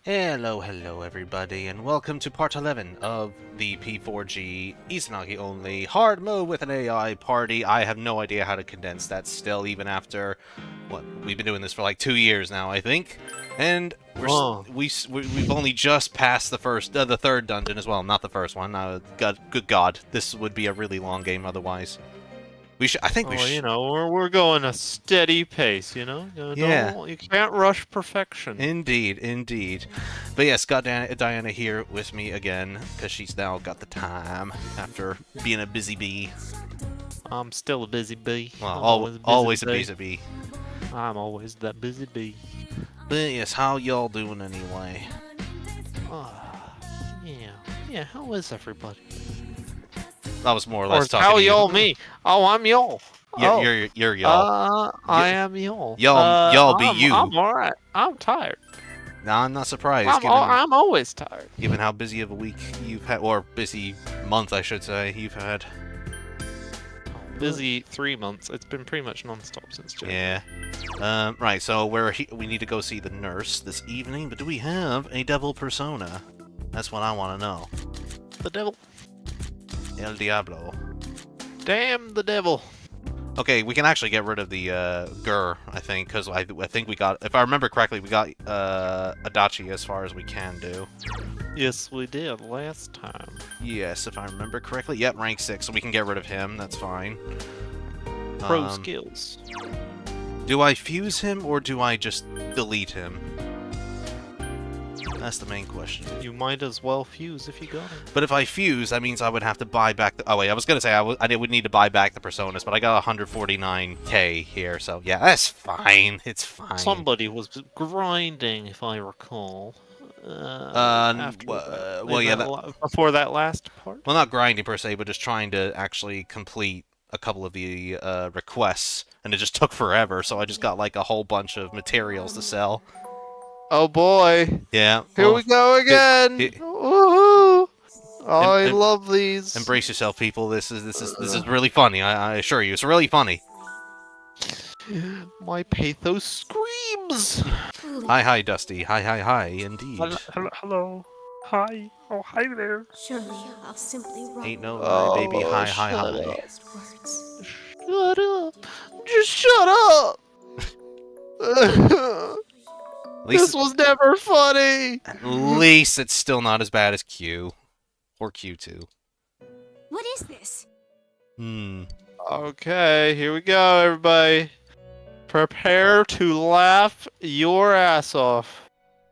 Hello everybody, and welcome to part 11 of the P4G Izanagi Only hard mode with an AI party. I have no idea how to condense that still, even after, what, we've been doing this for like 2 years now, I think. And Oh, we've only just passed the third dungeon as well, not the first one. Good God, this would be a really long game otherwise. I think we well, should, we're going a steady pace, yeah. you can't rush perfection. Indeed. But yes, got Diana here with me again, because she's now got the time after being a busy bee. I'm still a busy bee. Well, I'm always a busy always a bee. busy bee. I'm always that busy bee. But yes, how y'all doing anyway? Ah, yeah. How is everybody? That was more or Or less talking how to you. y'all me? Oh, I'm y'all. Oh, You're y'all. I am y'all. Y'all be you. I'm all right. I'm tired. Nah, I'm not surprised, I'm always tired. given how busy of a week you've had, or busy month, I should say, you've had. Busy 3 months. It's been pretty much non-stop since January. Yeah. Right, so we need to go see the nurse this evening, but do we have a devil persona? That's what I want to know. The devil. El Diablo. Damn the devil. Okay, we can actually get rid of the Gur, I think, because I think we got, if I remember correctly, we got Adachi as far as we can do. Yes, we did last time. Yes, if I remember correctly. Yep, rank 6, so we can get rid of him, that's fine. Pro skills. Do I fuse him, or do I just delete him? That's the main question. You might as well fuse if you got him. But if I fuse, that means I would have to buy back the... Oh, wait, I was going to say I would need to buy back the Personas, but I got 149k here, so yeah, that's fine. It's fine. Somebody was grinding, if I recall. Well, yeah, before that last part? well, not grinding per se, but just trying to actually complete a couple of the requests, and it just took forever, so I just got like a whole bunch of materials to sell. Oh boy. Yeah. Here we go again. Woohoo! I love these. Embrace yourself, people. This is really funny. I assure you, it's really funny. My pathos screams. Hi, Dusty. Hi, indeed. Hello. Hi. Oh, hi there. Surely I'll simply run. Ain't no lie, baby. Hi. Shut up. Words. Shut up. Just shut up. This was never funny! At least it's still not as bad as Q. Or Q2. What is this? Okay, here we go, everybody. Prepare to laugh your ass off.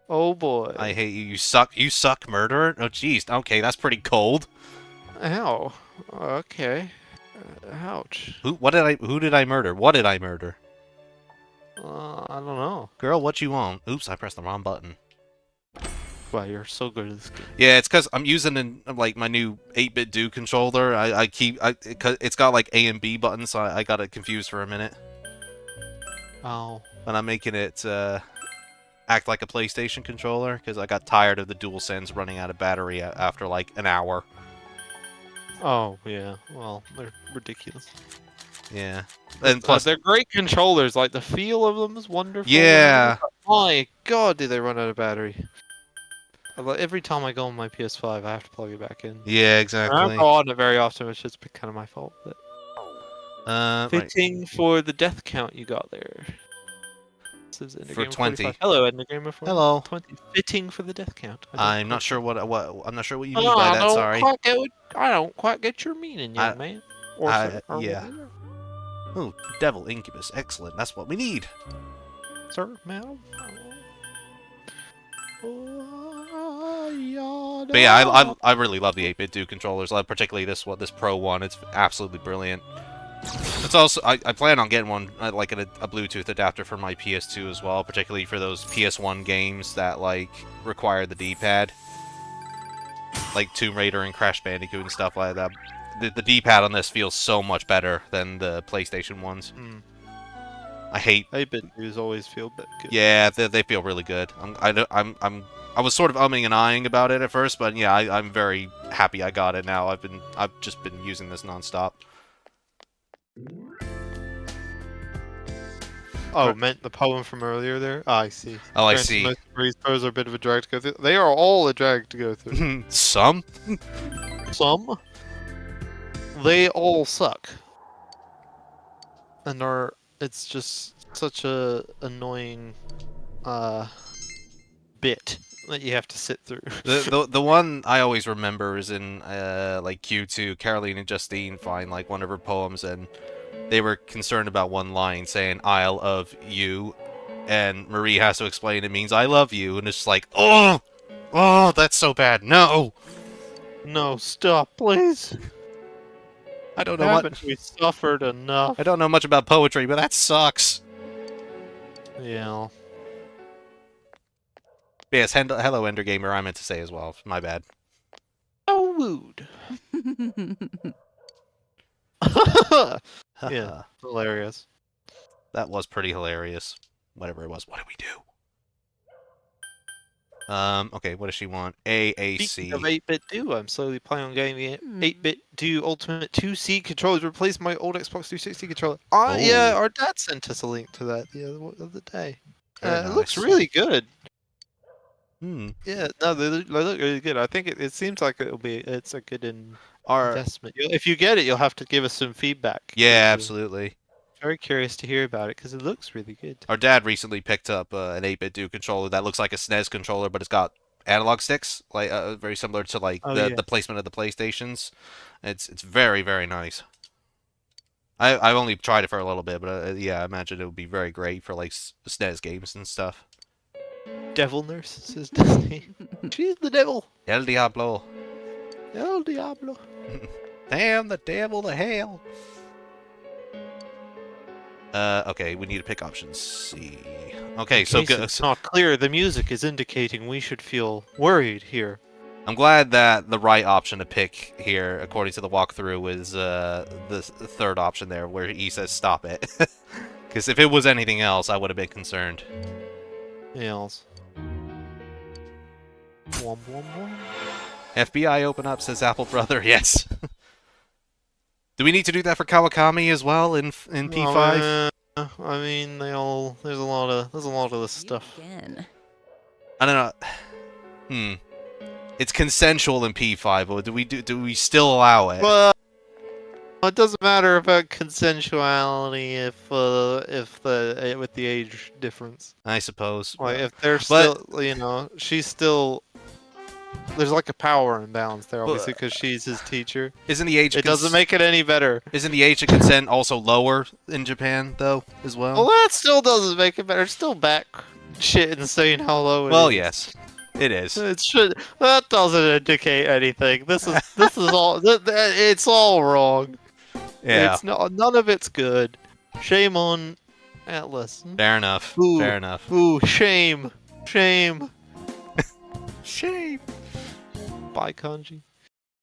Oh boy. I hate you. You suck, murderer? Oh, jeez. Okay, that's pretty cold. Ow. Okay. Ouch. Who did I murder? What did I murder? I don't know. Girl, what you want? Oops, I pressed the wrong button. Wow, you're so good at this game. Yeah, it's because I'm using like my new 8-bit do controller. It's got like A and B buttons, so I got it confused for a minute. Oh. And I'm making it act like a PlayStation controller because I got tired of the DualSense running out of battery after like an hour. Oh, yeah. Well, they're ridiculous. Yeah. And plus, they're great controllers. Like, the feel of them is wonderful. Yeah. My god, do they run out of battery. Every time I go on my PS5, I have to plug it back in. Yeah, I exactly. don't go on it very often, which is kind of my fault. But fitting for the death count you got there. This is for 20. 45. Hello, Endergamer. Hello. 20. Fitting for the death count. I'm not sure what you mean by that. Sorry. I don't quite get your meaning, young man. Yeah. Oh, Devil Incubus. Excellent. That's what we need. Sir, ma'am. But yeah, I really love the 8-bit do controllers, particularly this Pro one. It's absolutely brilliant. It's also I plan on getting one like a Bluetooth adapter for my PS2 as well, particularly for those PS1 games that like require the D-pad, like Tomb Raider and Crash Bandicoot and stuff like that. The D-pad on this feels so much better than the PlayStation ones. I hate 8-bit do's always feel good. Yeah, they feel really good. I was sort of umming and ahhing about it at first, but yeah, I'm very happy I got it now. I've just been using this nonstop. Oh, meant the poem from earlier there? Ah, I see. Oh, I Granted, see. most of these poems are a bit of a drag to go through. They are all a drag to go through. Some? Some. They all suck. And are... It's just such a annoying, bit that you have to sit through. The one I always remember is in like Q2, Caroline and Justine find like one of her poems, and they were concerned about one line saying "Isle of you," and Marie has to explain it means "I love you," and it's like, oh, that's so bad. No, No, stop, please. I don't know Haven't we suffered enough? I don't know much about poetry, but that sucks. Yeah. Yes, hello, Ender Gamer. I meant to say as well. My bad. Oh, rude. Yeah, hilarious. That was pretty hilarious. Whatever it was. What did we do? Okay, what does she want? AAC. Speaking of 8-bit do, I'm slowly playing on getting the 8-bit do Ultimate 2C controllers replace my old Xbox 360 controller. Yeah, our dad sent us a link to that the other day. It looks really good. Yeah, no, they look really good. I think it seems like it's a good investment. If you get it, you'll have to give us some feedback. Yeah, absolutely. Very curious to hear about it because it looks really good. Our dad recently picked up an 8-bit do controller that looks like a SNES controller, but it's got analog sticks, like very similar to like the placement of the PlayStations. It's very, very nice. I've only tried it for a little bit, but yeah, I imagine it would be very great for like SNES games and stuff. Devil Nurse, says Disney. She's the devil. El Diablo. El Diablo. Damn the devil to hell. Okay, we need to pick options C. Okay, so it's not clear. The music is indicating we should feel worried here. I'm glad that the right option to pick here, according to the walkthrough, is the third option there, where he says stop it. Because if it was anything else, I would have been concerned. Yes. FBI open up, says Apple Brother. Yes. Do we need to do that for Kawakami as well in P5? I mean, there's a lot of this stuff. Again. I don't know. It's consensual in P5, but do we still allow it? Well, it doesn't matter about consensuality with the age difference. I suppose. Like if they're still, she's still. There's like a power imbalance there, obviously, because she's his teacher. Isn't the age? It doesn't make it any better. Isn't the age of consent also lower in Japan, though, as well? Well, that still doesn't make it better. It's still back shit and saying how low it is. Well, yes, it is. That doesn't indicate anything. This is all. It's all wrong. Yeah. None of it's good. Shame on Atlas. Fair enough. Ooh, fair enough. Ooh, shame. Shame. Shame. Bye, Kanji.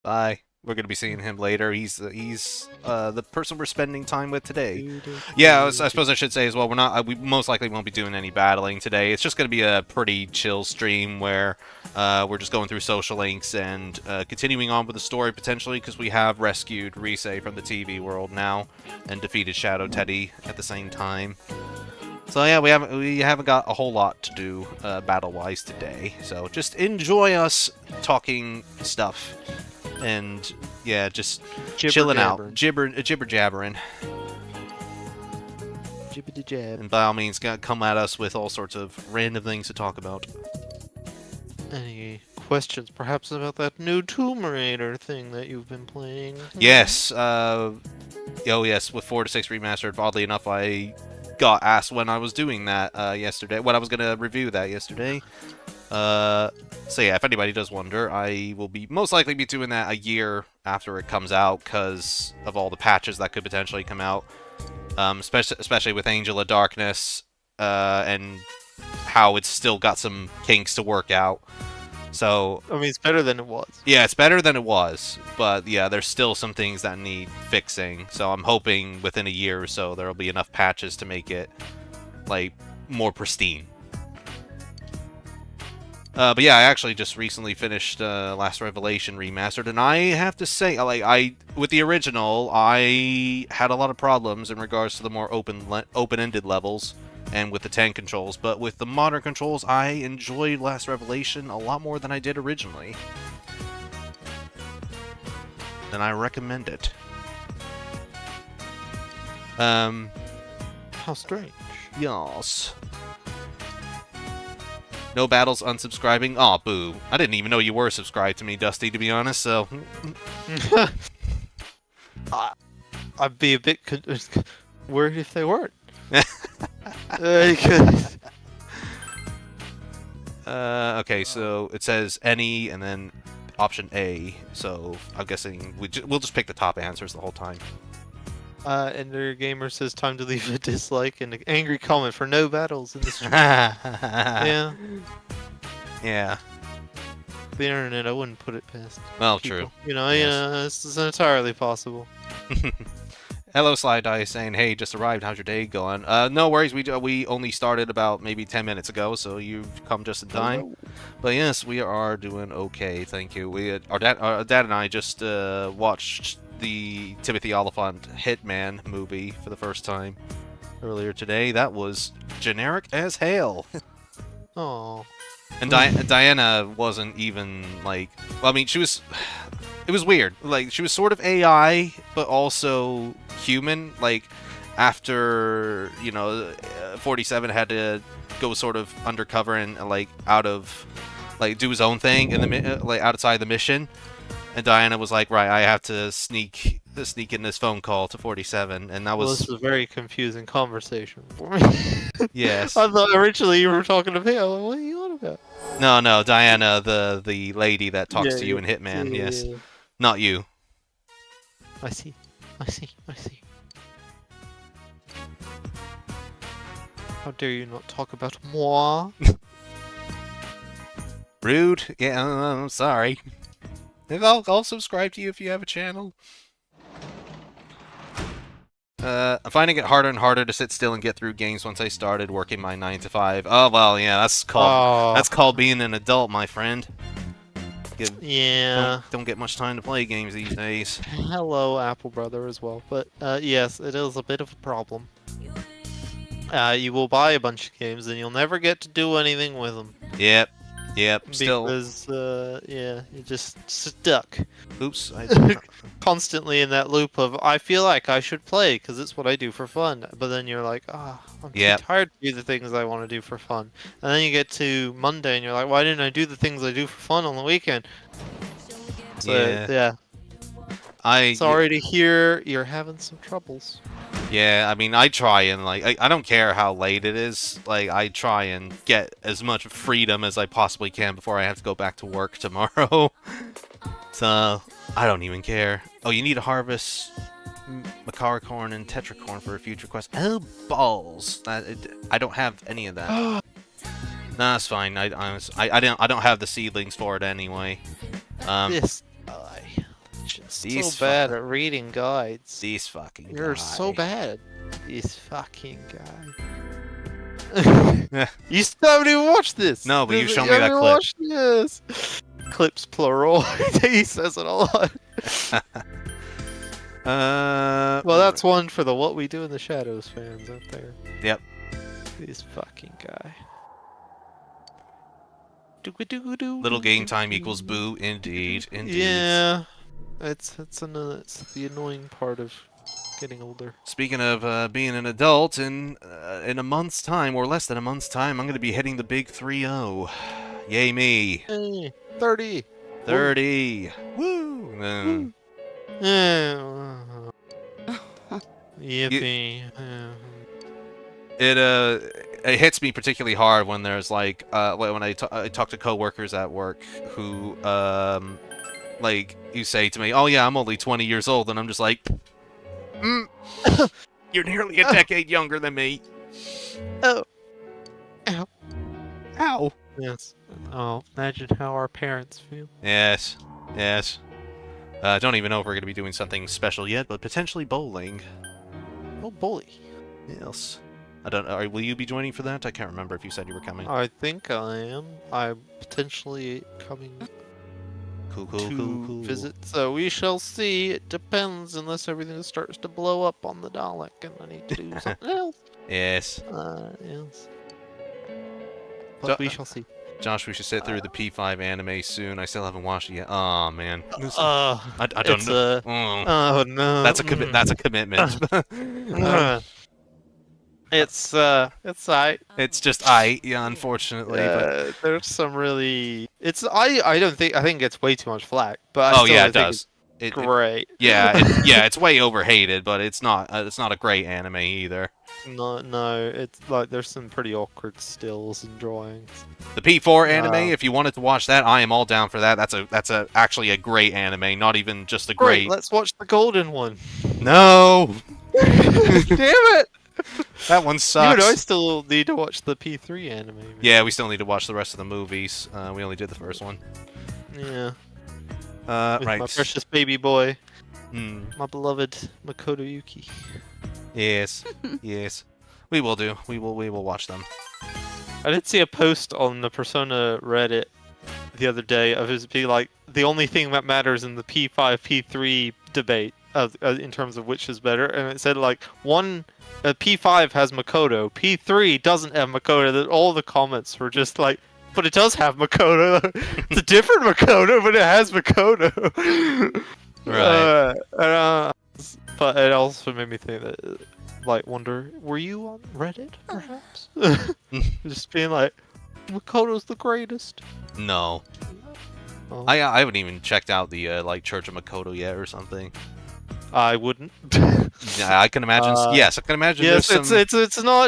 Bye. We're gonna be seeing him later. He's the person we're spending time with today. Yeah, I suppose I should say as well. We most likely won't be doing any battling today. It's just gonna be a pretty chill stream where we're just going through social links and continuing on with the story potentially, because we have rescued Rise from the TV world now and defeated Shadow Teddy at the same time. So yeah, we haven't got a whole lot to do battle-wise today. So just enjoy us talking stuff, and yeah, just chilling out, jibber jabbering. Jibber jab. And by all means, come at us with all sorts of random things to talk about. Any questions, perhaps, about that new Tomb Raider thing that you've been playing? Yes. Oh yes, with 4 to 6 remastered. Oddly enough, I got asked when I was doing that yesterday, when I was going to review that yesterday. So yeah, if anybody does wonder, I will most likely be doing that a year after it comes out, because of all the patches that could potentially come out, especially with Angel of Darkness, and how it's still got some kinks to work out. So I mean, it's better than it was. Yeah, it's better than it was, but yeah, there's still some things that need fixing. So I'm hoping within a year or so there'll be enough patches to make it like more pristine. But yeah, I actually just recently finished Last Revelation Remastered, and I have to say, with the original, I had a lot of problems in regards to the more open-ended levels, and with the 10 controls, but with the modern controls, I enjoyed Last Revelation a lot more than I did originally. And I recommend it. How strange. Yas. No battles unsubscribing? Aw, boo. I didn't even know you were subscribed to me, Dusty, to be honest, so... I'd be a bit worried if they weren't. Okay, so it says any, and then option A, so I'm guessing we'll just pick the top answers the whole time. Ender Gamer says time to leave a dislike and an angry comment for no battles in the stream. Yeah. Yeah. The internet, I wouldn't put it past. Well, people. true. You know, Yes. yeah, this is entirely possible. Hello, Sly Dice, saying, hey, just arrived. How's your day going? No worries. We only started about maybe 10 minutes ago, so you've come just in time. Hello. But yes, we are doing okay. Thank you. Our dad and I just watched the Timothy Oliphant Hitman movie for the first time earlier today. That was generic as hell. Oh. And Diana wasn't even like. Well, I mean, she was. It was weird. Like, she was sort of AI, but also human. Like, after, you know, 47 had to go sort of undercover and, like, do his own thing in the like, outside the mission. And Diana was like, right, I have to sneak in this phone call to 47. And that was... Well, this was a very confusing conversation for me. Yes. I thought originally you were talking to me. I was like, what are you on about? No, Diana, the lady that talks to you in Hitman, yeah, yes. yeah. Not you. I see. How dare you not talk about moi? Rude. Yeah, I'm sorry. I'll subscribe to you if you have a channel. I'm finding it harder and harder to sit still and get through games once I started working my 9 to 5. Oh well, yeah, that's called being an adult, my friend. Yeah. Don't get much time to play games these days. Hello, Apple Brother, as well. But yes, it is a bit of a problem. You will buy a bunch of games and you'll never get to do anything with them. Yep. Still. Because yeah, you're just stuck. Oops. Constantly in that loop of I feel like I should play because it's what I do for fun. But then you're like, I'm too tired to do the things I want to do for fun. And then you get to Monday and you're like, why didn't I do the things I do for fun on the weekend? So yeah. Sorry to hear you're having some troubles. Yeah, I mean, I try and, like, I don't care how late it is. Like, I try and get as much freedom as I possibly can before I have to go back to work tomorrow. So, I don't even care. Oh, you need to harvest Makara corn and Tetracorn for a future quest. Oh, balls. I don't have any of that. Nah, that's fine. I don't have the seedlings for it anyway. This guy. So bad at reading guides. These fucking You're guy. so bad. This fucking guy. You still haven't even watched this. No, but you showed me that clip. Watched this. Clips plural. He says it a lot. Well, that's one for the What We Do in the Shadows fans out there. Yep. This fucking guy. Little game time equals boo. Indeed. Yeah. It's the annoying part of getting older. Speaking of being an adult, in a month's time, or less than a month's time, I'm going to be hitting the big 3-0. Yay me. Hey, 30. 30. Woo. Yippee. It hits me particularly hard when there's like when I talk to coworkers at work who like you say to me, "Oh yeah, I'm only 20 years old," and I'm just like, "You're nearly a decade younger than me." Oh. Ow. Ow. Yes. Oh, imagine how our parents feel. Yes. Don't even know if we're going to be doing something special yet, but potentially bowling. Oh, bully. Yes. I don't know. Will you be joining for that? I can't remember if you said you were coming. I think I am. I'm potentially coming Cool. visit. So we shall see. It depends unless everything starts to blow up on the Dalek and I need to do something else. Yes. Yes. But we shall see. Josh, we should sit through the P5 anime soon. I still haven't watched it yet. Oh man. I don't it's know. oh no. That's a commitment. It's I. It's just yeah, unfortunately. But There's some really. I don't think I think it's way too much flack, but I oh still yeah, don't it think does. it's great. Yeah, it's way overhated, but it's not a great anime either. No, it's like there's some pretty awkward stills and drawings. The P4 anime, if you wanted to watch that, I am all down for that. That's actually a great anime, not even just a great. Let's watch the golden one. No. Damn it! That one sucks. Dude, I still need to watch the P3 anime. Man. Yeah, we still need to watch the rest of the movies. We only did the first one. Yeah. With right. my precious baby boy. Hmm. My beloved Makoto Yuki. Yes. Yes. We will do. We will watch them. I did see a post on the Persona Reddit the other day of it being like the only thing that matters in the P5 P3 debate in terms of which is better, and it said like P5 has Makoto, P3 doesn't have Makoto. That all the comments were just like, but it does have Makoto. It's a different Makoto, but it has Makoto. Right. But it also made me think that, like, wonder, were you on Reddit, perhaps? Just being like, Makoto's the greatest. No. Oh. I haven't even checked out the like Church of Makoto yet or something. I wouldn't. Yeah, I can imagine. Yes, I can imagine. Yes, there's some,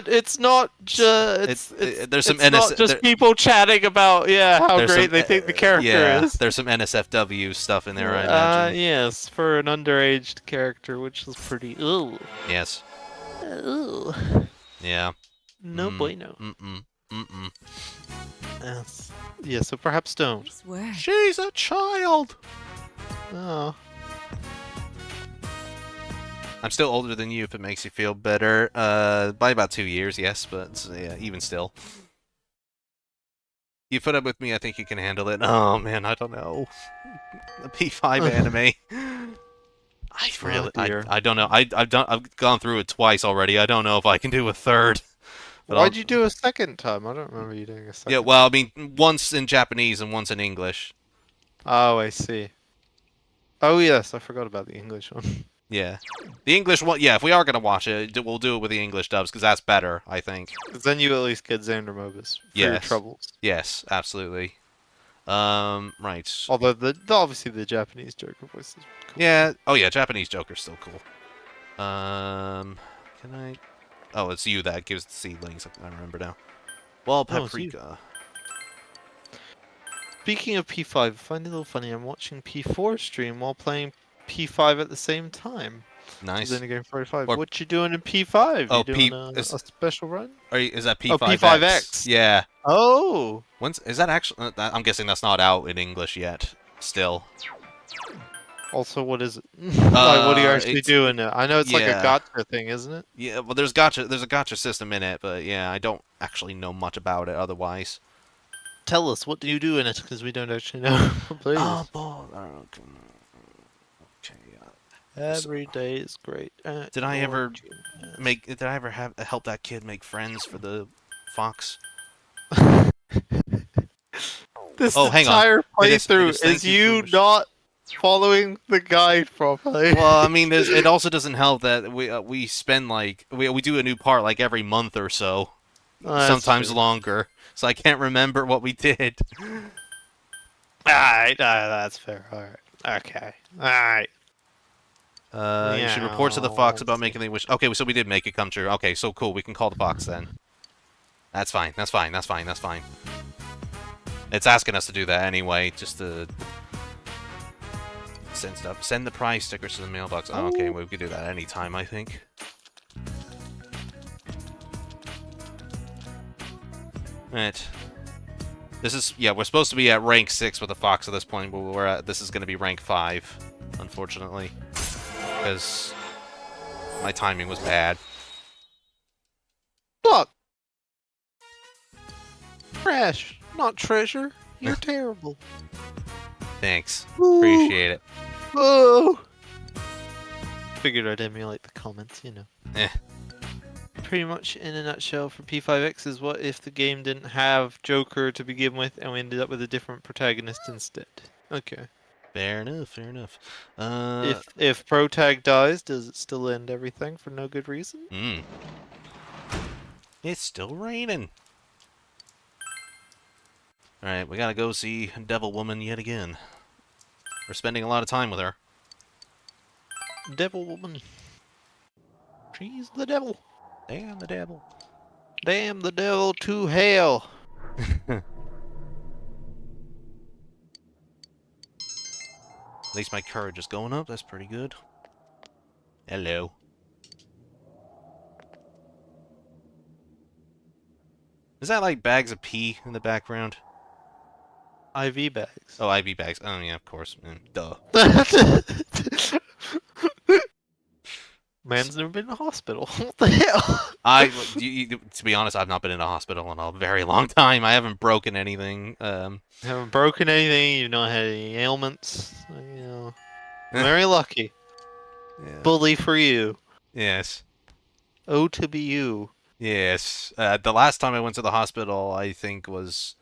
it's not just there's some not just people chatting about how great they think the character is. There's some NSFW stuff in there. I imagine. Yes, for an underaged character, which is pretty. Ooh. Yes. Ooh. Yeah. No bueno. Mm-mm. Mm-mm. Yes. Yeah. So perhaps don't. Nice work. She's a child. Oh. I'm still older than you if it makes you feel better. By about 2 years, yes, but yeah, even still. You put up with me, I think you can handle it. Oh man, I don't know. The P5 anime. I really, I don't know. I've gone through it twice already. I don't know if I can do a third. Why'd you do a second time? I don't remember you doing a second. Yeah, well, I mean, once in Japanese and once in English. Oh, I see. Oh yes, I forgot about the English one. Yeah. The English one, yeah, if we are going to watch it, we'll do it with the English dubs, because that's better, I think. Because then you at least get Xander Mobus for your troubles. Yes, absolutely. Right. Although, obviously the Japanese Joker voice is cool. Yeah, oh yeah, Japanese Joker's still cool. Can I... Oh, it's you that gives the seedlings, I remember now. Well, Paprika. Speaking of P5, I find it a little funny, I'm watching P4 stream while playing P5 at the same time. Nice. Game 45. What you doing in P5? Oh, you doing a special run? Is that P5X? Oh, P5X. Yeah. Oh. Is that actually? I'm guessing that's not out in English yet. Still. Also, what is it? Like, what are you actually doing? I know it's like a gotcha thing, isn't it? Yeah. Well, there's a gotcha system in it, but yeah, I don't actually know much about it otherwise. Tell us, what do you do in it? Because we don't actually know. Please. Okay. Every day is great. Did I ever help that kid make friends for the fox? This hang entire on. playthrough is you not following the guide properly. Well, I mean, it also doesn't help that we spend like we do a new part like every month or so, sometimes longer. So I can't remember what we did. Alright, that's fair. Alright. Okay. Alright. You should report to the fox about making the wish. Okay, so we did make it come true. Okay, so cool. We can call the fox then. That's fine. That's fine. That's fine. That's fine. It's asking us to do that anyway, just to send stuff. Send the prize stickers to the mailbox. Oh, okay, we could do that anytime, I think. Right. This is we're supposed to be at rank 6 with the fox at this point, but this is going to be rank 5, unfortunately. Because my timing was bad. Look! Trash, not treasure. You're terrible. Thanks. Ooh. Appreciate it. Oh! Figured I'd emulate the comments, you know. pretty much in a nutshell for P5X is what if the game didn't have Joker to begin with and we ended up with a different protagonist instead. Okay. Fair enough, fair enough. If Protag dies, does it still end everything for no good reason? It's still raining. Alright, we gotta go see Devil Woman yet again. We're spending a lot of time with her. Devil Woman. She's the devil. Damn the devil. Damn the devil to hell. At least my courage is going up. That's pretty good. Hello. Is that like bags of pee in the background? IV bags. Oh, IV bags. Oh, yeah, of course. Duh. Man's never been in a hospital. What the hell? To be honest, I've not been in a hospital in a very long time. I haven't broken anything. Haven't broken anything. You've not had any ailments. You know, very lucky. Yeah. Bully for you. Yes. Oh, to be you. Yes. The last time I went to the hospital, I think, was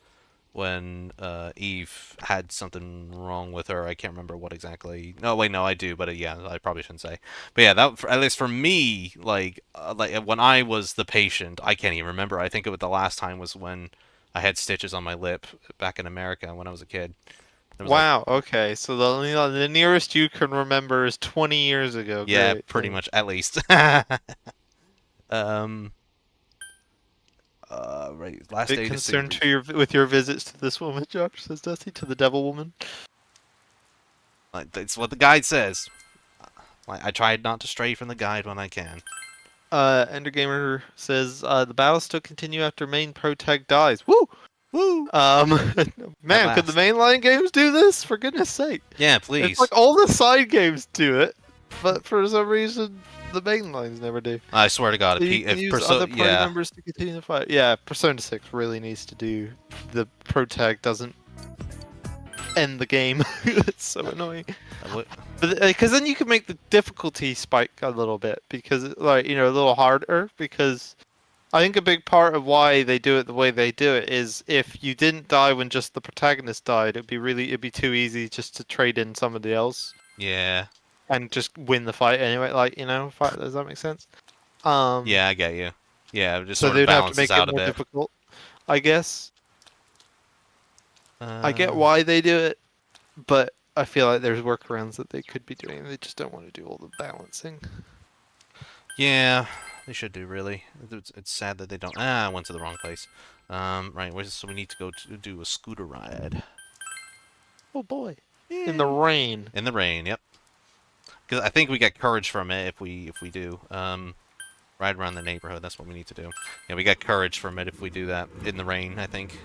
when Eve had something wrong with her. I can't remember what exactly. No, wait, no, I do, but yeah, I probably shouldn't say. But yeah, that at least for me, like when I was the patient, I can't even remember. I think the last time was when I had stitches on my lip back in America when I was a kid. Wow. Okay, so the nearest you can remember is 20 years ago. Yeah, Great. pretty much, at least. Right. Last Big day concern to with your visits to this woman, Josh, says Dusty, to the devil woman. That's what the guide says. I tried not to stray from the guide when I can. Endergamer says the battles still continue after main protag dies. Woo! Woo! Man, could the mainline games do this? For goodness sake. Yeah, please. It's like all the side games do it, but for some reason the main lines never do. I swear to God, You can use other party members to continue the fight. Yeah, Persona 6 really needs to do the protag doesn't end the game. It's so annoying. But because then you can make the difficulty spike a little bit because like a little harder because I think a big part of why they do it the way they do it is if you didn't die when just the protagonist died, it'd be too easy just to trade in somebody else. Yeah. And just win the fight anyway, does that make sense? Yeah, I get you. Yeah, it just so sort of they'd have to balances make out it a more bit. difficult, I guess. I get why they do it, but I feel like there's workarounds that they could be doing. They just don't want to do all the balancing. Yeah, they should do, really. It's sad that they don't... I went to the wrong place. Right, so we need to go to do a scooter ride. Oh boy. Yeah. In the rain. In the rain, yep. Because I think we get courage from it if we do. Ride around the neighborhood, that's what we need to do. Yeah, we get courage from it if we do that in the rain, I think.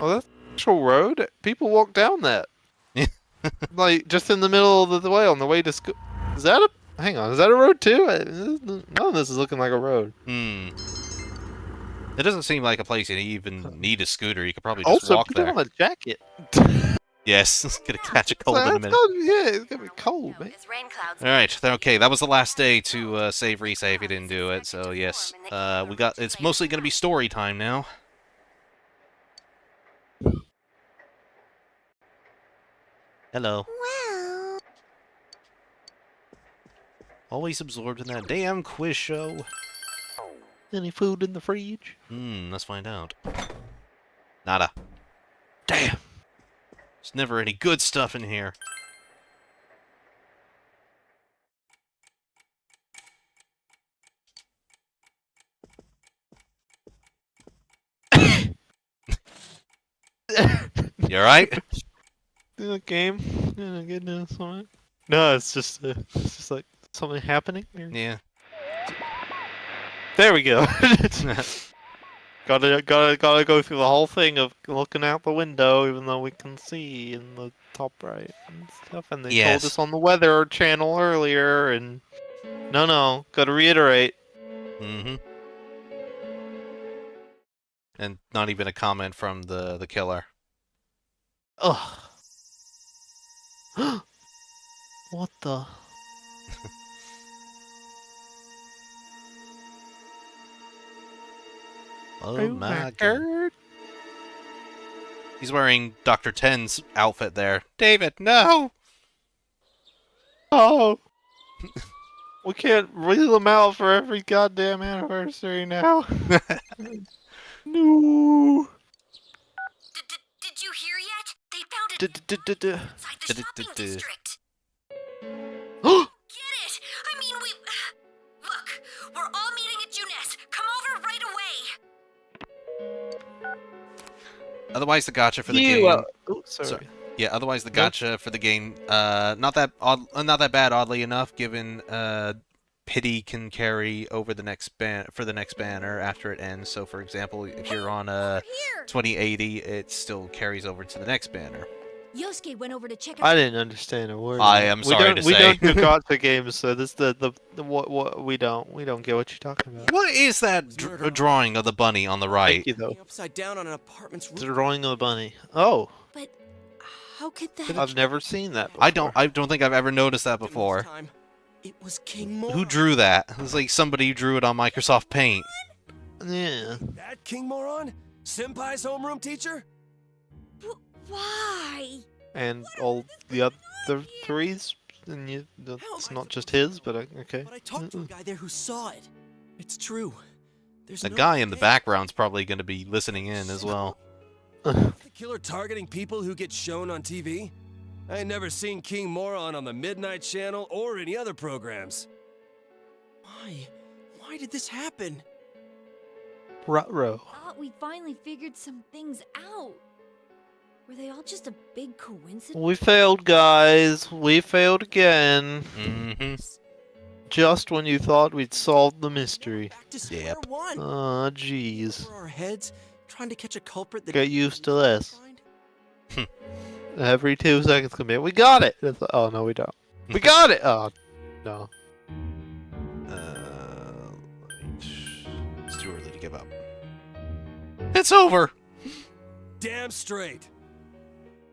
Oh, that's an actual road? People walk down that. Like, just in the middle of the way, on the way to school. Is that a... Hang on, is that a road too? None of this is looking like a road. It doesn't seem like a place you even need a scooter. You could probably just walk there. Also, put on a jacket. Yes, it's gonna catch a cold in a minute. Yeah, it's gonna be cold, man. Alright, okay, that was the last day to resave. You didn't do it, so yes. It's mostly gonna be story time now. Hello. Well... Always absorbed in that damn quiz show. Any food in the fridge? Let's find out. Nada. Damn. There's never any good stuff in here. You alright? In a game? Goodness, alright. No, it's just like something happening. Yeah. There we go. Gotta go through the whole thing of looking out the window, even though we can see in the top right and stuff. And they told us on the weather channel earlier, and no, gotta reiterate. And not even a comment from the killer. Ugh. What the? Oh my god. He's wearing Dr. Ten's outfit there. David, no! Oh! We can't reel them out for every goddamn anniversary now. No! Did you hear yet? They found it inside the shopping district. Get it? I mean, Look, we're all meeting at Juness. Come over right away. Otherwise, the gacha for the game. Oh, sorry. Yeah, otherwise the gacha for the game, not that bad, oddly enough, given pity can carry over the next banner after it ends. So, for example, if you're on 2080, it still carries over to the next banner. Yosuke went over to check out. I didn't understand a word. I am sorry to say. We don't do gacha games, so this what we don't get what you're talking about. What is that drawing of the bunny on the right? Thank you, though. Upside down on an apartment's roof. The drawing of a bunny. Oh, But how could that? I've never seen that before. I don't think I've ever noticed that before. It was King Moron. Who drew that? It was like somebody drew it on Microsoft Paint. Yeah. That King Moron? Senpai's homeroom teacher? Why? And all the other threes, and it's not just his, but okay. But I talked to a guy there who saw it. It's true. There's The no guy in the way. background's probably going to be listening in as well. The killer targeting people who get shown on TV? I ain't never seen King Moron on the Midnight Channel or any other programs. Why? Why did this happen? Ruh-roh. Thought we finally figured some things out. Were they all just a big coincidence? We failed, guys. We failed again. Mm-hmm. Just when you thought we'd solved the mystery. Back to square Yep. one. Aw, jeez. Over our heads, trying to catch a culprit that. Get used to this. Find? Every 2 seconds come in. We got it! It's like, oh, no, we don't. We got it! Oh, no. It's too early to give up. It's over! Damn straight.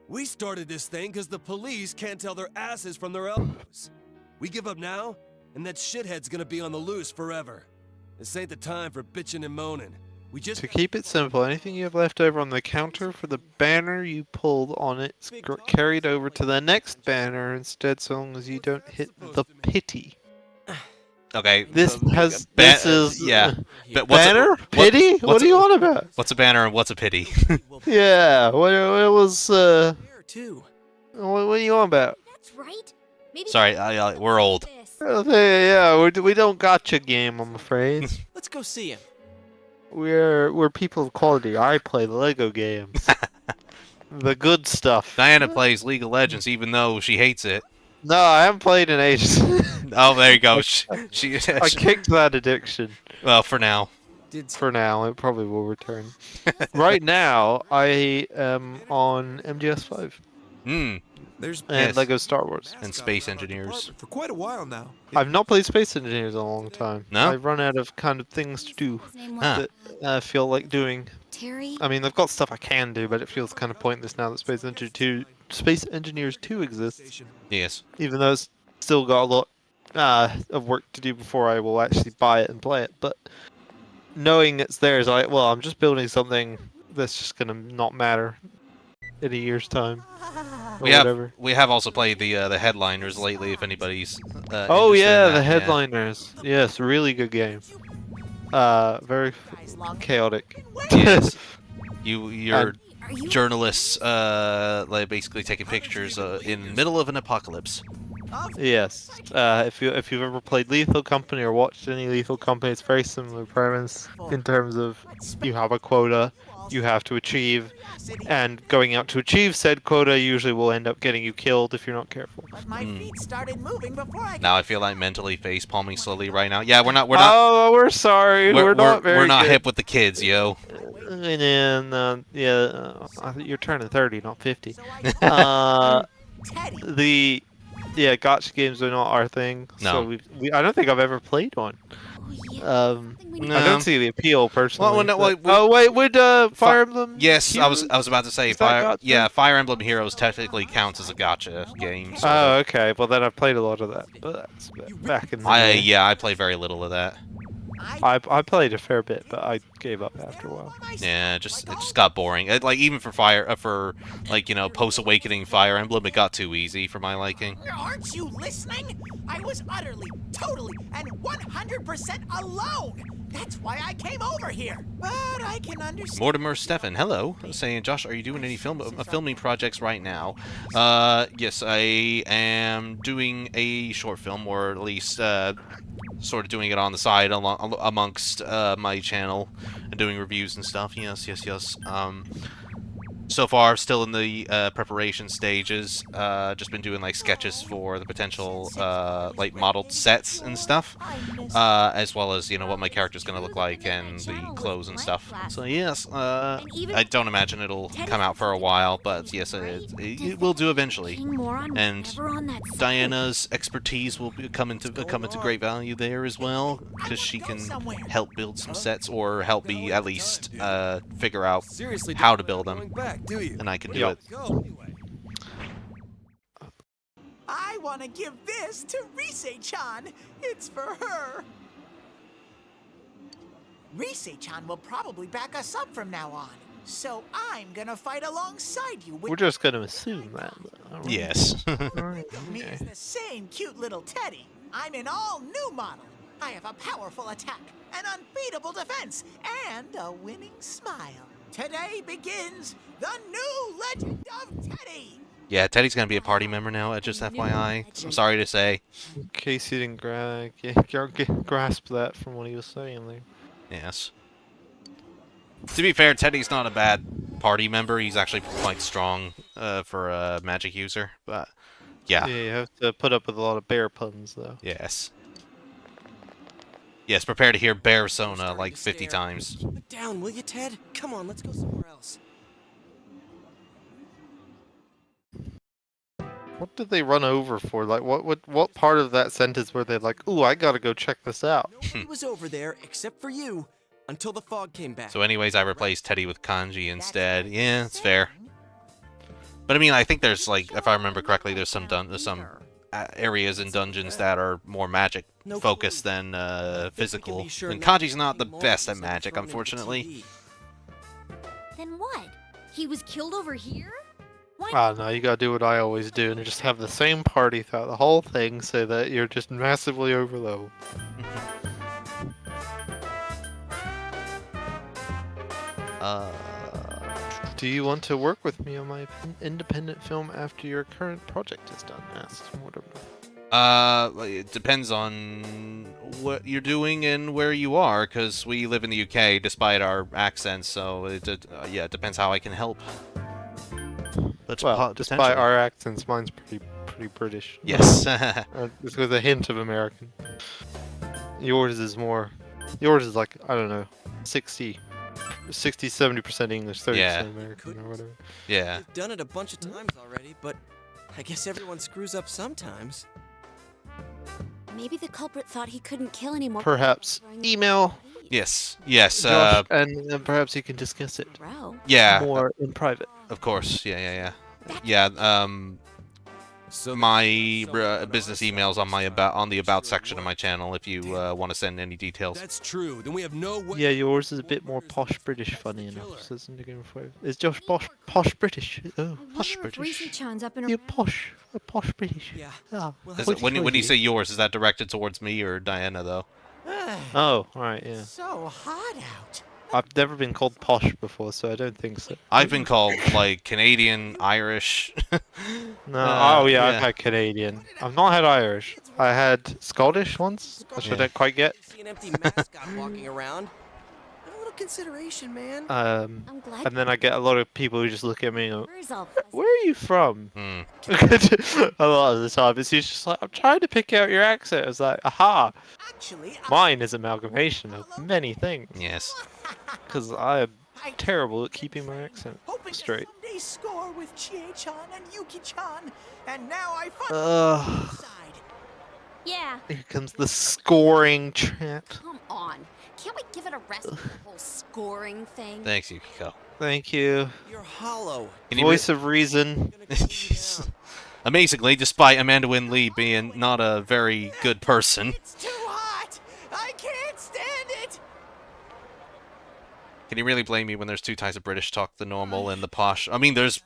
We started this thing because the police can't tell their asses from their elbows. We give up now, and that shithead's gonna be on the loose forever. This ain't the time for bitching and moaning. We just To keep it simple, anything you have left over on the counter for the banner you pulled on it is carried over to the next banner instead, so long as you don't hit the pity. Okay. This is yeah. But what's banner a, pity. what's What are you on about? What's a banner and what's a pity? Yeah, what it was. there too. What are you on about? That's right. Maybe Sorry, we're old. this. Yeah, we don't gotcha game, I'm afraid. Let's go see him. We're people of quality. I play the Lego games, the good stuff. Diana plays League of Legends even though she hates it. No, I haven't played in ages. Oh, there you go. She I kicked that addiction. well, for now. For now, it probably will return. Right now, I am on MGS5 Hmm. There's and Yes. Lego Star Wars. And Space Engineers. for quite a while now. I've not played Space Engineers in a long time. No? I've run out of kind of things to do His name was Huh. that I feel like doing. Terry. I mean, I've got stuff I can do, but it feels kind of pointless now that Space Engineers 2 exists. Yes. Even though it's still got a lot of work to do before I will actually buy it and play it. But knowing it's there is like, well, I'm just building something that's just gonna not matter in a year's time. Or whatever. We have also played the headliners lately. If anybody's. Oh interested in yeah, that, the headliners. Yes, really good game. Very chaotic. Yes. You're Are you? journalists, like basically taking pictures in the middle of an apocalypse. Yes. If you've ever played Lethal Company or watched any Lethal Company, it's very similar premise in terms of you have a quota you have to achieve, and going out to achieve said quota usually will end up getting you killed if you're not careful. But my feet started moving before I Now I feel like mentally face palming slowly right now. Yeah, we're not Oh, we're sorry. We're not very we're not good. hip with the kids, yo. And then, you're turning 30, not 50. Teddy. Gotcha games are not our thing. No. So I don't think I've ever played one. Oh, yeah. Something we no. I don't see the appeal personally. no, but- wait, would Fire Emblem? Yes, I was Heroes? about to say Is that gotcha? Fire Emblem Heroes technically counts as a gotcha game. So Oh, okay. Well, then I've played a lot of that, but that's back in the day. I play very little of that. I played a fair bit, but I gave up after a while. Yeah, it just got boring. Like even for like post Awakening Fire Emblem, it got too easy for my liking. Aren't you listening? I was utterly, totally, and 100% alone. That's why I came over here. But I can understand. Mortimer Stefan, hello, saying, Josh, are you doing any filming projects right now? Yes, I am doing a short film, or at least sort of doing it on the side amongst my channel and doing reviews and stuff. Yes. So far, still in the preparation stages. Just been doing like sketches for the potential like modeled sets and stuff, as well as what my character's gonna look like and the clothes and stuff. So yes, I don't imagine it'll come out for a while, but yes, it will do eventually. And Diana's expertise will come into great value there as well, because she can help build some sets, or help me at least figure out how to build them. And I can do it. I want to give this to Rise-chan. It's for her. Rise-chan will probably back us up from now on. So I'm gonna fight alongside you. We're just gonna assume that. Yes. Me is the same cute little teddy. I'm an all-new model. I have a powerful attack, an unbeatable defense, and a winning smile. Today begins the new legend of Teddy! Yeah, Teddy's gonna be a party member now, just FYI. I'm sorry to say. In case you didn't grasp that from what he was saying there. Yes. To be fair, Teddy's not a bad party member. He's actually quite strong for a magic user, but yeah. Yeah, you have to put up with a lot of bear puns, though. Yes. Yes, prepare to hear Bear Sona like 50 times. Keep it down, will you, Ted? Come on, let's go somewhere else. What did they run over for? Like, what part of that sentence were they like, ooh, I gotta go check this out? Nobody was over there except for you until the fog came back. So anyways, I replaced Teddy with Kanji instead. Yeah, it's fair. But I mean, I think there's like, if I remember correctly, there's some areas and dungeons that are more magic focused than physical. And Kanji's not the best at magic, unfortunately. Then what? He was killed over here? Why? Ah, no, you gotta do what I always do and just have the same party throughout the whole thing so that you're just massively over level. Do you want to work with me on my independent film after your current project is done? Asked Mortimer. It depends on what you're doing and where you are, because we live in the UK despite our accents, so it depends how I can help. But well, despite our accents, mine's pretty British. Yes. Just with a hint of American. Yours is like, I don't know, 60-70% English, 30% American or whatever. Yeah. We've done it a bunch of times already, but I guess everyone screws up sometimes. Maybe the culprit thought he couldn't kill anymore. Perhaps email. Yes. Josh, and perhaps you can discuss it. Yeah. More in private. Of course. Yeah. So my business email's on the about section of my channel if you want to send any details. That's true. Then we have no way. Yeah, yours is a bit more posh British, funny enough. So it's in the Game of Thrones. Is Josh posh British? Oh, posh British. You're posh British. Yeah. Ah, When you say yours, is that directed towards me or Diana though? Oh, right, yeah. So hot out. I've never been called posh before, so I don't think so. I've been called like Canadian, Irish. No, I've had Canadian. I've not had Irish. I had Scottish once, which I don't quite get. See an empty mascot walking around. Have a little consideration, man. I'm glad. And then I get a lot of people who just look at me and go, where are you from? Hmm. A lot of the time, it's just like, I'm trying to pick out your accent. It's like, aha, Actually, mine is amalgamation of many things. Yes. Because I am terrible at keeping my accent hoping straight. to someday score with Chie-chan and Yuki-chan, and now I finally decide. Yeah. Here comes the scoring chat. Come on. Can't we give it a rest with the whole scoring thing? Thanks, Yukiko. Thank you. You're hollow. Voice of reason. Amazingly, despite Amanda Wynn Lee being not a very good person. It's too hot. I I can't stand it! Can you really blame me when there's two types of British talk, the normal and the posh? I mean, there's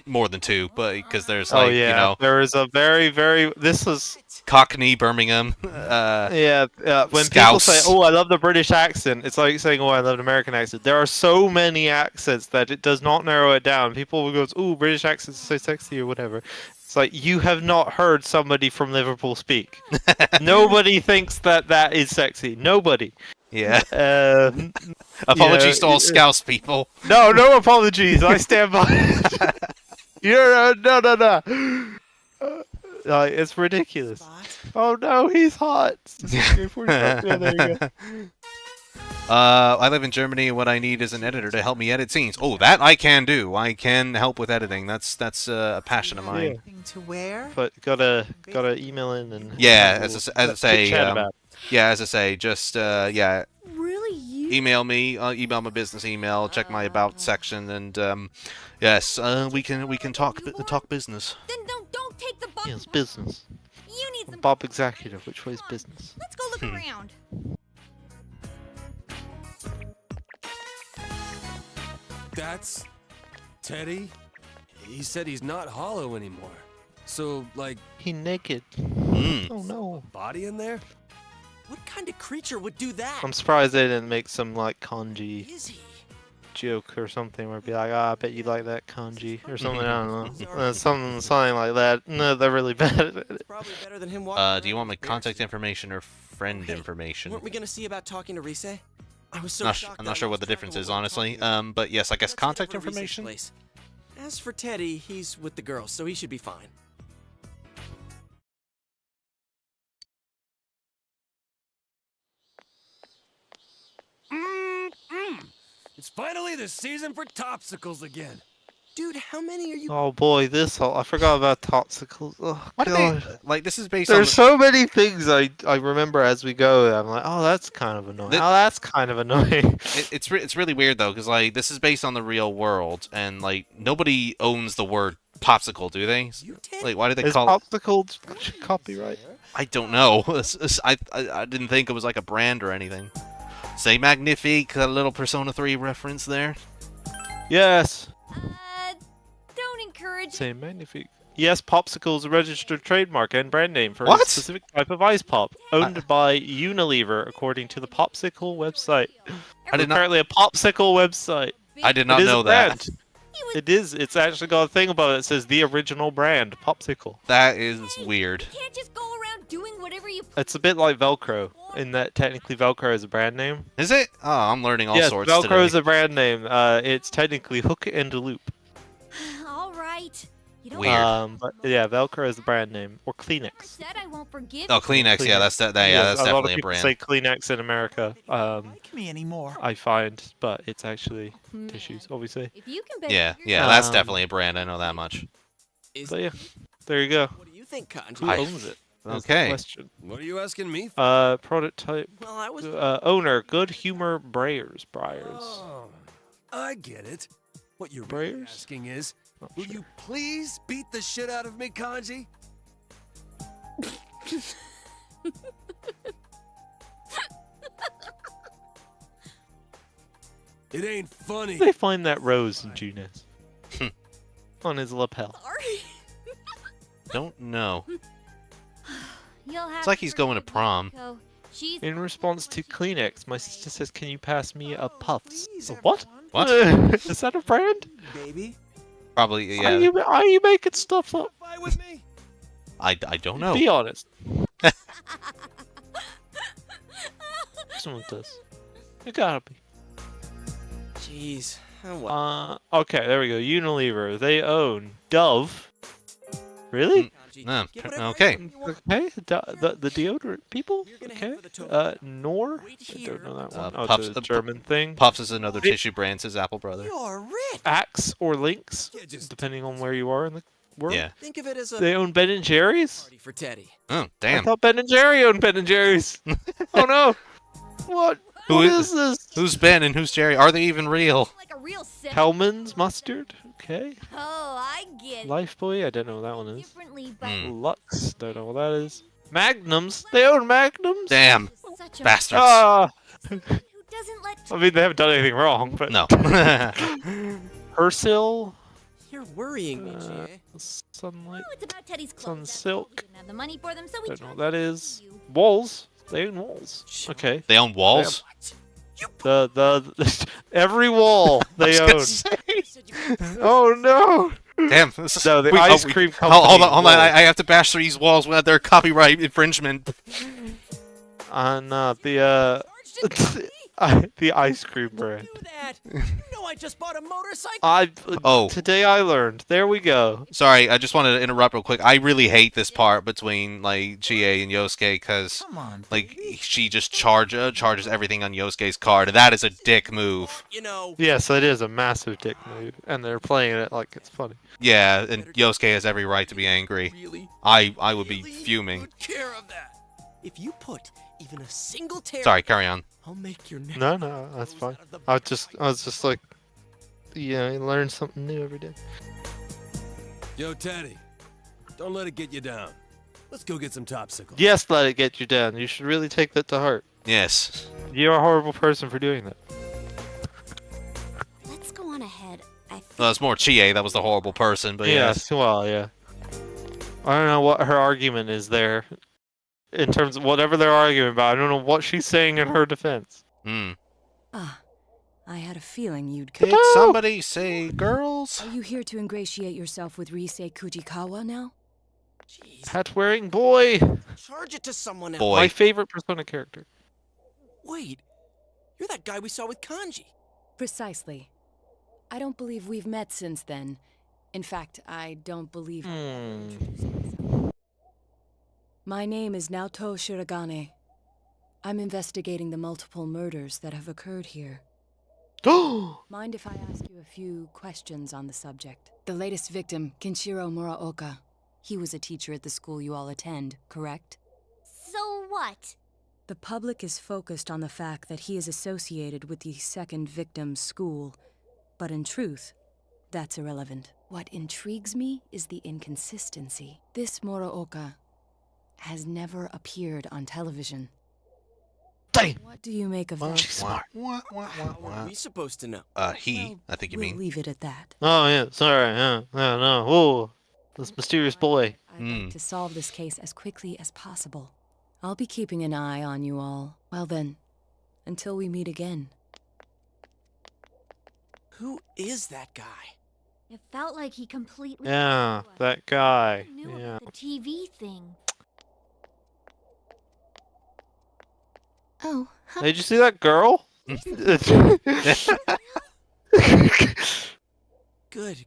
more than two, but because there's Oh like, yeah, you know, there is a very. This was Cockney, Birmingham, yeah. When people say, Scouse. "Oh, I love the British accent," it's like saying, "Oh, I love an American accent." There are so many accents that it does not narrow it down. People will go, "Oh, British accents are so sexy" or whatever. It's like you have not heard somebody from Liverpool speak. Nobody thinks that that is sexy. Nobody. Yeah. Um, Apologies to all yeah, Scouse people. No, no apologies. I stand by it. No. It's ridiculous. Oh no, he's hot. Yeah, there you go. I live in Germany, and what I need is an editor to help me edit scenes. Oh, that I can do. I can help with editing. That's a passion of mine. Nothing to wear? But gotta email in and Yeah, we'll as I say, chit-chat about it. yeah, as I say, just yeah, Really, you? email me, email my business email, check my about section, and yes, we can talk business. Then don't take the bump. Yeah, it's business. You need some. Bob Executive, which way's business? Let's go look around. That's Teddy? He said he's not hollow anymore. So, like, He naked. Mm. Oh no. body in there? What kind of creature would do that? I'm surprised they didn't make some like kanji Is he? joke or something where it'd be like, I bet you like that kanji or something. I don't know. Something like that. No, they're really bad at it. It's probably better than him walking Do you want my around with contact bears. information or friend Hey, information? Weren't we gonna see about talking to Rise? I was so shocked I'm that not sure I what the lost difference track is, of what we're honestly. talking about. But yes, I guess Let's head contact over to Rise's information. place. As for Teddy, he's with the girls, so he should be fine. It's finally the season for topsicles again. Dude, how many are you? Oh boy, this whole I forgot about Toxicals. Oh, Why do God. they like? This is based on. There's The, so many things I remember as we go. I'm like, oh, that's kind of annoying. The- Oh, that's kind of annoying. it's really weird though, because like this is based on the real world, and like nobody owns the word popsicle, do they? You Ted? Like, why do they Is call? Popsicle copyright? I don't know. I didn't think it was like a brand or anything. Say magnifique, a little Persona 3 reference there. Yes. Don't encourage. Say magnifique. Yes, Popsicle is a registered trademark and brand name for What? a specific type of ice pop, owned by Unilever, according to the Popsicle website. I did not. Apparently, a Popsicle website. I did It not is know a that. brand. It is. It's actually got a thing about it that says the original brand, Popsicle. That is weird. You can't just go around doing whatever you. It's a bit like Velcro, in that technically Velcro is a brand name. Is it? Oh, I'm learning all Yes, sorts Velcro today. is a brand name. It's technically hook and loop. All right. You don't Weird. But yeah, Velcro is the brand name, or Kleenex. said I won't forgive. Oh, Kleenex. Yeah, that's that. Yeah, that's a lot definitely of a people brand. say Kleenex in America. Like me anymore. I find, but it's actually tissues, obviously. If you can bet. Yeah, your- yeah, that's Um, definitely a brand. I know that much. Is, So yeah, there you go. what do you think, Kanji? Who I- owns it? That's the Okay. question. What are you asking me for? Prototype. Well, I was. Owner, Good Humor Briars. Oh, I get it. What you're really Brayers? asking is, Not will sure. you please beat the shit out of me, Kanji? It ain't funny. They find that rose in Junes on his lapel. Sorry. Don't know. You'll have It's like to he's going to forgive prom. Nico. She's In response to Kleenex, my sister says, "Can you pass me a Puffs?" Please, A what? What? Is that a brand? Baby. Probably. Are Yeah. you making stuff up? Fight with me? I don't know. Be honest. Someone does. It gotta be. Jeez. What? Okay, there we go. Unilever. They own Dove. Really? Kanji, No, get whatever okay. item you want. Okay. The deodorant people. You're gonna head Okay. for the tote. Nor. Wait I here. don't know that Uh, one. Oh, Puffs- it's a German thing. Puffs is another It- tissue brand, says Apple Brother. You're rich. Axe or Lynx, Yeah, just depending on where you are in the world. Yeah. Think of it as a They own Ben and Jerry's. party for Teddy. Oh, I damn. thought Ben and Jerry owned Ben and Jerry's. Oh no! What? Who What is- is this? Who's Ben and who's Jerry? Are they even real? like a real sick. Hellman's mustard. Okay. Oh, I get it. Lifebuoy. I don't know what that one is. Differently, but Hmm. Lux. Don't know what that is. Magnums. They own Magnums. Damn. Such a Bastards. Ah! who doesn't let I mean, they haven't done anything wrong, but No. Persil, You're worrying me, Jay. Sunlight. Oh, it's about Teddy's clothes. that's Sun all. We silk. didn't have the money for them, so we Don't know what charged that them is. to you. Walls. They own walls. Sure. Okay. They own walls? The every wall I was they gonna own. say. Oh no! Damn. This is, No, the we- oh, ice we- cream Hold on, company hold on. I have to bash these walls without their copyright infringement. On the the ice cream brand. Do that. You know I just bought a motorcycle. Oh. Today I learned. There we go. Sorry, I just wanted to interrupt real quick. I really hate this part between, like, GA and Yosuke, because, Come on, like, she just charges everything on Yosuke's card, and that is a dick move. You know. Yes, it is a massive dick move, and they're playing it like it's funny. Yeah, and Yosuke has every right to be angry. Really. I would be really fuming. good care of that. If you put even a single tear, Sorry, carry on. I'll make your neck. No, that's fine. I was just like, yeah, you learn something new every day. Yo, Teddy, don't let it get you down. Let's go get some topsicles. Yes, let it get you down. You should really take that to heart. Yes. You're a horrible person for doing that. Let's go on ahead. I think Well, it's more Chie that was the horrible person, but yes. Well, yeah. I don't know what her argument is there. In terms of whatever they're arguing about, I don't know what she's saying in her defense. Hmm. Ah, I had a feeling you'd Did come. somebody say girls? Are you here to ingratiate yourself with Risei Kujikawa now? Jeez. Hat-wearing boy! Charge it to someone else. Boy. My favorite Persona character. Wait, you're that guy we saw with Kanji. Precisely. I don't believe we've met since then. In fact, I don't believe I've ever introduced myself. My name is Naoto Shiragane. I'm investigating the multiple murders that have occurred here. Mind if I ask you a few questions on the subject? The latest victim, Kenshiro Muraoka. He was a teacher at the school you all attend, correct? So what? The public is focused on the fact that he is associated with the second victim's school, but in truth, that's irrelevant. What intrigues me is the inconsistency. This Muraoka has never appeared on television. Dang! What do you make of that? What? How are we supposed to know? He, I think you We'll mean. leave it at that. Oh, yeah, sorry, yeah, no. Whoa, this mysterious boy. I'd like to solve this case as quickly as possible. I'll be keeping an eye on you all. Well then, until we meet again. Who is that guy? It felt like he completely Yeah, knew us. that guy. He knew Yeah. about the TV thing. Oh, hi. Did you see that girl?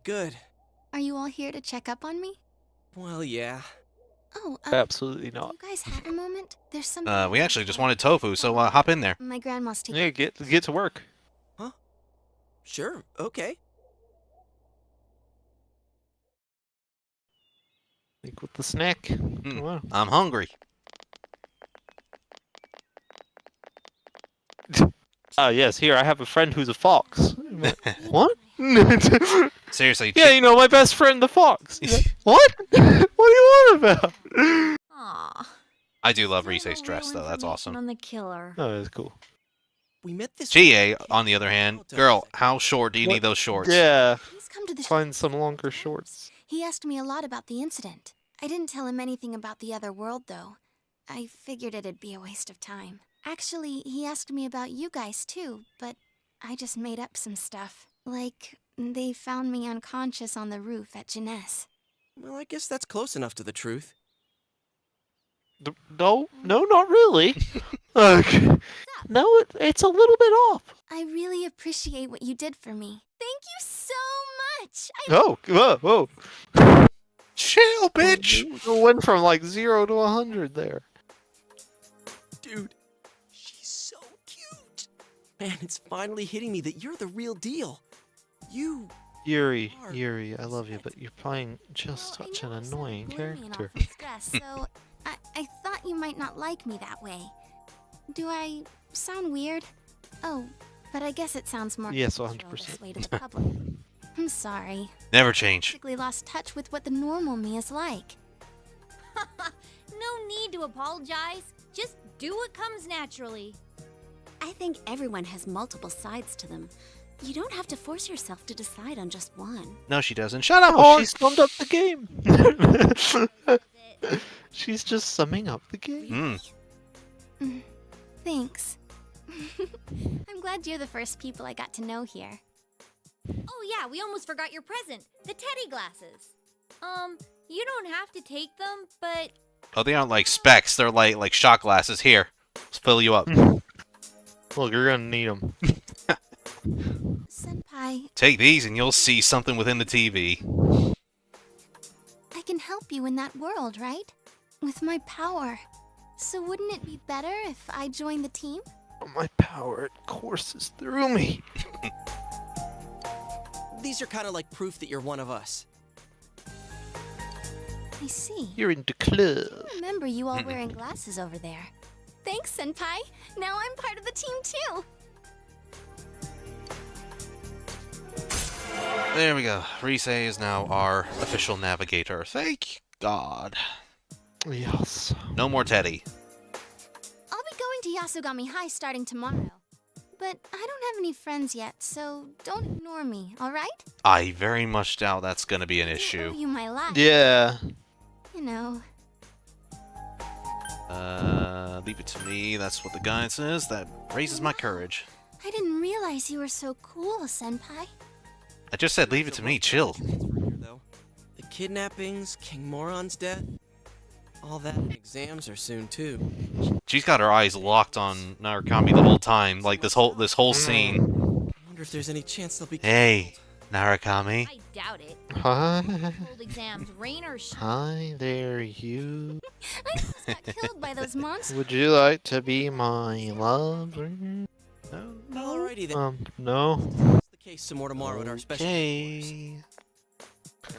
Good. Are you all here to check up on me? Well, yeah. Oh, Absolutely do not. you guys have a moment? There's something. We actually just wanted tofu, so hop in there. My grandma's taking. Yeah, get to work. Sure, okay. Think with the snack. Come on. I'm hungry. Ah, yes, here, I have a friend who's a fox. What? Seriously, Yeah, you know, my best friend, the fox. What? What do you want about? Aw. I do love No Risei's real dress, though. That's information awesome. On the killer. Oh, that's cool. We met this. Chie, on the other hand, girl, how short do you What? need those shorts? Yeah, Please come to the find some longer shorts. He asked me a lot about the incident. I didn't tell him anything about the other world, though. I figured it'd be a waste of time. Actually, he asked me about you guys, too, but I just made up some stuff. Like, they found me unconscious on the roof at Jeunesse. Well, I guess that's close enough to the truth. No, not really. No, it's a little bit off. I really appreciate what you did for me. Thank you so much! Whoa. Chill, bitch! You went from like 0 to 100 there. Dude, she's so cute. Man, it's finally hitting me that you're the real deal. You. Yuri, I love you, but you're playing just Well, I such an know I'm so annoying gloomy and character. awful stressed, so I thought you might not like me that way. Do I sound weird? Oh, but I guess it sounds more Yes, natural 100%. this way to the public. I'm sorry. Never change. Basically lost touch with what the normal me is like. No need to apologize. Just Do what comes naturally. I think everyone has multiple sides to them. You don't have to force yourself to decide on just one. No, she doesn't. Shut up, Oh, Horn! she summed up the game. She's just summing up the game. Thanks. I'm glad you're the first people I got to know here. Oh yeah, we almost forgot your present. The teddy glasses. You don't have to take them, but... Oh, they aren't like specs. They're like shot glasses. Here, let's fill you up. Look, you're gonna need them. Senpai, Take these and you'll see something within the TV. I can help you in that world, right? With my power. So wouldn't it be better if I joined the team? My power, it courses through me. These are kind of like proof that you're one of us. I see. You're in the club. I remember you all wearing glasses over there. Thanks, Senpai. Now I'm part of the team too. There we go. Rise is now our official navigator. Thank God. Yes. No more Teddy. I'll be going to Yasugami High starting tomorrow. But I don't have any friends yet, so don't ignore me, alright? I very much doubt that's gonna be an I owe issue. you my life. Yeah. You know. Leave it to me. That's what the guide says. That raises my courage. I didn't realize you were so cool, Senpai. I just said leave it to me. Chill. Though. The kidnappings, King Moron's death, all that and exams are soon too. She's got her eyes locked on Narukami the whole time, like this whole scene. I wonder if there's any chance they'll be Hey, Narukami. I doubt it. Hi. Hold exams, rain or shine. Hi there, you. I almost got killed by those monsters. Would you like to be my lover? Alrighty then. No. That's the case some more tomorrow at our special. Okay.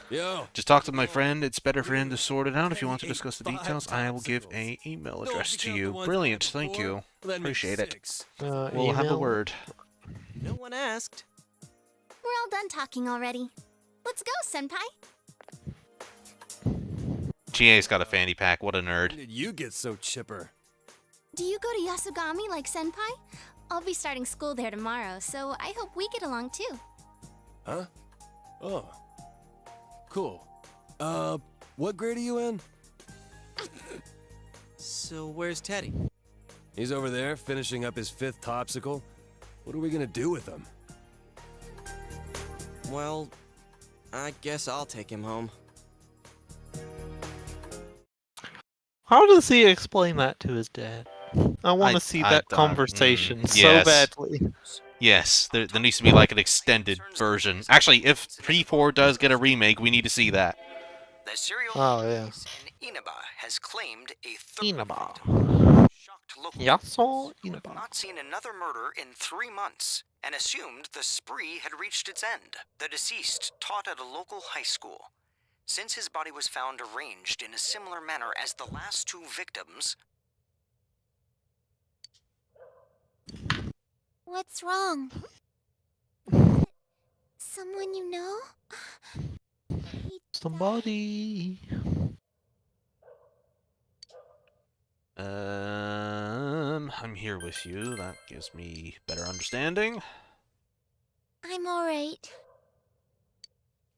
Yo. Just talk to my friend. It's better for him to sort it out. If you want to discuss the details, I will give a email address to you. Brilliant. Thank you. Appreciate it. We'll have a Email? word. No one asked. We're all done talking already. Let's go, Senpai. GA's got a fanny pack. What a nerd. When did you get so chipper? Do you go to Yasugami like Senpai? I'll be starting school there tomorrow, so I hope we get along too. Huh? Oh. Cool. What grade are you in? So where's Teddy? He's over there, finishing up his 5th topsicle. What are we gonna do with him? Well, I guess I'll take him home. How does he explain that to his dad? I want to see that don't- conversation so yes. badly. Yes, there needs to be like an extended version. Actually, if Pre-4 does get a remake, we need to see that. The serial Oh, yeah. police in Inaba has claimed a third Inaba. victim. Shocked local Yaso who have Inaba. not seen another murder in 3 months and assumed the spree had reached its end. The deceased taught at a local high school. Since his body was found arranged in a similar manner as the last 2 victims, What's wrong? Someone you know? Somebody. I'm here with you. That gives me better understanding. I'm alright.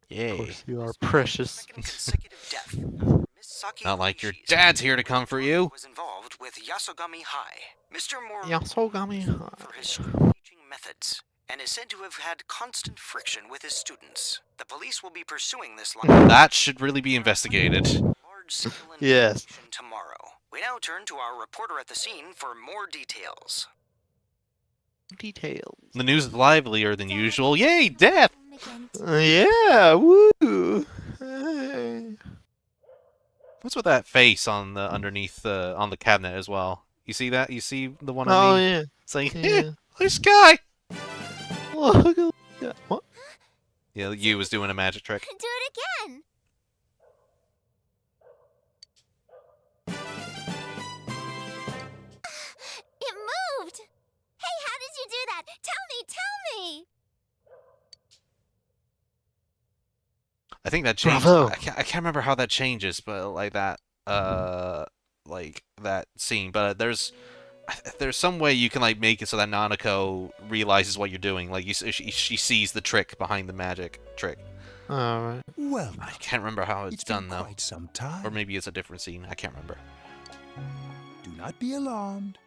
Of Yay. course you are precious. second consecutive death. after Miss Saki Not like your Oishi's dad's here to come for you. was involved with Yasogami High. Mr. Moore Yasogami for his strict teaching methods and is said to have had constant friction with his students. The police will be pursuing this line That should really be investigated. large civil Yes. investigation tomorrow. We now turn to our reporter at the scene for more details. Details. The news is livelier than usual. Yay, death! Yeah, woo! Hey. What's with that face on the underneath on the cabinet as well? You see that? You see the one Oh, I mean? yeah. It's like, Yeah. this guy! Look at that. What? Yeah, you was doing a magic trick. Do it again! It moved! Hey, how did you do that? Tell me! I think that changed. Bravo. I can't remember how that changes, but like that, like that scene, but there's some way you can like make it so that Nanako realizes what you're doing. Like she sees the trick behind the magic trick. Alright. Well, I can't remember how it's been done though. quite some time. Or maybe it's a different scene. I can't remember. Do not be alarmed.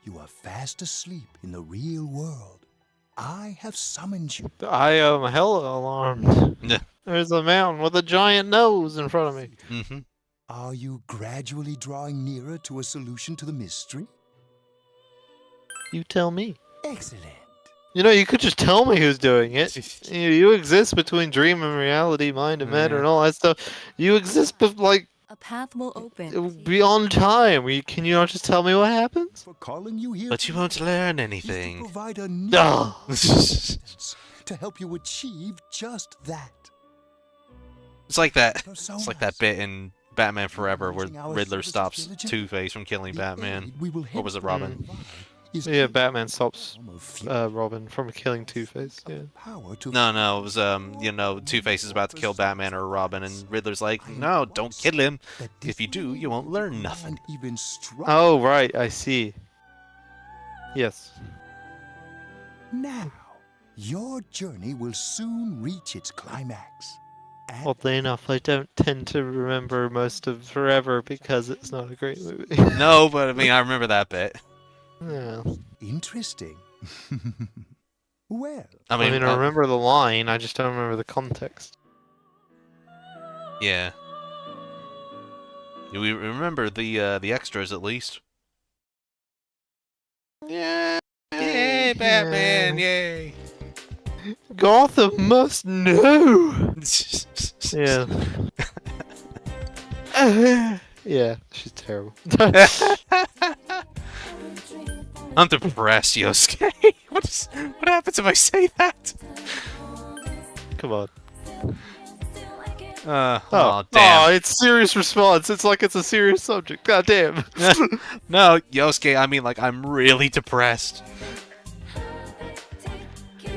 You are fast asleep in the real world. I have summoned you. I am hella alarmed. Yeah. There's a mountain with a giant nose in front of me. Mm-hmm. Are you gradually drawing nearer to a solution to the mystery? You tell me. Excellent. You know, you could just tell me who's doing it. You exist between dream and reality, mind and matter, and all that stuff. You exist, like, A path will open. beyond time. Can you not just tell me what happens? For calling you here. But you won't learn is to anything. provide a No. to help you achieve just that. It's like that. Personas. It's like that bit in Batman Forever where Using our Riddler service stops diligent, Two-Face from killing the Batman. aid we will Or was it Robin? provide is Yeah, in Batman stops the form of fuel Robin from killing Two-Face. Yeah. power to No, it was you know, Two-Face is about to kill Batman or Robin, and Riddler's like, no, don't kill him. that If you do, you won't learn nothing. and even stronger. Oh, right. I see. Yes. Now, your journey will soon reach its climax. And Oddly enough, I don't tend to remember most of Forever because it's not a great movie. No, but I mean, I remember that bit. Yeah. interesting. Well, I mean, I remember the line, I just don't remember the context. Yeah. We remember the extras at least. Yeah. Yay, Batman! Yay! Gotham must know. Yeah. Yeah, she's terrible. I'm depressed, Yosuke. What happens if I say that? Come on. Oh, damn. Oh, it's serious response. It's like it's a serious subject. God damn. No, Yosuke, I mean, like, I'm really depressed.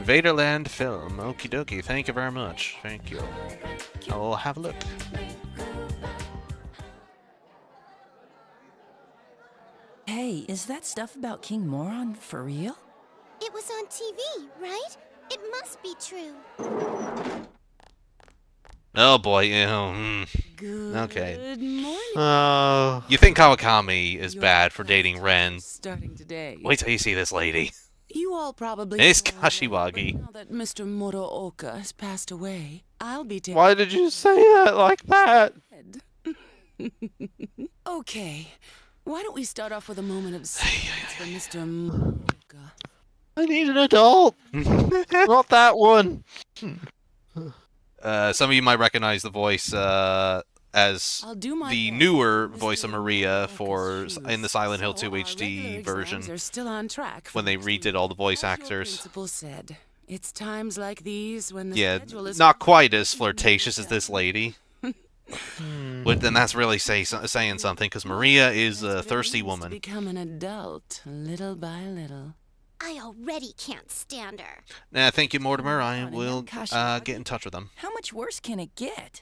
Vaderland film. Okie dokie. Thank you very much. Thank you. I'll have a look. Hey, is that stuff about King Moron for real? It was on TV, right? It must be true. Oh boy, okay. Good morning. You think Kawakami is bad for dating Ren? Starting today. Wait till you see this lady. You all probably It's know that, Kashiwagi. but now that Mr. Morooka has passed away, I'll be taking Why did you say that like that? Okay, why don't we start off with a moment of silence for Mr. Morooka? I need an adult. Not that one. Some of you might recognize the voice as I'll do my the best. newer Mr. voice of Maria for Morooka's in the Silent Hill shoes. 2 So our HD regular version exams are still on track for when they next redid week. all the voice As your actors. principal said, it's times like these when the Yeah, schedule is not quite as flirtatious as this lady. But then that's really saying something, because Maria is a thirsty woman. Become an adult, little by little. I already can't stand her. Thank you, Mortimer. I Morning, will Kashiwagi. get in touch with them. How much worse can it get?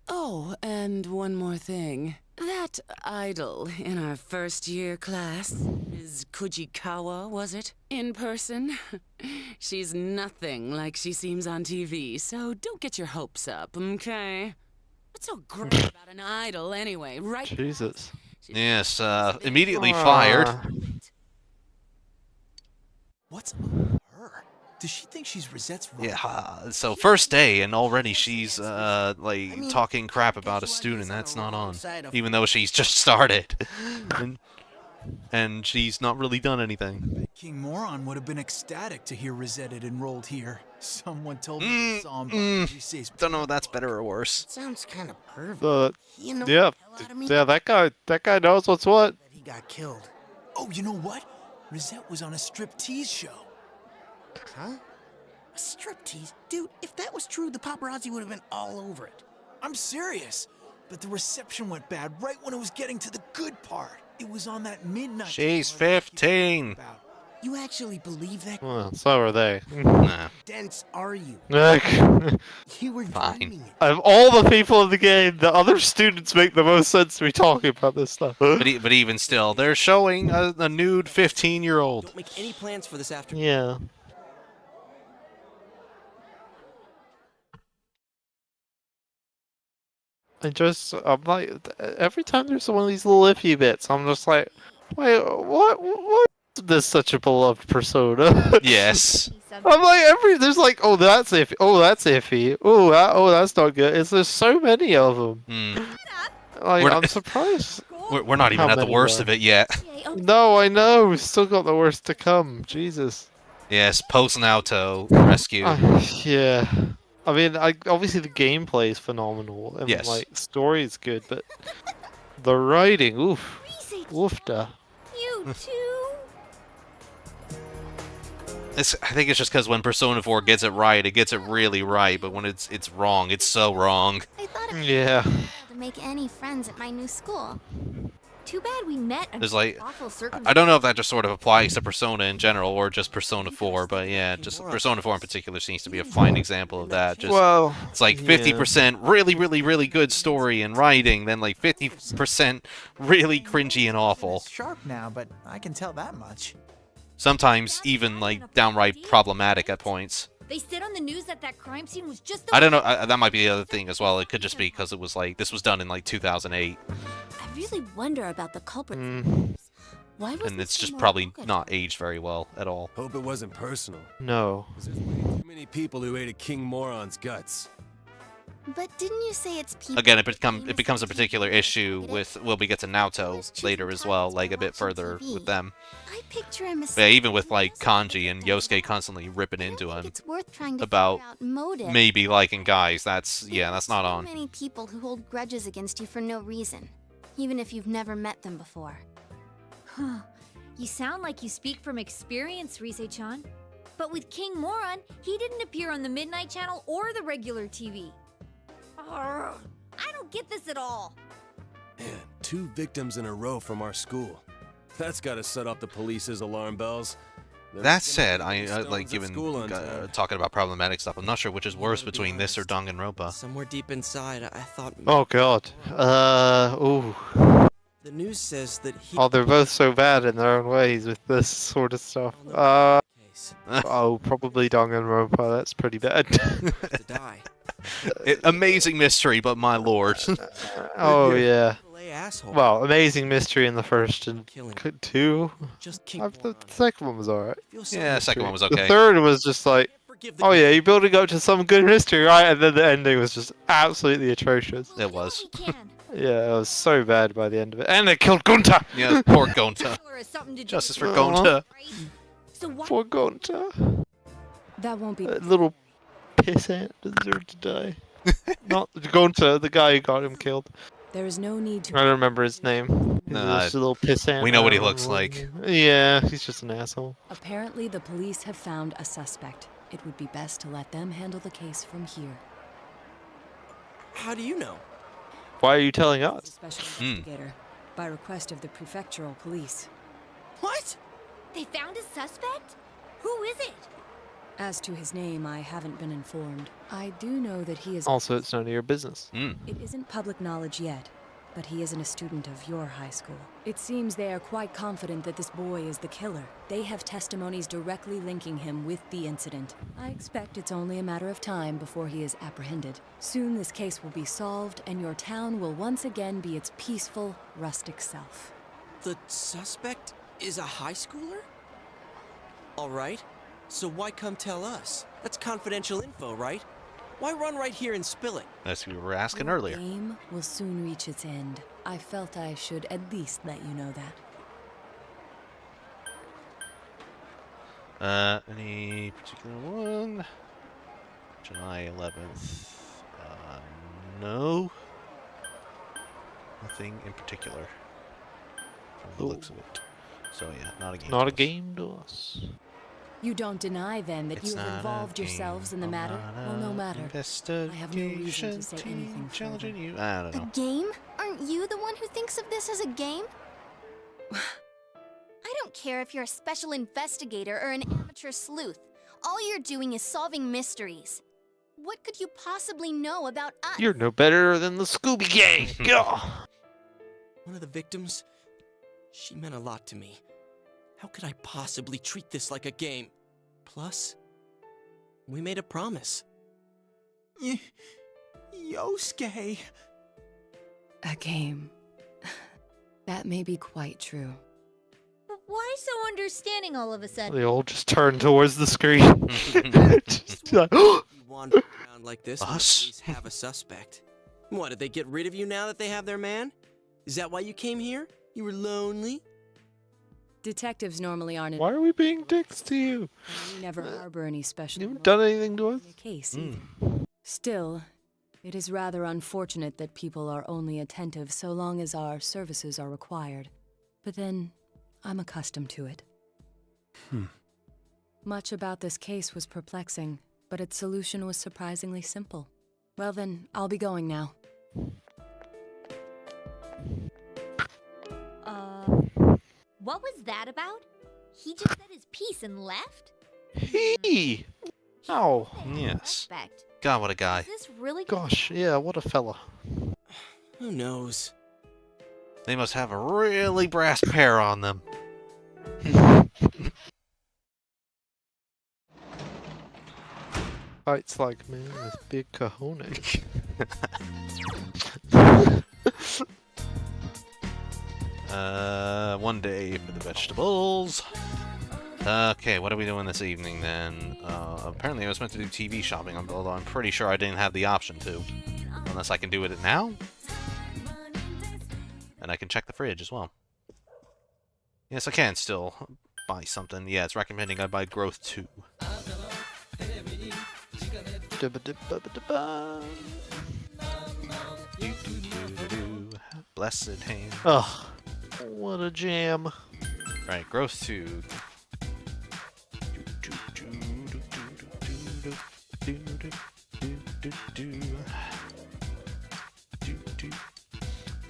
Oh, and one more thing. That idol in our first year class, Ms. Kujikawa, was it? In person? She's nothing like she seems on TV, so don't get your hopes up, okay? What's so great about an idol anyway, right? Jesus. Yes, immediately fired. What's up with her? Does she think she's Rosette's rival? Yeah, so first day, and already she's, like, talking crap about a student. That's not on. Even though she's just started. and she's not really done anything. King Moron would have been ecstatic to hear Rosette had enrolled here. Someone told me they saw him. Don't know if that's better or worse. Sounds kind of pervy. But You know yeah, the hell out of me? yeah, that guy knows what's what. He got killed. Oh, you know what? Rosette was on a striptease show. Huh? A striptease? Dude, if that was true, the paparazzi would have been all over it. I'm serious. But the reception went bad right when it was getting to the good part. It was on that midnight. She's show that people 15. about. You actually believe that? Well, so are they. Nah, Dense are you? Of You were Fine. dreaming it. all the people in the game, the other students make the most sense to be talking about this stuff. but even still, they're showing a nude 15-year-old. Don't make any plans for this afternoon. Yeah. I'm like, every time there's one of these little iffy bits, I'm just like, wait, what is this such a beloved persona? Yes. I'm like, there's like, oh, that's iffy, oh, that's not good. There's so many of them. Like, I'm surprised. We're not even how at the many worst there of it yet. No, I know, we've still got the worst to come. Jesus. Yes, post Naoto rescue. Yeah. I mean, obviously the gameplay is phenomenal, and Yes. like story is good, but the writing, oof, woofda. You too? I think it's just because when Persona 4 gets it right, it gets it really right. But when it's wrong, it's so wrong. I thought it Yeah. to make any friends at my new school. Too bad we met under There's like, awful circumstances. I don't know if that just sort of applies to Persona in general or just Persona 4, but yeah, just Persona 4 in particular seems to be a fine example of that. Just Well, it's like 50% really, really, really good story and writing, then like 50% really cringy and awful. Sharp now, but I can tell that much. Sometimes even like downright problematic at points. They said on the news that crime scene was just the I don't know. That might be the other thing as well. It could just be because it was like this was done in like 2008, I really wonder about the culprit. Why was and it's just probably not aged very well at all. Hope it wasn't personal. No. 'Cause there's way too many people who ate a king moron's guts. But didn't you say it's people? Again, it becomes a particular issue with when we get to Naoto later as well, like a bit further with them. I picture him as But yeah, even with like Kanji and Yosuke constantly ripping into him it's worth trying to about figure out motive. maybe liking guys. That's not So on. many people who hold grudges against you for no reason, even if you've never met them before. Huh. You sound like you speak from experience, Rise-chan. But with King Moron, he didn't appear on the Midnight Channel or the regular TV. Arrgh. I don't get this at all. Man, 2 victims in a row from our school. That's gotta set off the police's alarm bells. That said, I like Stones at given school on time. talking about problematic stuff. I'm not sure which is worse between this or Danganronpa. Somewhere deep inside, I thought. Oh god. Ooh. The news says that he. Oh, they're both so bad in their own ways with this sort of stuff. Oh, probably Danganronpa. That's pretty bad. to die. Amazing mystery, but my lord. Oh yeah. Asshole. Well, amazing mystery in the first and two. Just The second one was alright. Yeah, the second one was The okay. third was just like, oh yeah, you're building up to some good mystery, right? And then the ending was just absolutely atrocious. It was. Yeah, it was so bad by the end of it. And they killed Gunta! Yeah, poor Gonta. Justice for Gonta. Poor Gonta. That won't be. That little pissant deserved to die. Not Gonta, the guy who got him killed. There is no need to. I don't remember his name. He's just a little pissant. We know what he looks like. Yeah, he's just an asshole. Apparently, the police have found a suspect. It would be best to let them handle the case from here. How do you know? Why are you telling us? Special investigator, by request of the prefectural police. What? They found a suspect? Who is it? As to his name, I haven't been informed. I do know that he is. Also, it's none of your business. It isn't public knowledge yet, but he isn't a student of your high school. It seems they are quite confident that this boy is the killer. They have testimonies directly linking him with the incident. I expect it's only a matter of time before he is apprehended. Soon this case will be solved, and your town will once again be its peaceful, rustic self. The suspect is a high schooler? All right. So why come tell us? That's confidential info, right? Why run right here and spill it? As we were asking Your earlier. game will soon reach its end. I felt I should at least let you know that. Any particular one? July 11th. No. Nothing in particular. From the looks of it. So yeah, not a game. Not a game to us. You don't deny, then, that you have involved yourselves in the matter? Well, no matter. I have no reason to say anything further. You. I don't A know. game? Aren't you the one who thinks of this as a game? I don't care if you're a special investigator or an amateur sleuth. All you're doing is solving mysteries. What could you possibly know about us? You're no better than the Scooby Gang. Gah. One of the victims? She meant a lot to me. How could I possibly treat this like a game? Plus, we made a promise. Yosuke. A game. That may be quite true. But why so understanding all of a sudden? They all just turn towards the screen. Just like, You wander around like this when the Us? police have a suspect. What, did they get rid of you now that they have their man? Is that why you came here? You were lonely? Detectives normally aren't why are we being dicks to you? we never harbor any special You haven't done anything to us? in a case either. Still, it is rather unfortunate that people are only attentive so long as our services are required. But then, I'm accustomed to it. Much about this case was perplexing, but its solution was surprisingly simple. Well then, I'll be going now. What was that about? He just said his piece and left? He. Oh, Yes. Suspect. God, what a guy. Is this really? gosh, yeah, what a fella. Who knows? They must have a really brass pair on them. Fights like man with big cojones. One day for the vegetables. Okay, what are we doing this evening then? Apparently I was meant to do TV shopping, although I'm pretty sure I didn't have the option to. Unless I can do it now? And I can check the fridge as well. Yes, I can still buy something. Yeah, it's recommending I buy Growth 2. Dibba-dibba-dibba. Blessed hand. Ugh, what a jam. Right, Growth 2.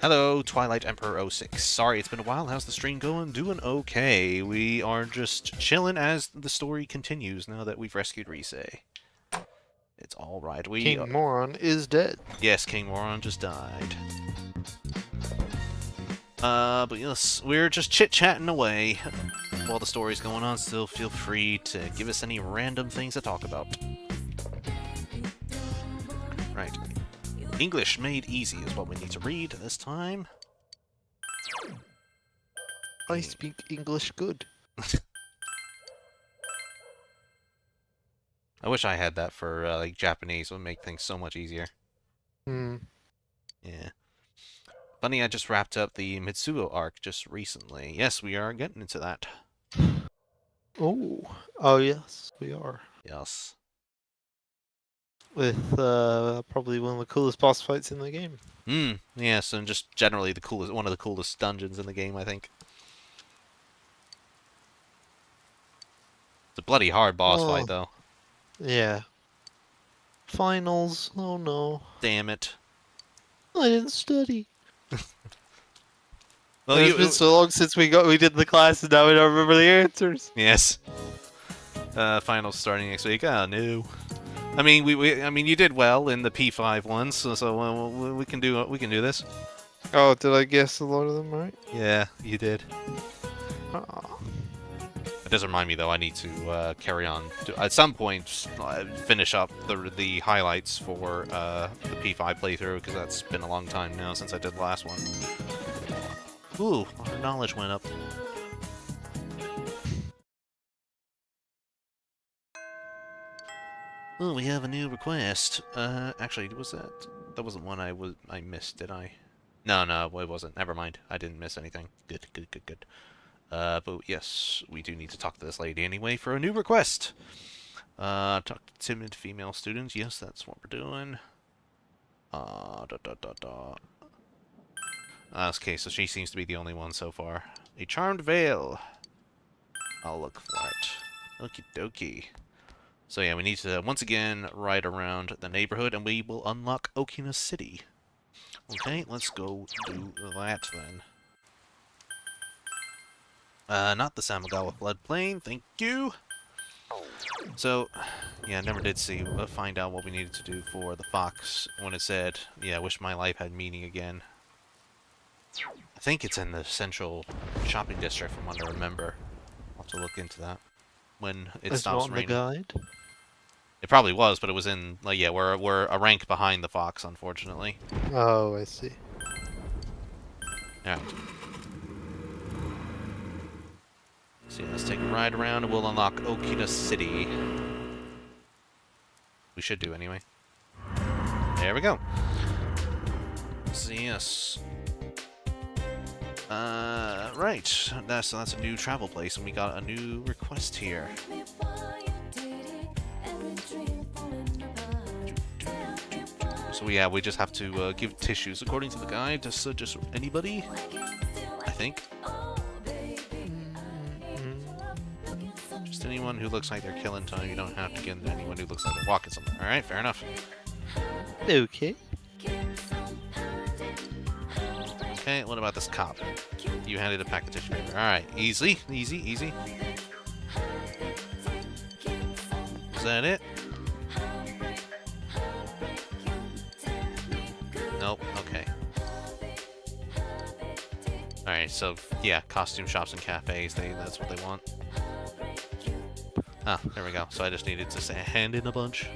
Hello, Twilight Emperor 06. Sorry, it's been a while. How's the stream going? Doing okay. We are just chilling as the story continues now that we've rescued Rise. It's alright. King Moron is dead. Yes, King Moron just died. But yes, we're just chit-chatting away while the story's going on. Still feel free to give us any random things to talk about. Right. English Made Easy is what we need to read this time. I speak English good. I wish I had that for like Japanese. It would make things so much easier. Hmm. Yeah. Funny, I just wrapped up the Mitsuo arc just recently. Yes, we are getting into that. Oh. Oh, yes, we are. Yes. With probably one of the coolest boss fights in the game. Yes, and just generally the coolest, one of the coolest dungeons in the game, I think. It's a bloody hard boss fight, though. Yeah. Finals. Oh no. Damn it. I didn't study. Well, It's been so long since we did the class, and now we don't remember the answers. Yes. Finals starting next week. Oh no. I mean, I mean, you did well in the P5 ones, so we can do this. Oh, did I guess a lot of them right? Yeah, you did. Oh. It does remind me, though, I need to carry on. At some point, finish up the highlights for the P5 playthrough, because that's been a long time now since I did the last one. Ooh, our knowledge went up. Oh, we have a new request. Actually, that wasn't one I missed, did I? No, it wasn't. Never mind. I didn't miss anything. Good. But yes, we do need to talk to this lady anyway for a new request. Talk to timid female students. Yes, that's what we're doing. Okay, so she seems to be the only one so far. A charmed veil. I'll look for it. Okie dokie. So yeah, we need to once again ride around the neighborhood, and we will unlock Okina City. Okay, let's go do that then. Not the Samigawa floodplain, thank you. So, yeah, I never did find out what we needed to do for the fox when it said, yeah, wish my life had meaning again. I think it's in the central shopping district from what I remember. I'll have to look into that when it stops raining. The guide? It probably was, but it was in, like, yeah, we're a rank behind the fox, unfortunately. Oh, I see. Alright. So yeah, let's take a ride around and we'll unlock Okita City. We should do anyway. There we go. So yes. Right. That's a new travel place, and we got a new request here. So yeah, we just have to give tissues according to the guide. Just anybody, I think. Just anyone who looks like they're killing time. You don't have to get into anyone who looks like they're walking somewhere. All right, fair enough. Okay. Okay, what about this cop? You handed a pack of tissue paper. Alright, easy. Is that it? Nope, okay. Alright, so, yeah, costume shops and cafes, that's what they want. Ah, there we go. So I just needed to say hand in a bunch.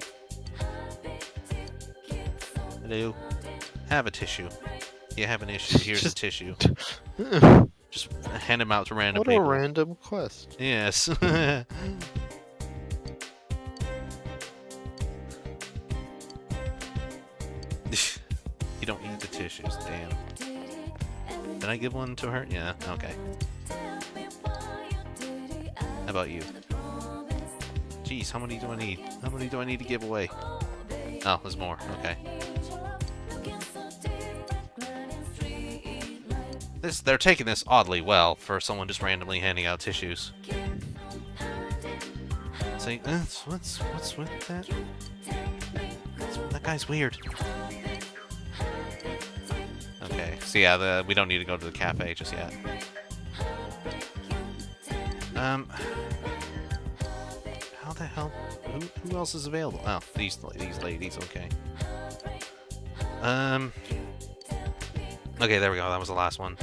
Hello. Have a tissue. You have an issue, here's a tissue. Just hand them out to random people. What a random quest. Yes. You don't need the tissues, damn. Did I give one to her? Yeah, okay. How about you? Jeez, how many do I need? How many do I need to give away? Oh, there's more, okay. They're taking this oddly well for someone just randomly handing out tissues. Say, what's with that? That guy's weird. Okay, so yeah, we don't need to go to the cafe just yet. How the hell? Who else is available? Oh, these ladies. Okay. Okay, there we go. That was the last one.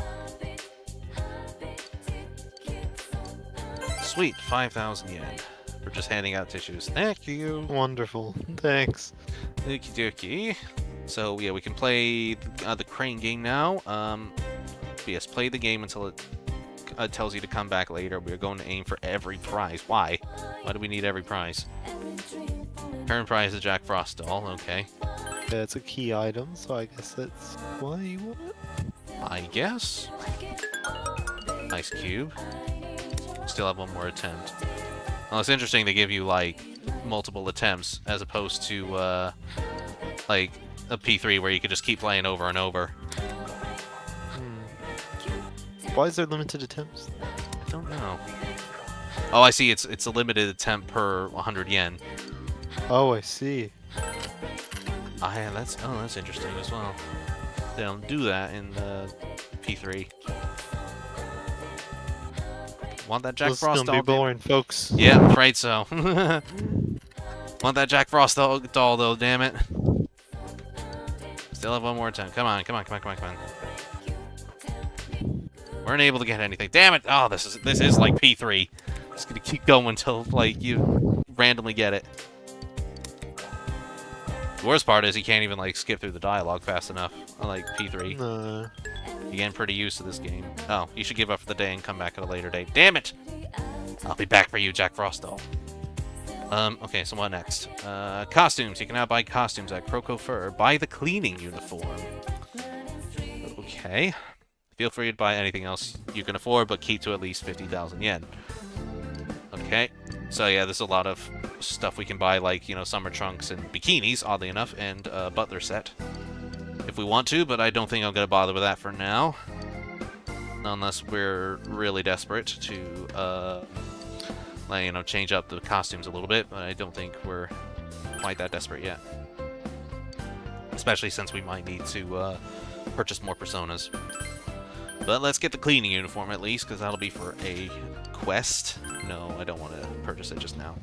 Sweet, 5,000 yen for just handing out tissues. Thank you. Wonderful. Thanks. Okie dokie. So yeah, we can play the crane game now. Yes, play the game until it tells you to come back later. We're going to aim for every prize. Why? Why do we need every prize? Current prize is Jack Frost doll. Okay. Yeah, it's a key item, so I guess that's why you want it. I guess. Nice cube. Still have one more attempt. Well, it's interesting they give you, like, multiple attempts as opposed to, like, a P3 where you could just keep playing over and over. Why is there limited attempts? I don't know. Oh, I see. It's a limited attempt per 100 yen. Oh, I see. Yeah, that's interesting as well. They don't do that in P3. Want that Jack Frost doll? This is gonna be boring, folks. Yeah, I'm afraid so. Want that Jack Frost doll though? Damn it! Still have one more attempt. Come on. Weren't able to get anything. Damn it! Oh, this is like P3. Just gonna keep going until like you randomly get it. The worst part is you can't even like skip through the dialogue fast enough. Unlike P3. No. You're getting pretty used to this game. Oh, you should give up for the day and come back at a later date. Damn it! I'll be back for you, Jack Frost doll. Okay, so what next? Costumes. You can now buy costumes at Croco Fur. Buy the cleaning uniform. Okay. Feel free to buy anything else you can afford, but keep to at least 50,000 yen. Okay. So yeah, there's a lot of stuff we can buy, like, you know, summer trunks and bikinis, oddly enough, and butler set. If we want to, but I don't think I'm going to bother with that for now. Unless we're really desperate to, like, you know, change up the costumes a little bit, but I don't think we're quite that desperate yet. Especially since we might need to purchase more personas. But let's get the cleaning uniform at least, because that'll be for a quest. No, I don't want to purchase it just now.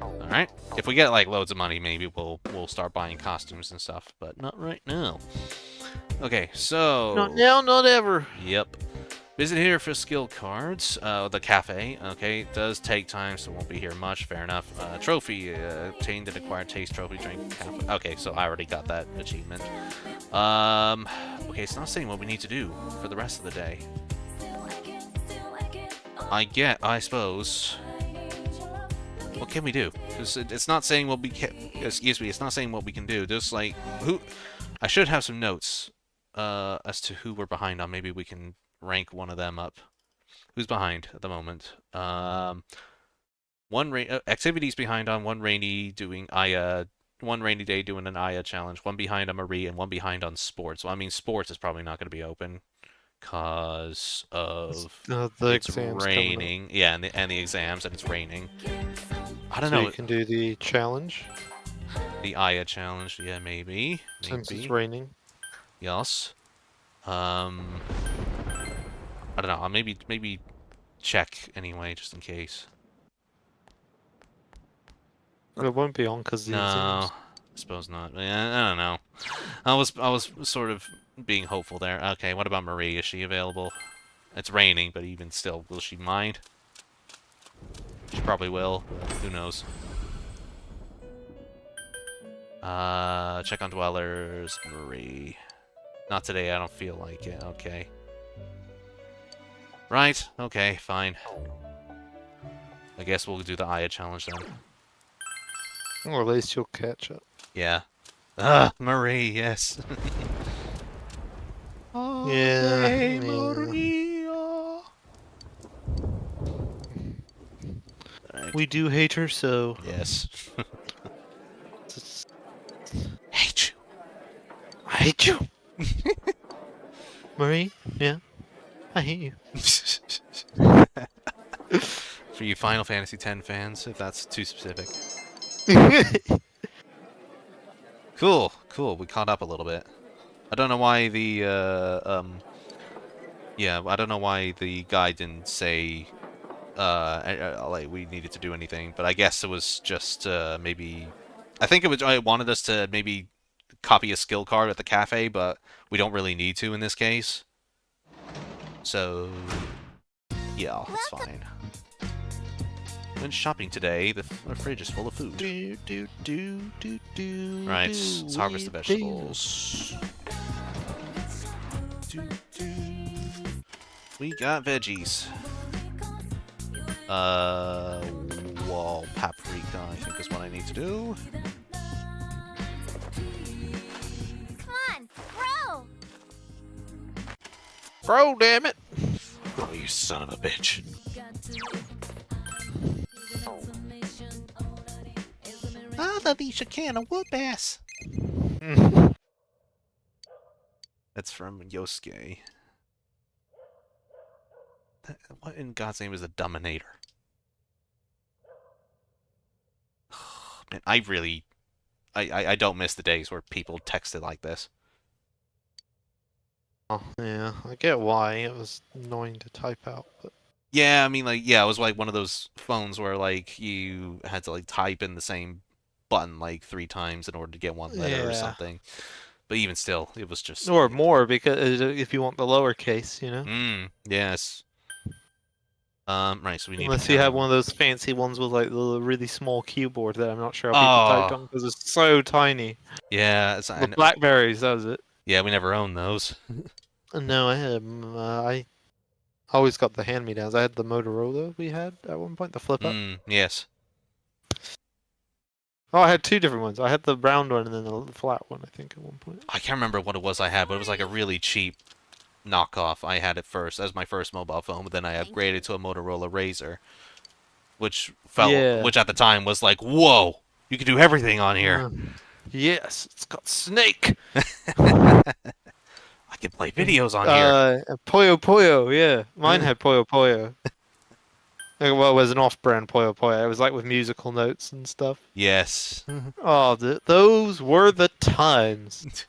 Alright. If we get, like, loads of money, maybe we'll start buying costumes and stuff, but not right now. Okay, so... Not now, not ever. Yep. Visit here for skill cards. The cafe. Okay, it does take time, so won't be here much. Fair enough. Trophy. Obtained an acquired taste trophy drink cafe. Okay, so I already got that achievement. Okay, it's not saying what we need to do for the rest of the day. I suppose... What can we do? Because it's not saying what we can... Excuse me, it's not saying what we can do. Just, like, who... I should have some notes as to who we're behind on. Maybe we can rank one of them up. Who's behind at the moment? Activities behind on one rainy doing Aya... One rainy day doing an Aya challenge. One behind on Marie, and one behind on sports. Well, I mean, sports is probably not going to be open. Because of it's raining. Yeah, and the exams, and it's raining. I don't know. So you can do the challenge. The Aya challenge, yeah, maybe. Since it's raining. Yes. I don't know. I'll maybe check anyway, just in case. It won't be on because no, I suppose not. I don't know. I was sort of being hopeful there. Okay, what about Marie? Is she available? It's raining, but even still, will she mind? She probably will. Who knows? Check on dwellers, Marie. Not today, I don't feel like it. Okay. Right, okay, fine. I guess we'll do the Aya challenge then. Or at least you'll catch up. Yeah. Ah, Marie, yes. Yeah. Hey, Maria. Right. We do hate her so. Yes. Hate you. I hate you. Marie, yeah. I hate you. For you Final Fantasy X fans, if that's too specific. Cool, cool. We caught up a little bit. I don't know why the yeah, I don't know why the guy didn't say like we needed to do anything, but I guess it was just maybe I think it wanted us to maybe copy a skill card at the cafe, but we don't really need to in this case. So yeah, it's fine. When shopping today, the fridge is full of food. Right, let's harvest the vegetables. We got veggies. Wall paprika, I think is what I need to do. Come on, grow! Bro, damn it! Oh, you son of a bitch. Ah, the Alicia can of wood bass. That's from Yosuke. What in God's name is a Dominator? Man, I don't miss the days where people texted like this. Oh, yeah, I get why. It was annoying to type out, but... Yeah, I mean, like, yeah, it was like one of those phones where, like, you had to, like, type in the same button, like, 3 times in order to get one letter or something. But even still, it was just... Or more, because if you want the lowercase, you know? Yes. Right, so we need Unless you have one of those fancy ones with, like, the really small keyboard that I'm not sure how people typed on, because it's so tiny. Yeah. The Blackberries, that was it. Yeah, we never owned those. No, I had I always got the hand-me-downs. I had the Motorola we had at one point, the flip-up. Yes. Oh, I had 2 different ones. I had the round one and then the flat one, I think, at one point. I can't remember what it was I had, but it was like a really cheap knockoff. I had it first as my first mobile phone, but then I upgraded to a Motorola Razr, which which at the time was like, whoa, you can do everything on here. Yes, it's got Snake. I can play videos on here. Puyo Puyo, yeah. Mine had Puyo Puyo. Well, it was an off-brand Puyo Puyo. It was like with musical notes and stuff. Yes. Oh, those were the times.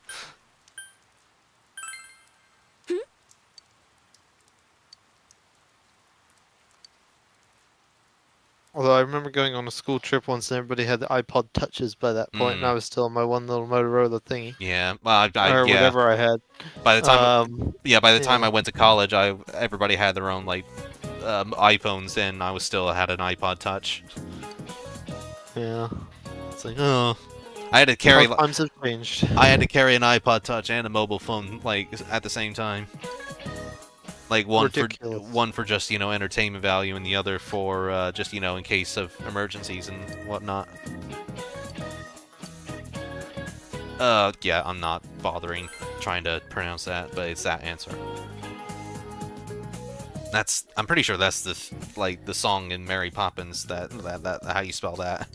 Although I remember going on a school trip once and everybody had the iPod touches by that point, and I was still on my one little Motorola thingy. Yeah, well, Or yeah. whatever I had. By the time, by the time yeah. I went to college, everybody had their own like iPhones, and I was still had an iPod Touch. Yeah. It's like, oh, I had to carry. Times have changed. I had to carry an iPod Touch and a mobile phone like at the same time. Like one for just entertainment value, and the other for just in case of emergencies and whatnot. Yeah, I'm not bothering trying to pronounce that, but it's that answer. I'm pretty sure that's the song in Mary Poppins that how you spell that.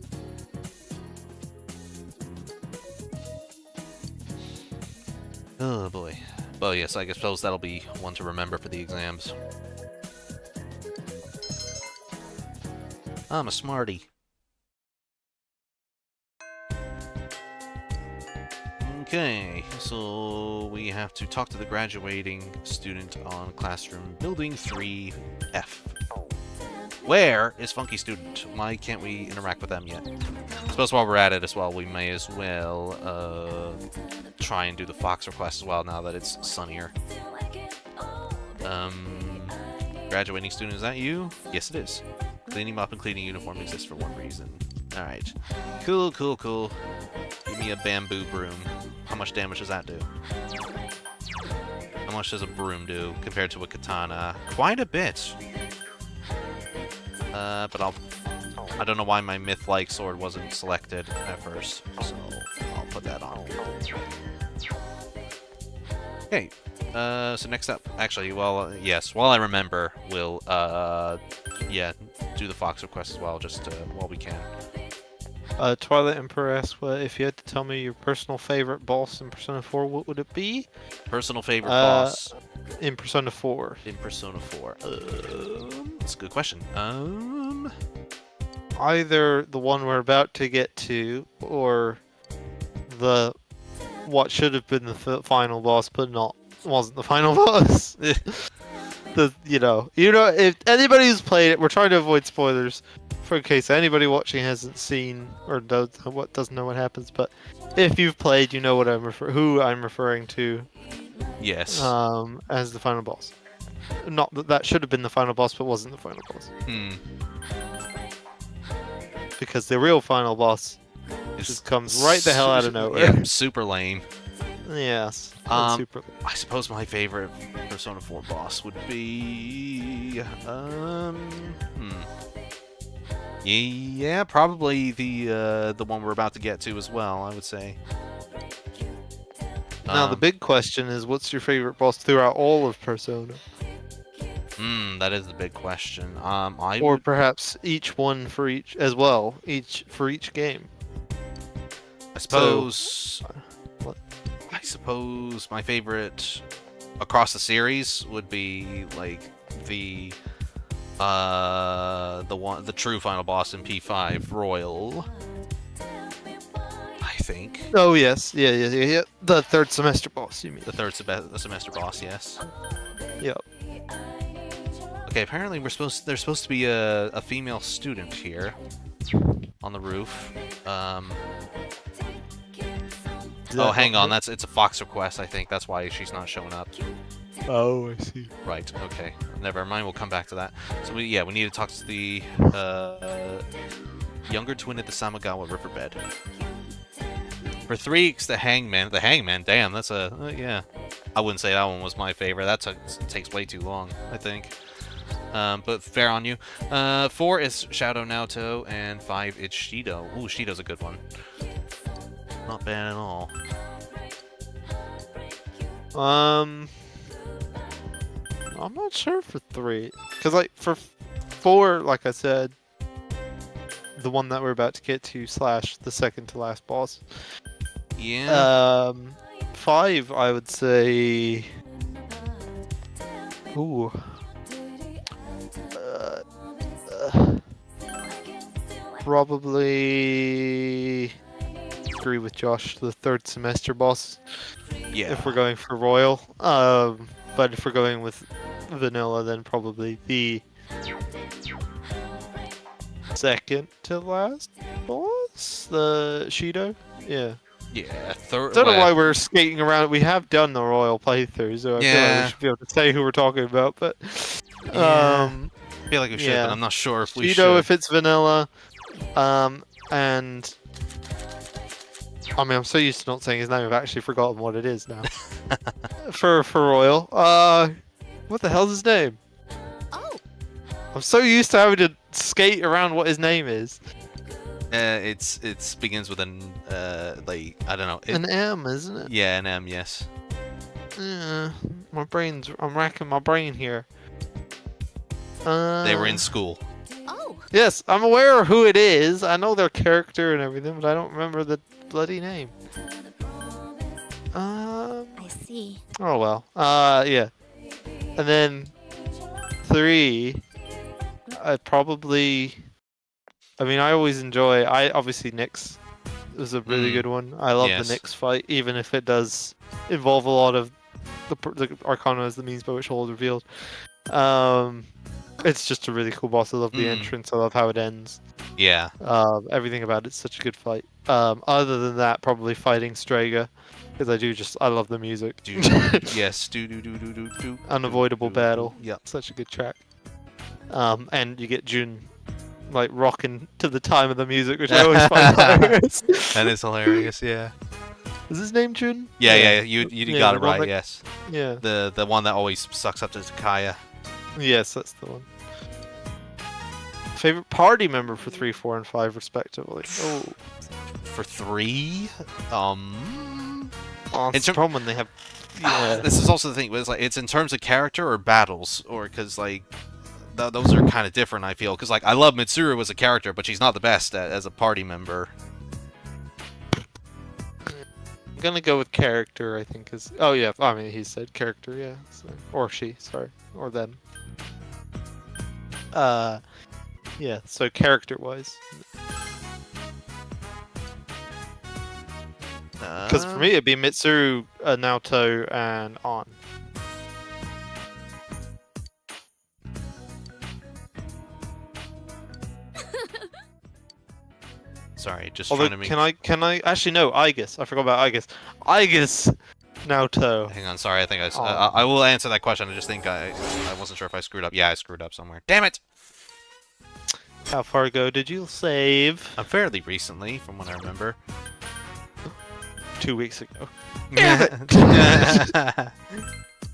Oh boy. Well, yes, I suppose that'll be one to remember for the exams. I'm a smarty. Okay, so we have to talk to the graduating student on classroom building 3F. Where is Funky Student? Why can't we interact with them yet? I suppose while we're at it as well, we may as well try and do the Fox request as well now that it's sunnier. Graduating student, is that you? Yes, it is. Cleaning up and cleaning uniform exists for one reason. Alright. Cool, cool, cool. Give me a bamboo broom. How much damage does that do? How much does a broom do compared to a katana? Quite a bit. But I don't know why my myth-like sword wasn't selected at first, so I'll put that on. Okay, so next up, actually, well, yes, while I remember, we'll, yeah, do the Fox request as well, just while we can. Twilight Emperor asks, well, if you had to tell me your personal favorite boss in Persona 4, what would it be? Personal favorite boss? In Persona 4. In Persona 4. That's a good question. Either the one we're about to get to, or what should have been the final boss, but wasn't the final boss. If anybody who's played it, we're trying to avoid spoilers, for in case anybody watching hasn't seen or doesn't know what happens. But if you've played, you know what who I'm referring to. Yes. As the final boss. Not that should have been the final boss, but wasn't the final boss. Because the real final boss just comes right the hell out of nowhere. Yeah, super lame. Yes. Super lame. I suppose my favorite Persona 4 boss would be yeah, probably the one we're about to get to as well, I would say. Now the big question is, what's your favorite boss throughout all of Persona? That is the big question. Or perhaps each one for each as well, for each game. I suppose. I suppose my favorite across the series would be like the true final boss in P5, Royal. I think. Oh yes, yeah. The third semester boss, you mean? The third semester boss, yes. Yep. Okay, apparently there's supposed to be a female student here on the roof. Oh, hang on, it's a Fox request, I think. That's why she's not showing up. Oh, I see. Right, okay. Never mind, we'll come back to that. So we need to talk to the younger twin at the Samagawa riverbed. For 3 weeks, the hangman, damn, that's yeah. I wouldn't say that one was my favorite. That takes way too long, I think. But fair on you. 4 is Shadow Naoto, and 5 is Shido. Ooh, Shido's a good one. Not bad at all. I'm not sure for 3, because like for 4, like I said, the one that we're about to get to / the second to last boss. Yeah. 5, I would say. Ooh. Probably agree with Josh. The third semester boss. Yeah. If we're going for Royal, but if we're going with Vanilla, then probably the second to last boss, the Shido. Yeah. Yeah, third. Don't know why we're skating around. We have done the royal playthrough, so I feel like we should be able to say who we're talking about. But I feel like we should, but I'm not sure if we should. Shido if it's vanilla, and I mean I'm so used to not saying his name, I've actually forgotten what it is now. for royal, what the hell's his name? Oh, I'm so used to having to skate around what his name is. It's begins with an like I don't know. An M, isn't it? Yeah, an M. Yes. I'm racking my brain here. They were in school. oh, Yes, I'm aware of who it is. I know their character and everything, but I don't remember the bloody name. I see. Oh well. Yeah. And then 3, I mean, I always enjoy. Obviously Nyx is a really good one. I love the Nyx fight, even if it does involve a lot of the Arcana as the means by which all is revealed. It's just a really cool boss. I love the entrance. I love how it ends. Yeah. Everything about it's such a good fight. Other than that, probably fighting Strega, because I love the music. Yes. Do. Unavoidable battle. Yeah. Such a good track. And you get Jun like rocking to the time of the music, which I always find hilarious. That is hilarious. Yeah. Is his name Jun? Yeah. You got it right. Yes. Yeah. The one that always sucks up to Takaya. Yes, that's the one. Favorite party member for 3, 4, and 5, respectively. Oh. For 3, it's a problem when they have. Yeah. This is also the thing. It's in terms of character or battles, or because like those are kind of different. I feel because like I love Mitsuru as a character, but she's not the best as a party member. I'm gonna go with character. I think is. Oh yeah. I mean, he said character. Yeah. So, or she. Sorry. Or them. Yeah. So character-wise. Because for me, it'd be Mitsuru, Naoto, and On. Sorry, just Although, trying to make... can I actually no, Aegis. I forgot about Aegis. Aegis, Naoto. Hang on, sorry. I think I will answer that question. I just think I wasn't sure if I screwed up. Yeah, I screwed up somewhere. Damn it! How far ago did you save? Fairly recently, from what I remember. 2 weeks ago.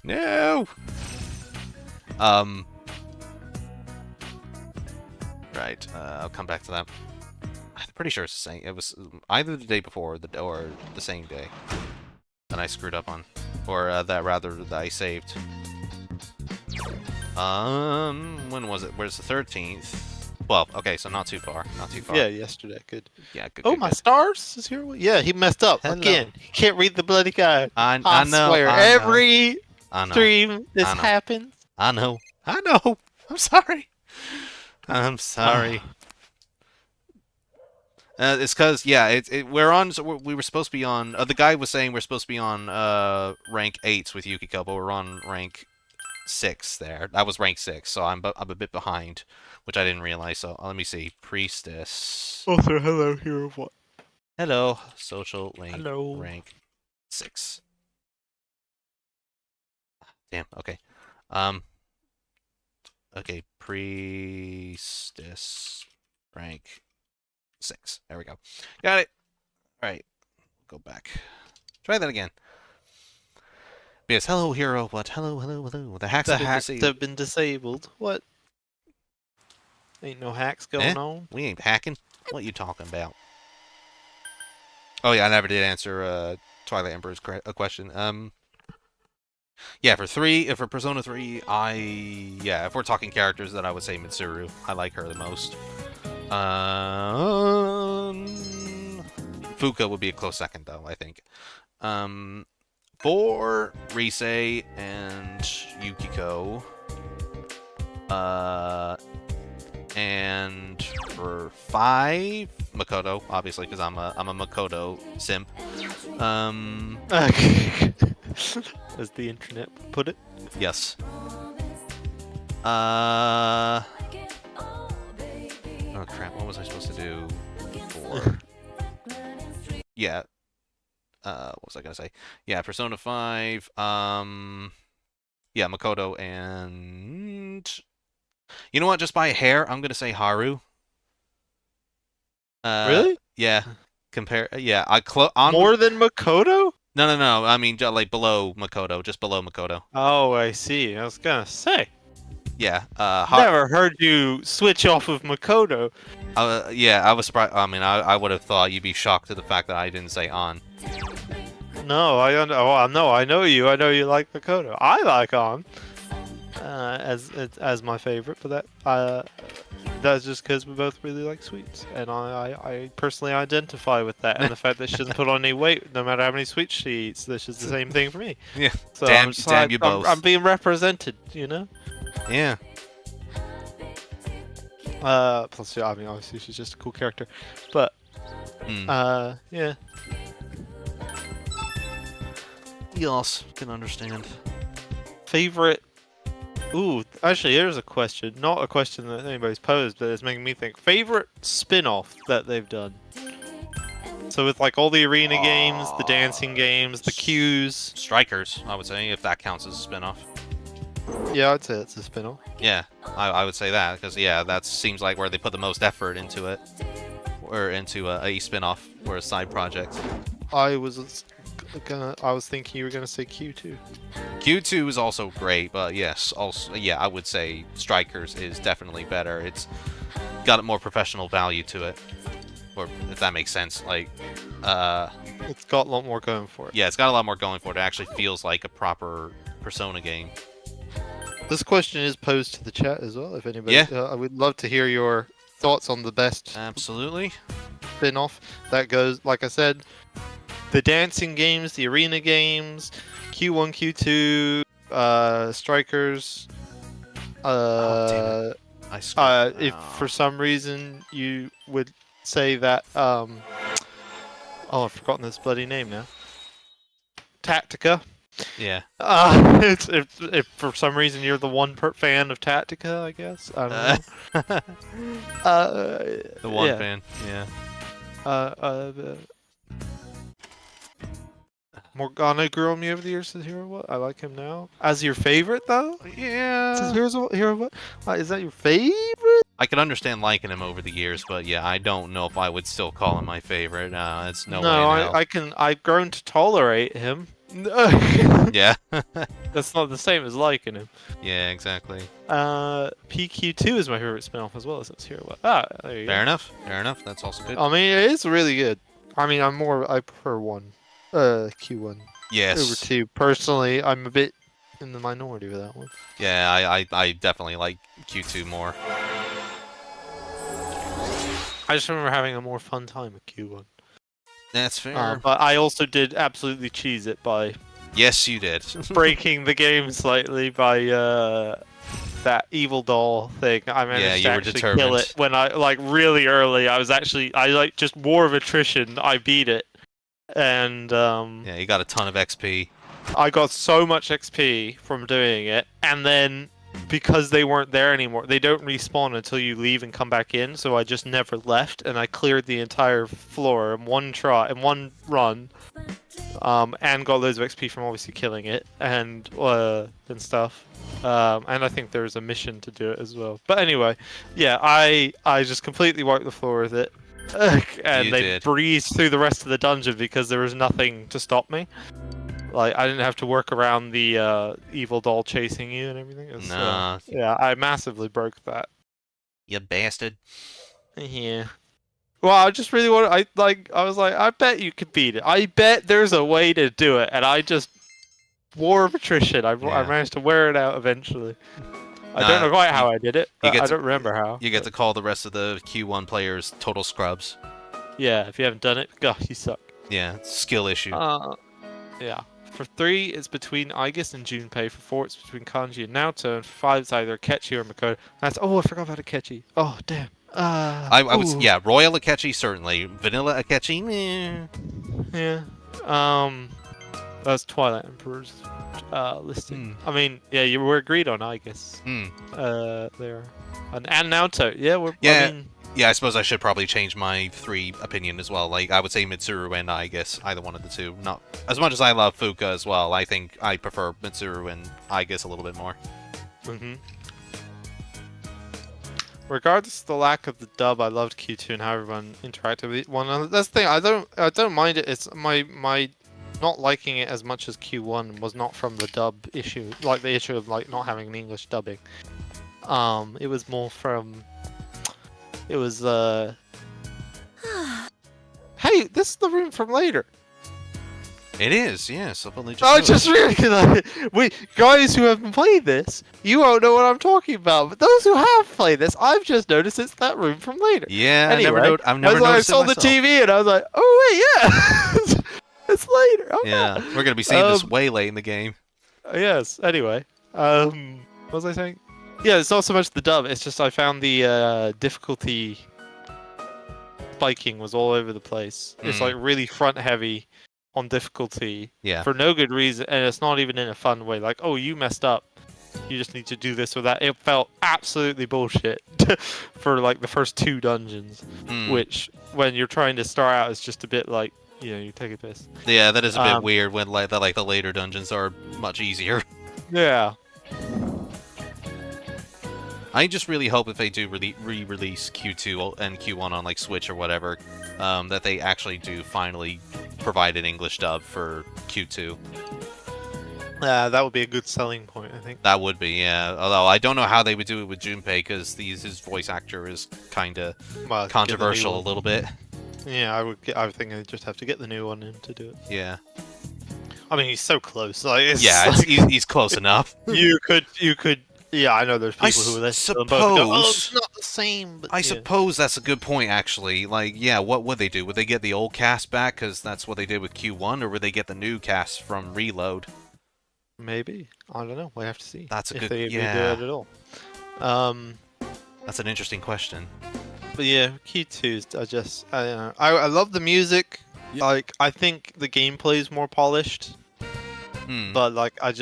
No. Right. I'll come back to that. I'm pretty sure it's the same. It was either the day before or the same day. And I screwed up on, or that I saved. When was it? Where's the 13th? Well, okay, so not too far. Not too far. Yeah, yesterday. Good. Yeah, good. Oh, good, my good. stars is here. Yeah, he messed up Hello. again. He can't read the bloody card. I know. Swear, I know. every I know. stream this I know. happens. I know. I'm sorry. I'm sorry. It's because we're on. So we were supposed to be on. The guy was saying we're supposed to be on rank 8s with Yukiko, but we're on rank 6 there. That was rank 6, so I'm a bit behind, which I didn't realize. So let me see. Priestess. Also, hello, hero of what? Hello. Social link. Hello. Rank 6. Damn. Okay. Okay. Priestess. Rank 6. There we go. Got it. All right. Go back. Try that again. Yes. Hello, hero. What? Hello. The hacks have been disabled. What? Ain't no hacks going on. We ain't hacking. What you talking about? Oh yeah, I never did answer Twilight Emperor's question. Yeah, for Persona 3, if we're talking characters, then I would say Mitsuru. I like her the most. Fuka would be a close second, though, I think. For Rise and Yukiko. And for 5, Makoto, obviously, because I'm a Makoto simp. As the internet would put it. Yes. Oh crap! What was I supposed to do? For yeah. What was I gonna say? Yeah, Persona 5. Yeah, Makoto and you know what? Just by a hair, I'm gonna say Haru. Really? Yeah. Compare. Yeah, More than Makoto? No. I mean, like below Makoto, just below Makoto. Oh, I see. I was gonna say. Yeah. Never heard you switch off of Makoto. Yeah, I was surprised. I mean, I would have thought you'd be shocked at the fact that I didn't say On. No, I know you. I know you like Makoto. I like On as my favorite, but that's just because we both really like sweets, and I personally identify with that, and the fact that she doesn't put on any weight no matter how many sweets she eats. This is the same thing for me. Yeah. So damn you both. I'm being represented, you know. Yeah. Plus, yeah, I mean, obviously she's just a cool character, but yeah. Yes, can understand. Favorite. Ooh, actually, here's a question. Not a question that anybody's posed, but it's making me think. Favorite spin-off that they've done. So with like all the arena games, the dancing games, the queues. Strikers, I would say, if that counts as a spin-off. Yeah, I'd say it's a spin-off. Yeah, I would say that, because yeah, that seems like where they put the most effort into it. Or into a spin-off or a side project. I was thinking you were gonna say Q2. Q2 is also great, but yes, also yeah, I would say Strikers is definitely better. It's got a more professional value to it, or if that makes sense. Like, it's got a lot more going for it. Yeah, it's got a lot more going for it. It actually feels like a proper Persona game. This question is posed to the chat as well. If anybody, Yeah. I would love to hear your thoughts on the best Absolutely. spin-off. That goes, like I said, the dancing games, the arena games, Q1, Q2, Strikers. Oh, damn it. If for some reason you would say that, oh, I've forgotten this bloody name now. Tactica. Yeah. If for some reason you're the one fan of Tactica, I guess. I don't know. The one yeah. fan, yeah. Morgana grew on me over the years. Says Hero what? I like him now. As your favorite though? Yeah. Says Hero what? Is that your favorite? I can understand liking him over the years, but yeah, I don't know if I would still call him my favorite. It's no way. No, I've grown to tolerate him. Yeah. That's not the same as liking him. Yeah, exactly. PQ2 is my favorite spin-off as well as it's Hero what. There you go. Fair enough. Fair enough. That's also good. I mean, it is really good. I mean, I prefer one. Q1. Yes. Over 2. Personally, I'm a bit in the minority with that one. Yeah, I definitely like Q2 more. I just remember having a more fun time with Q1. That's fair. But I also did absolutely cheese it by Yes, you did. breaking the game slightly by that evil doll thing. I managed to actually kill it when I really early. I just war of attrition. I beat it, and yeah, you got a ton of XP. I got so much XP from doing it, and then because they weren't there anymore, they don't respawn until you leave and come back in. So I just never left, and I cleared the entire floor in one run. And got loads of XP from obviously killing it and stuff. And I think there's a mission to do it as well. But anyway, yeah, I just completely wiped the floor with it. And they breezed through the rest of the dungeon because there was nothing to stop me. Like, I didn't have to work around the evil doll chasing you and everything. Nah. Yeah, I massively broke that. You bastard. Yeah. Well, I just really wanted. I was like, I bet you could beat it. I bet there's a way to do it, and I just war of attrition. I managed to wear it out eventually. I don't know quite how I did it. I don't remember how. You get to call the rest of the Q1 players total scrubs. Yeah, if you haven't done it, God, you suck. Yeah, it's a skill issue. Yeah. For 3, it's between Aigis and Junpei. For 4, it's between Kanji and Naoto. And for 5, it's either Akechi or Makoto. I forgot about Akechi. Oh, damn. I was Royal Akechi certainly. Vanilla Akechi, meh. Yeah. That's Twilight Emperor's listing. I mean, yeah, you were agreed on, I guess. There. And Naoto. Yeah, Yeah, I suppose I should probably change my 3 opinion as well. Like, I would say Mitsuru and Aigis, either one of the two. Not as much as I love Fuka as well. I think I prefer Mitsuru and Aigis a little bit more. Regardless of the lack of the dub, I loved Q2 and how everyone interacted with one another. That's the thing. I don't mind it. It's my not liking it as much as Q1 was not from the dub issue, like the issue of like not having an English dubbing. It was more from. It was Hey, this is the room from later. It is, yes. I've only just I noticed. just realized, guys who haven't played this, you won't know what I'm talking about. But those who have played this, I've just noticed it's that room from later. Yeah, anyway, I've never I noticed saw it the myself. TV and I was like, oh wait, yeah, it's later. Oh, Yeah, we're gonna be seeing this way late in the game. Yes. Anyway, what was I saying? Yeah, it's not so much the dub. It's just I found the difficulty spiking was all over the place. It's like really front heavy on difficulty for no good reason, and it's not even in a fun way. Like, oh, you messed up. You just need to do this or that. It felt absolutely bullshit for like the first 2 dungeons, which when you're trying to start out is just a bit like, you take a piss. Yeah, that is a bit weird when like the later dungeons are much easier. Yeah. I just really hope if they do re-release Q2 and Q1 on like Switch or whatever, that they actually do finally provide an English dub for Q2. That would be a good selling point, I think. That would be, yeah. Although I don't know how they would do it with Junpei because his voice actor is kind of controversial a little bit. Yeah, I think I just have to get the new one in to do it. Yeah. I mean, he's so close. Like, he's close enough. You could. Yeah, I know there's people who listen to them both and go, oh, it's not the same. But I suppose that's a good point, actually. Like, yeah, what would they do? Would they get the old cast back because that's what they did with Q1, or would they get the new cast from Reload? Maybe. I don't know. We have to see. That's a if good. they do Yeah. it at all. That's an interesting question. But yeah, Q2's. I don't know. I love the music. Like, I think the gameplay is more polished. But like, I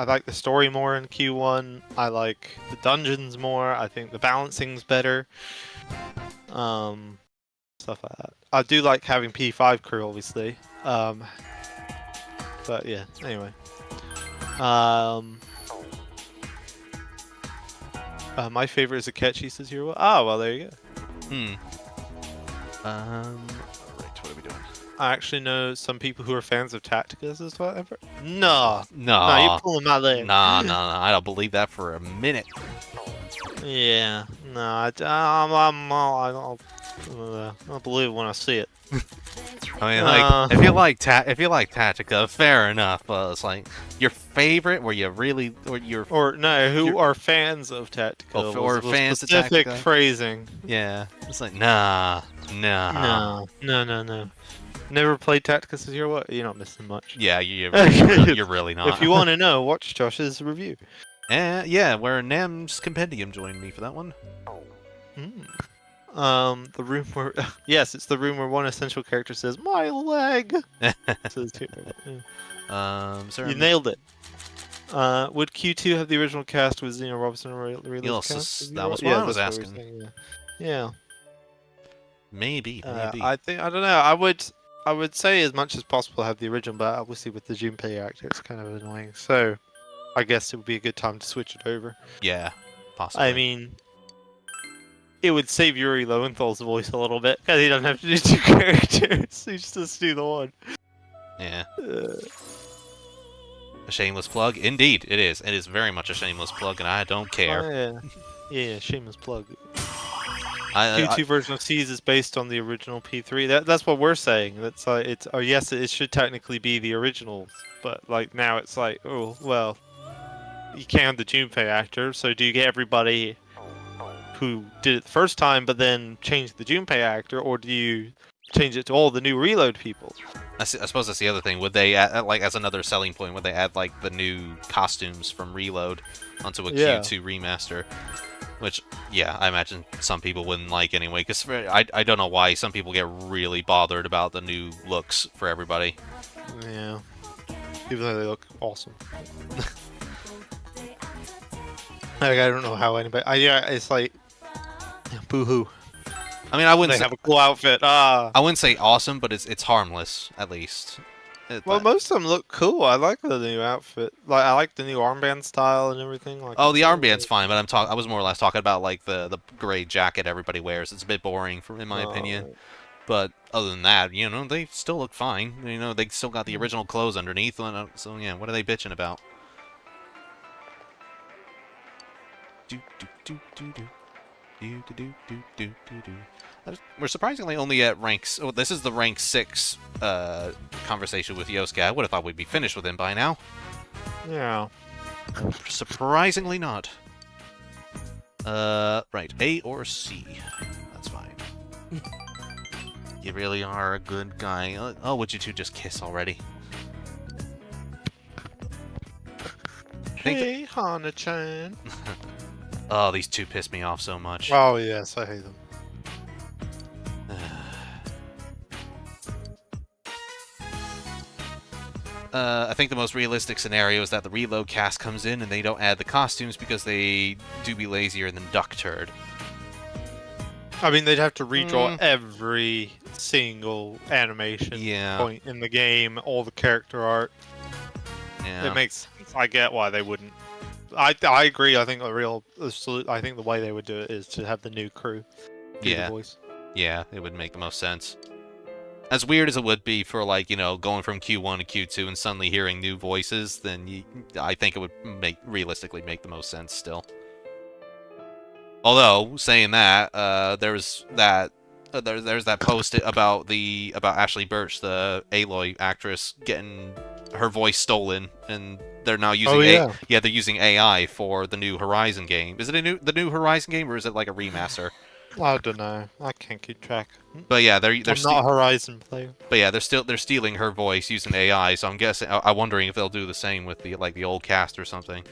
like the story more in Q1. I like the dungeons more. I think the balancing's better. Stuff like that. I do like having P5 crew, obviously. But yeah. Anyway. My favorite is Akechi, says here. Oh, well, there you go. Right, what are we doing? I actually know some people who are fans of Tacticas as well. No, No, you're pulling my leg. Nah, I don't believe that for a minute. Yeah, no, I'll believe it when I see it. I mean, like, if you like Tactica, fair enough. It's like your favorite, where you really, who are fans of Tactica, or fans of specific Tactica. Phrasing. Yeah, it's like no. Never played Tactica, says you're what? You're not missing much. Yeah, you're really not. If you want to know, watch Josh's review. Yeah, where Nem's Compendium joined me for that one. The room where yes, it's the room where one essential character says my leg. Says here. You nailed it. Would Q2 have the original cast with Zeno Robinson released cast? That was what I was asking. Yeah. Maybe. I don't know. I would say as much as possible have the original, but obviously with the Junpei actor, it's kind of annoying. So, I guess it would be a good time to switch it over. Yeah, possibly. I mean, it would save Yuri Lowenthal's voice a little bit because he doesn't have to do 2 characters. He just do the one. Yeah. A shameless plug? Indeed, it is. It is very much a shameless plug, and I don't care. Oh, yeah, shameless plug. Q2 version of Seas is based on the original P3. That's what we're saying. That's like yes, it should technically be the original, but like now it's like, oh well, you can't have the Junpei actor. So do you get everybody who did it the first time, but then change the Junpei actor, or do you change it to all the new Reload people? I suppose that's the other thing. Would they add, like, as another selling point? Would they add like the new costumes from Reload onto a Q2 remaster? Which, yeah, I imagine some people wouldn't like anyway, because I don't know why some people get really bothered about the new looks for everybody. Yeah. Even though they look awesome. Like, I don't know how anybody... it's like... Boo-hoo. I mean, I wouldn't They say, have a cool outfit. Ah. I wouldn't say awesome, but it's harmless at least. Well, most of them look cool. I like the new outfit. Like, I like the new armband style and everything. Like, Oh, it's the all armband's good. fine, but I was more or less talking about like the gray jacket everybody wears. It's a bit boring, in my opinion. Right. But other than that, you know, they still look fine. You know, they still got the original clothes underneath. So yeah, what are they bitching about? Do do do do do. Do, do, do, do, do, do, do. We're surprisingly only at ranks. Oh, this is the rank 6 conversation with Yosuke. I would have thought we'd be finished with him by now. Yeah. Surprisingly not. Right. A or C. That's fine. You really are a good guy. Oh, would you two just kiss already? Hey, Hana-chan. Oh, these two piss me off so much. Oh, yes, I hate them. I think the most realistic scenario is that the reload cast comes in and they don't add the costumes because they do be lazier than Duck Turd. I mean, they'd have to redraw every single animation point in the game, all the character art. Yeah. It makes sense. I get why they wouldn't. I agree. I think I think the way they would do it is to have the new crew do the voice. Yeah, it would make the most sense. As weird as it would be for, like, you know, going from Q1 to Q2 and suddenly hearing new voices, then I think it would realistically make the most sense still. Although, saying that, there's that post about Ashley Birch, the Aloy actress, getting her voice stolen, and they're now using they're using AI for the new Horizon game. Is it the new Horizon game, or is it like a remaster? I don't know. I can't keep track. But yeah, they're I'm not a Horizon player. But yeah, they're stealing her voice using AI. So I'm guessing I'm wondering if they'll do the same with the old cast or something.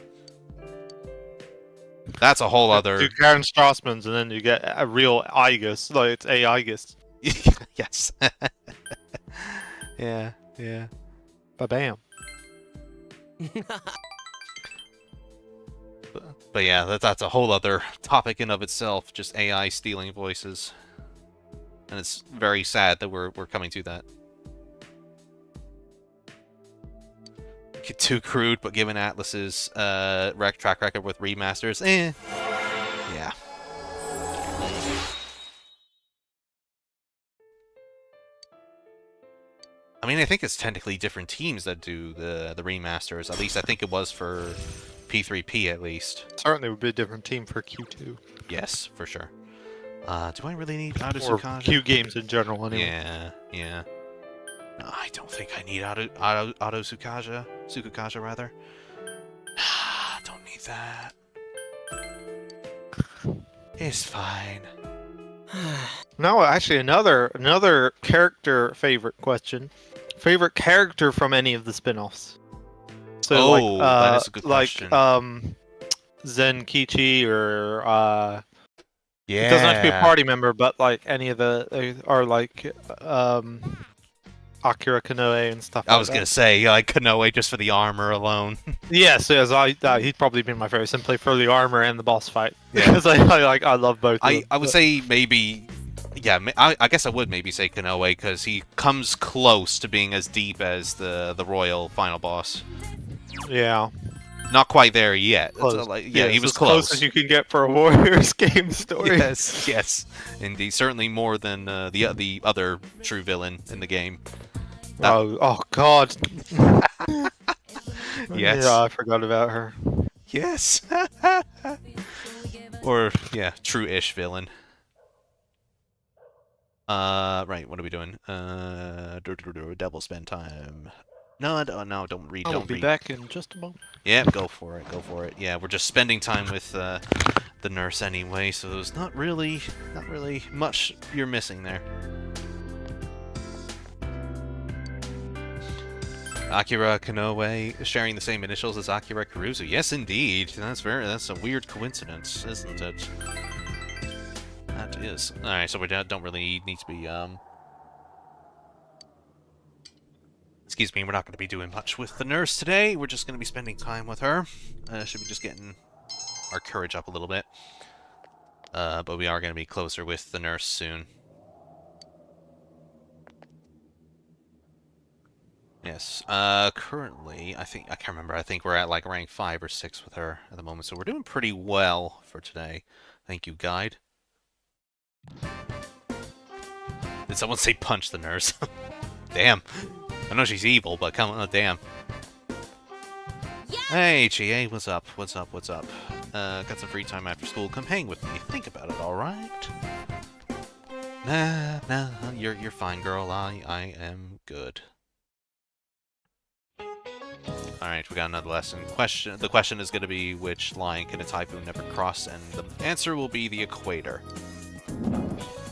That's a whole other. Do Karen Strassman's, and then you get a real Igus, like it's Igus. Yes. Yeah. Ba-bam. But yeah, that's a whole other topic in of itself, just AI stealing voices. And it's very sad that we're coming to that. Get too crude, but given Atlus's track record with remasters, yeah. I mean, I think it's technically different teams that do the remasters. At least I think it was for P3P at least. Certainly would be a different team for Q2. Yes, for sure. Do I really need Auto Or Sukaja? Q games in general, anyway. Yeah. No, I don't think I need Auto Sukaja. Sukukaja, rather. Don't need that. It's fine. No, actually, another character favorite question. Favorite character from any of the spin-offs? So that is a good question. Zenkichi or yeah. It doesn't have to be a party member, but like any of the or like Akira Konoe and stuff. I was gonna say like Konoe just for the armor alone. Yes, he'd probably be my favorite simply for the armor and the boss fight because I love both. I would say maybe. Yeah, I guess I would maybe say Konoe because he comes close to being as deep as the royal final boss. Yeah. Not quite there yet. He was close. Close as you can get for a Warriors game story. Yes, indeed. Certainly more than the other true villain in the game. Oh God. Yes. Yeah, I forgot about her. Yes. Or true-ish villain. Right. What are we doing? Devil spend time. No, don't read. I'll be back in just a moment. Yeah, go for it. Yeah, we're just spending time with the nurse anyway, so there's not really much you're missing there. Akira Konoe sharing the same initials as Akira Kurusu. Yes, indeed. That's a weird coincidence, isn't it? That is. All right, so we don't really need to be Excuse me, we're not going to be doing much with the nurse today. We're just going to be spending time with her. Should be just getting our courage up a little bit. But we are going to be closer with the nurse soon. Yes. Currently, I can't remember. I think we're at like rank 5 or 6 with her at the moment, so we're doing pretty well for today. Thank you, guide. Did someone say punch the nurse? Damn. I know she's evil, but come on, damn. Hey, GA, what's up? What's up? What's up? Got some free time after school. Come hang with me. Think about it, all right? Nah, you're fine, girl. I am good. All right, we got another lesson. The question is going to be which line can a typhoon never cross, and the answer will be the equator.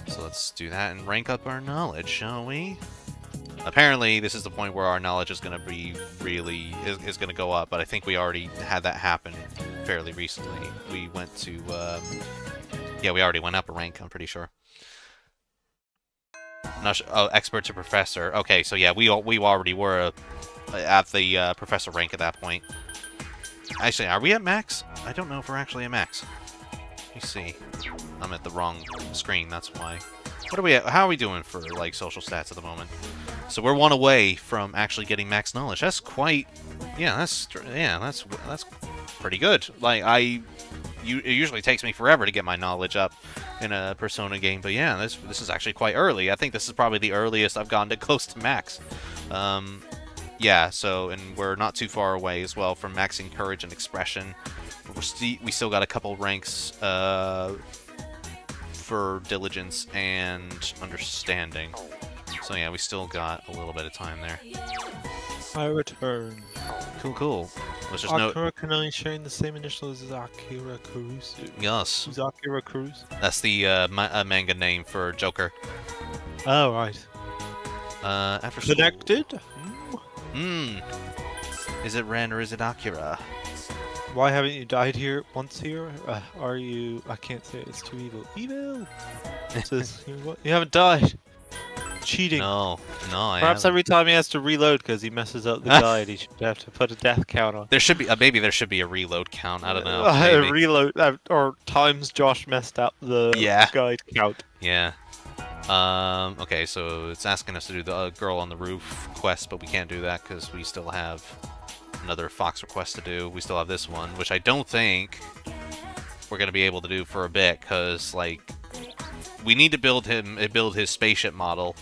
So let's do that and rank up our knowledge, shall we? Apparently, this is the point where our knowledge is going to be is going to go up, but I think we already had that happen fairly recently. We went to, yeah, we already went up a rank, I'm pretty sure. Not sure. Oh, expert to professor. Okay, so yeah, we already were at the professor rank at that point. Actually, are we at max? I don't know if we're actually at max. Let me see. I'm at the wrong screen, that's why. What are we at? How are we doing for like social stats at the moment? So we're 1 away from actually getting max knowledge. That's quite, yeah, that's pretty good. Like it usually takes me forever to get my knowledge up in a Persona game, but yeah, this is actually quite early. I think this is probably the earliest I've gotten to close to max. Yeah, so, and we're not too far away as well from maxing courage and expression. We still got a couple ranks for diligence and understanding. So yeah, we still got a little bit of time there. I return. Cool. Let's just note. Akira Kanai sharing the same initials as Akira Kurusu. Yes. Who's Akira Kurusu? That's the manga name for Joker. Oh, right. After school. Connected? Is it Ren or is it Akira? Why haven't you died here once here? Are you... I can't say it, it's too evil. Evil! It says, you haven't died. Cheating. No, I Perhaps haven't. every time he has to reload because he messes up the guide, he should have to put a death count on. There should be maybe there should be a reload count. I don't know. Reload or times Josh messed up the guide count. Yeah. Okay, so it's asking us to do the girl on the roof quest, but we can't do that because we still have another Fox request to do. We still have this one, which I don't think we're gonna be able to do for a bit because like. We need to build his spaceship model,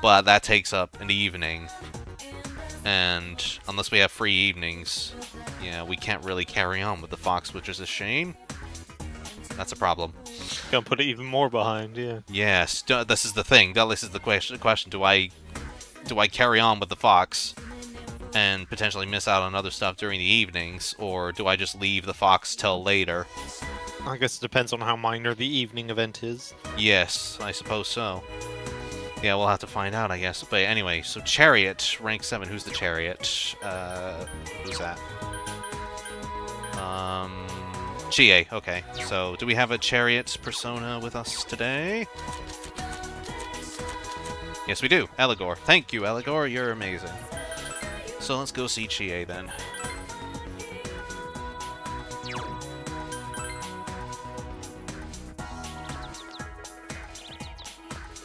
but that takes up an evening. And unless we have free evenings, yeah, we can't really carry on with the Fox, which is a shame. That's a problem. Gonna put it even more behind, yeah. Yes, this is the thing. This is the question. Do I carry on with the Fox and potentially miss out on other stuff during the evenings, or do I just leave the Fox till later? I guess it depends on how minor the evening event is. Yes, I suppose so. Yeah, we'll have to find out, I guess. But anyway, so Chariot, rank 7. Who's the Chariot? Who's that? Chie, okay. So, do we have a Chariot persona with us today? Yes, we do. Eligor. Thank you, Eligor. You're amazing. So, let's go see Chie, then.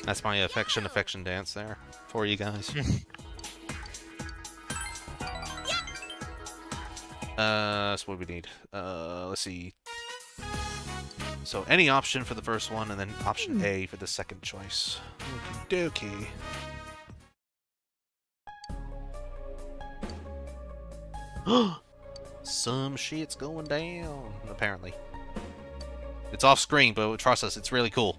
That's my affection dance there for you guys. So what do we need? Let's see. So any option for the first one, and then option A for the second choice. Okie dokie. Some shit's going down, apparently. It's off screen, but trust us, it's really cool.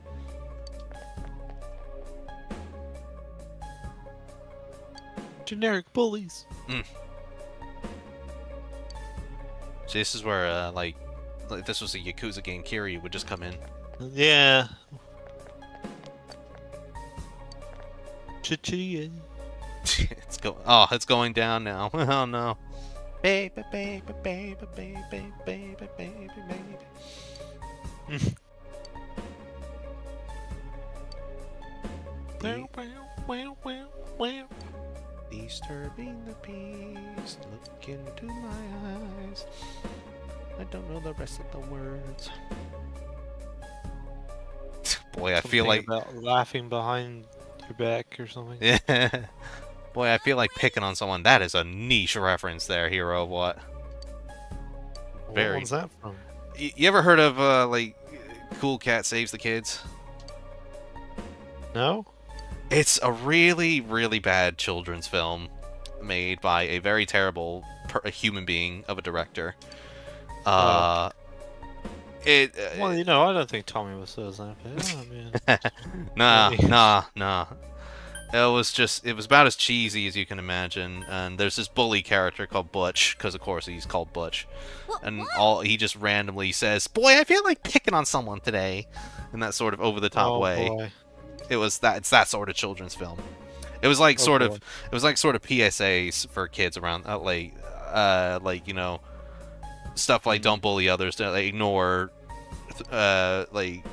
Generic bullies. So this is where, like if this was a Yakuza game, Kiryu would just come in. Yeah. Chichi. It's going down now. Oh no. Baby, baby, baby, baby, baby, baby, baby. Disturbing the peace, look into my eyes. I don't know the rest of the words. Boy, I feel like about laughing behind your back or something. yeah. Boy, I feel like picking on someone. That is a niche reference there, hero. What? What one's that from? You ever heard of like Cool Cat Saves the Kids? No. It's a really, really bad children's film made by a very terrible a human being of a director. Well, you know, I don't think Tommy was so that bad. I mean, nah. It was about as cheesy as you can imagine. And there's this bully character called Butch, because of course he's called Butch. And he just randomly says, "Boy, I feel like picking on someone today," in that sort of over-the-top way. Boy. It's that sort of children's film. It was like sort of PSAs for kids around like you know, stuff like don't bully others, like, ignore like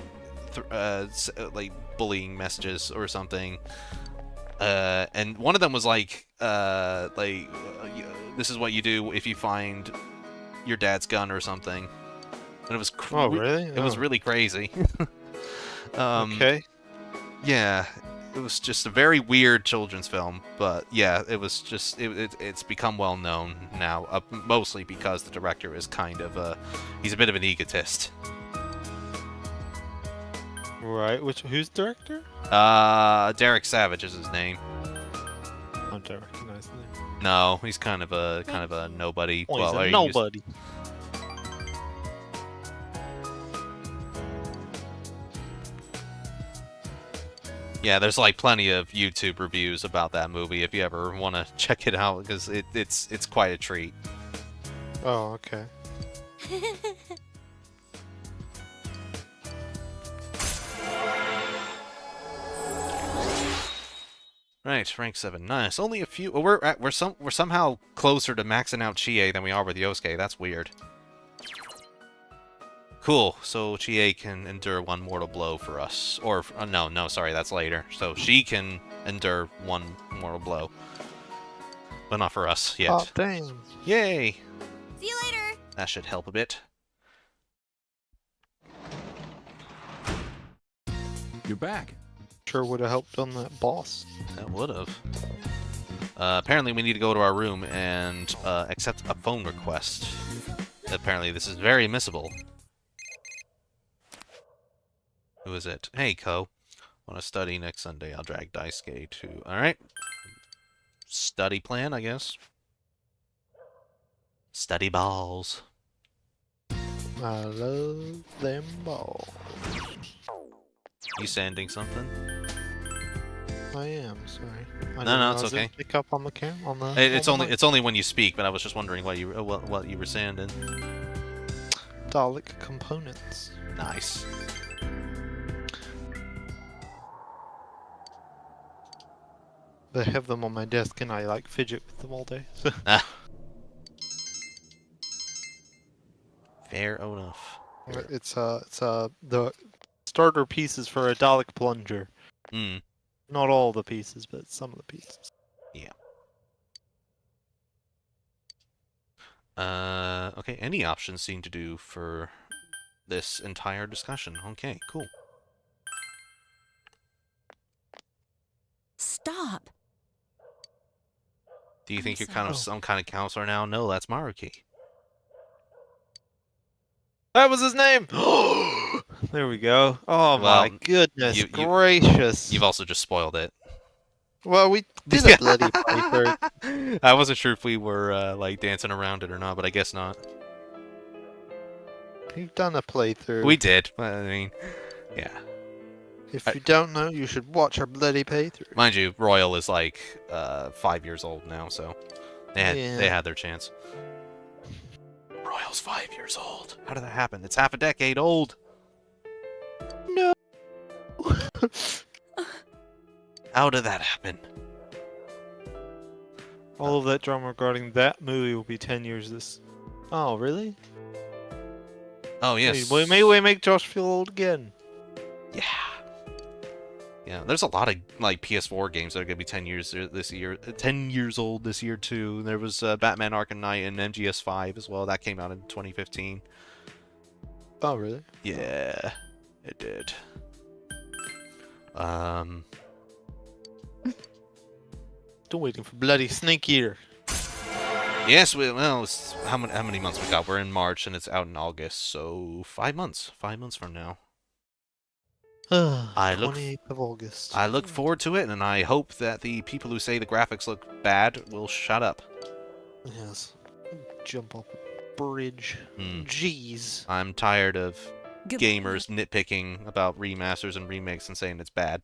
bullying messages or something. And one of them was like this is what you do if you find your dad's gun or something. And it was really? It was really crazy. Okay. Yeah, it was just a very weird children's film, but yeah, it was just it's become well known now, mostly because the director is kind of he's a bit of an egotist. Right. Who's the director? Derek Savage is his name. I don't recognize the name. No, he's kind of a nobody. Oh, well, he's a nobody. Yeah, there's like plenty of YouTube reviews about that movie if you ever want to check it out, because it's quite a treat. Oh, okay. Right, rank 7. Nice. Only a few. Well, we're somehow closer to maxing out Chie than we are with Yosuke. That's weird. Cool. So Chie can endure one mortal blow for us, or no, sorry, that's later. So she can endure one mortal blow, but not for us yet. Oh, dang! Yay! See you later. That should help a bit. You're back. Sure would have helped on that boss. That would have. Apparently, we need to go to our room and accept a phone request. Apparently, this is very missable. Who is it? Hey, Ko. Want to study next Sunday? I'll drag Daisuke to... Alright. Study plan, I guess. Study balls. I love them balls. You sanding something? I am, sorry. No, it's okay. Pick up on the camera. It's only when you speak, but I was just wondering what you were sanding. Dalek components. Nice. They have them on my desk, and I like fidget with them all day. Ah. Fair enough. It's the starter pieces for a Dalek plunger. Hmm. Not all the pieces, but some of the pieces. Yeah. Okay, any options seem to do for this entire discussion. Okay, cool. Stop. Do you think you're kind of some kind of counselor now? No, that's Maruki. That was his name! There we go. Oh my goodness gracious. You've also just spoiled it. Well, we did a bloody playthrough. I wasn't sure if we were like dancing around it or not, but I guess not. You've done a playthrough. We did. I mean, yeah. If you don't know, you should watch our bloody playthrough. Mind you, Royal is like 5 years old now, so they had their chance. Royal's 5 years old. How did that happen? It's half a decade old. No. How did that happen? All of that drama regarding that movie will be 10 years this... Oh, really? Oh, yes. Maybe we make Josh feel old again. Yeah. Yeah, there's a lot of like PS4 games that are going to be 10 years this year. 10 years old this year, too. There was Batman Arkham Knight and MGS5 as well. That came out in 2015. Oh, really? Yeah, it did. Still waiting for bloody Snake Eater. Yes, well, how many months we got? We're in March and it's out in August, so 5 months. 5 months from now. I look 28th of August. I look forward to it, and I hope that the people who say the graphics look bad will shut up. Yes. Jump off a bridge. Jeez. I'm tired of gamers nitpicking about remasters and remakes and saying it's bad.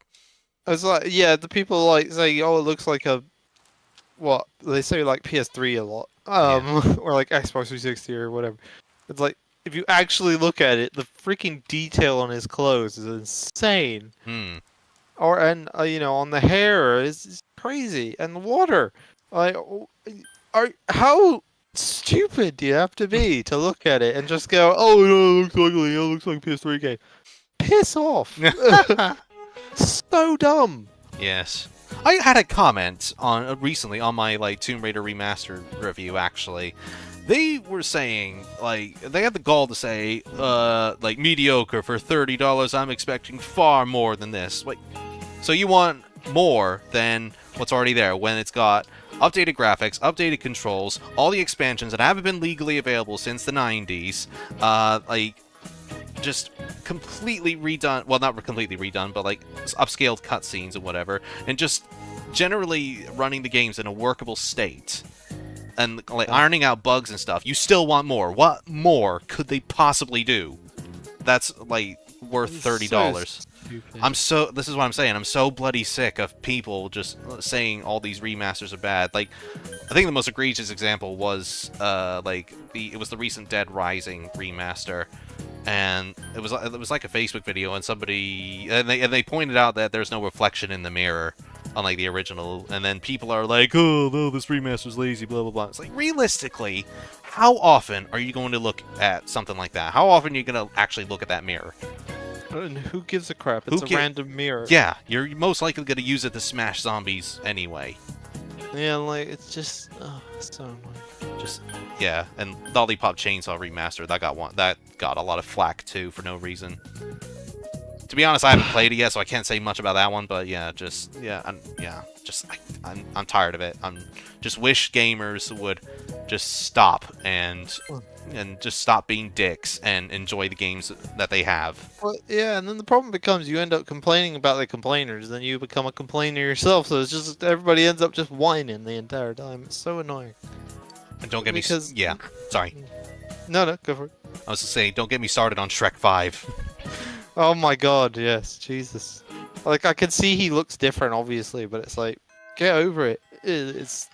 It's like, yeah, the people like say, oh, it looks like a, what they say like PS3 a lot, or like Xbox 360 or whatever. It's like, if you actually look at it, the freaking detail on his clothes is insane. Or you know, on the hair is crazy, and the water. Like, how stupid do you have to be to look at it and just go, oh no, it looks ugly. It looks like a PS3 game. Piss off. So dumb. Yes. I had a comment on recently on my like Tomb Raider Remastered review. Actually, they were saying like they had the gall to say like mediocre for $30. I'm expecting far more than this. Like, so you want more than what's already there when it's got updated graphics, updated controls, all the expansions that haven't been legally available since the 90s, like just completely redone, well, not completely redone, but like upscaled cutscenes and whatever, and just generally running the games in a workable state and like ironing out bugs and stuff. You still want more. What more could they possibly do that's like worth $30? This is what I'm saying. I'm so bloody sick of people just saying all these remasters are bad. Like, I think the most egregious example was it was the recent Dead Rising remaster. And it was like a Facebook video, and they pointed out that there's no reflection in the mirror, unlike the original. And then people are like, "Oh, no, this remaster's lazy," blah blah blah. It's like, realistically, how often are you going to look at something like that? How often are you going to actually look at that mirror? And who gives a crap? It's a random mirror. Yeah, you're most likely going to use it to smash zombies anyway. Yeah, like it's just so annoying. Yeah, and Lollipop Chainsaw Remaster, that got a lot of flack too for no reason. To be honest, I haven't played it yet, so I can't say much about that one. But yeah, I'm tired of it. Just wish gamers would just stop and just stop being dicks and enjoy the games that they have. Well, yeah, and then the problem becomes you end up complaining about the complainers, then you become a complainer yourself. So it's just everybody ends up just whining the entire time. It's so annoying. And don't get me... Yeah, sorry. No, go for it. I was to say, don't get me started on Shrek 5. Oh my god, yes. Jesus. Like, I can see he looks different, obviously, but it's like, get over it. It's...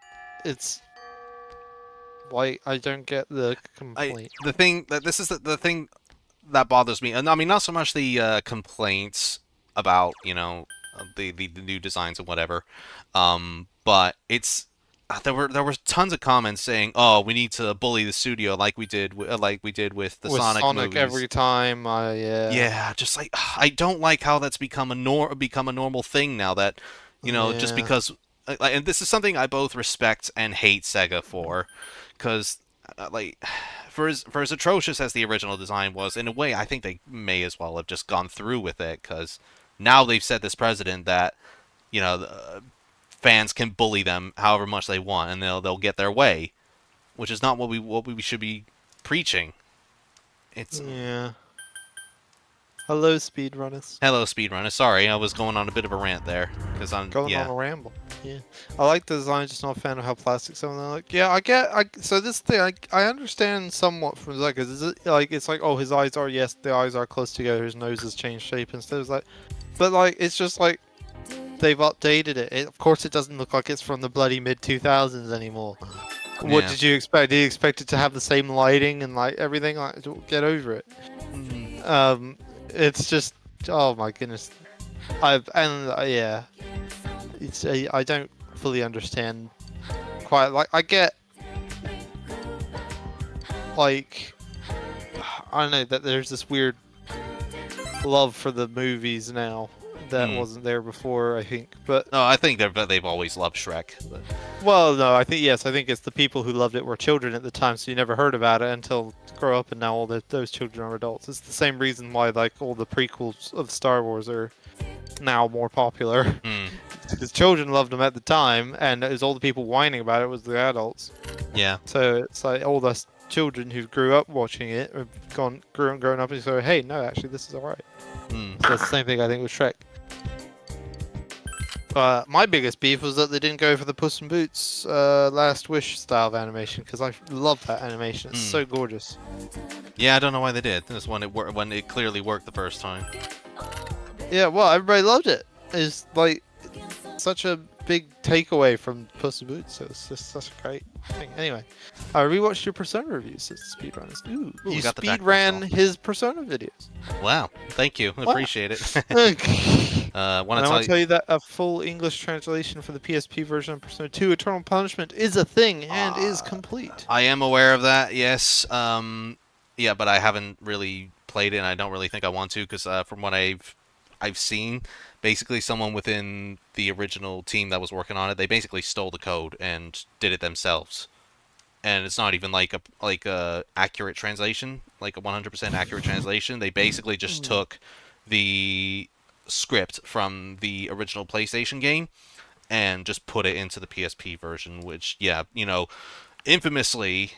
Why, I don't get the complaint. The thing that bothers me, and I mean, not so much the complaints about, you know, the new designs and whatever, but it's... There were tons of comments saying, "Oh, we need to bully the studio like we did with the Sonic movies." Every time, yeah. Yeah, just like I don't like how that's become a normal thing now. That just because, and this is something I both respect and hate Sega for, because for as atrocious as the original design was, in a way, I think they may as well have just gone through with it, because now they've set this precedent that fans can bully them however much they want, and they'll get their way, which is not what we should be preaching. Yeah. Hello, speedrunners. Hello, speedrunners. Sorry, I was going on a bit of a rant there because I'm going on a ramble. Yeah, I like the design, just not a fan of how plastic some of them look. Yeah, so this thing I understand somewhat from Zach. It's like, oh, his eyes are, yes, the eyes are close together. His nose has changed shape and stuff like, but like it's just like. They've updated it. Of course, it doesn't look like it's from the bloody mid-2000s anymore. What did you expect? Did you expect it to have the same lighting and like everything? Like, get over it. It's just, oh my goodness. I don't fully understand. Quite like I get, like, I don't know that there's this weird love for the movies now. That wasn't there before, I think. But no, I think they've always loved Shrek. But... Well, no, I think it's the people who loved it were children at the time, so you never heard about it until grow up, and now all those children are adults. It's the same reason why like all the prequels of Star Wars are now more popular. Mm. Because children loved them at the time, and it was all the people whining about it was the adults. Yeah. So it's like all the children who grew up watching it have grown up and say, hey, no, actually, this is alright. Mm. So it's the same thing I think with Shrek. My biggest beef was that they didn't go for the Puss in Boots Last Wish style of animation, because I love that animation. It's so gorgeous. Yeah, I don't know why they did. This when it clearly worked the first time. Yeah, well, everybody loved it. It's like such a big takeaway from Puss in Boots, so it's just such a great thing. Anyway, I rewatched your Persona reviews as speedrunners. Ooh, we you got the back speedran crystal. his Persona videos. Wow, thank you. I appreciate it. I Want want to tell you that a full English translation for the PSP version of Persona 2 Eternal Punishment is a thing and is complete. I am aware of that, yes. Yeah, but I haven't really played it, and I don't really think I want to, because from what I've seen, basically someone within the original team that was working on it, they basically stole the code and did it themselves. And it's not even like a accurate translation, like a 100% accurate translation. They basically just took the script from the original PlayStation game and just put it into the PSP version, which, yeah, you know, infamously,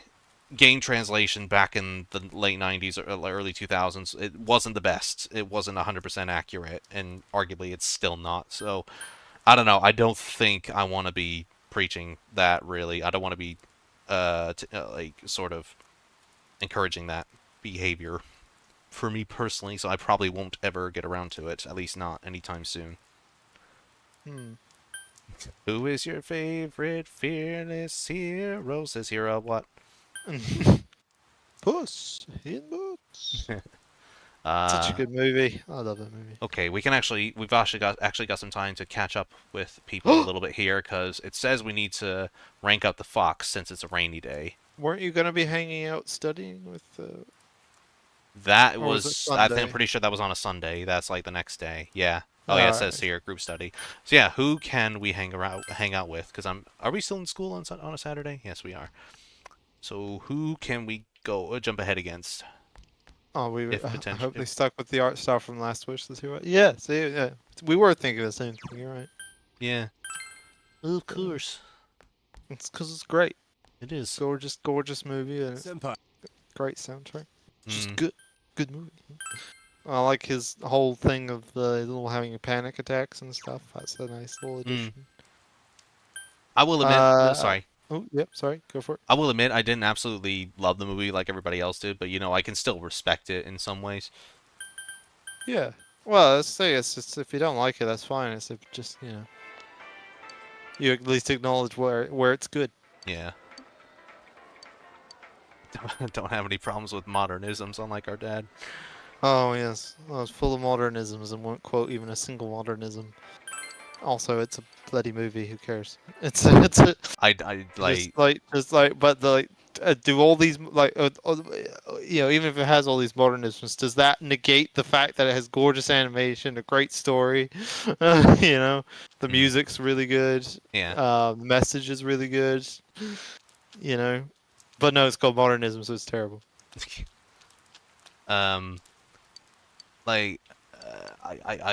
game translation back in the late 90s or early 2000s, it wasn't the best. It wasn't 100% accurate, and arguably it's still not. So, I don't know. I don't think I want to be preaching that, really. I don't want to be, like, sort of encouraging that behavior for me personally, so I probably won't ever get around to it, at least not anytime soon. Who is your favorite fearless hero? Says hero what? Puss in Boots. Such Such a good movie. I love that movie. Okay, we've actually got some time to catch up with people a little bit here, because it says we need to rank up the fox since it's a rainy day. Weren't you going to be hanging out studying with That Or was it was, I think, I'm Sunday? pretty sure that was on a Sunday. That's like the next day. Yeah. Oh yeah, it says Alright. here group study. So yeah, who can we hang out with? Because are we still in school on a Saturday? Yes, we are. So who can we go jump ahead against? Oh, If I potential- hope they stuck with the art style from Last Wish. Let's see what. Yeah, see, yeah. We were thinking the same thing. You're right. Yeah. Of course. It's because it's great. It is. Gorgeous, gorgeous movie and it's Senpai. great soundtrack. Just Mm. good movie. I like his whole thing of the little having panic attacks and stuff. That's a nice little addition. I will admit. Sorry. Oh, yep. Sorry. Go for it. I will admit I didn't absolutely love the movie like everybody else did, but you know I can still respect it in some ways. Yeah. Well, let's say it's just if you don't like it, that's fine. It's if just you at least acknowledge where it's good. Yeah. Don't have any problems with modernisms, unlike our dad. Oh yes, well, it's full of modernisms and won't quote even a single modernism. Also, it's a bloody movie. Who cares? It's a I just like, but do all these even if it has all these modernisms, does that negate the fact that it has gorgeous animation, a great story? The music's really good. Yeah. The message is really good. But no, it's called modernism, so it's terrible. I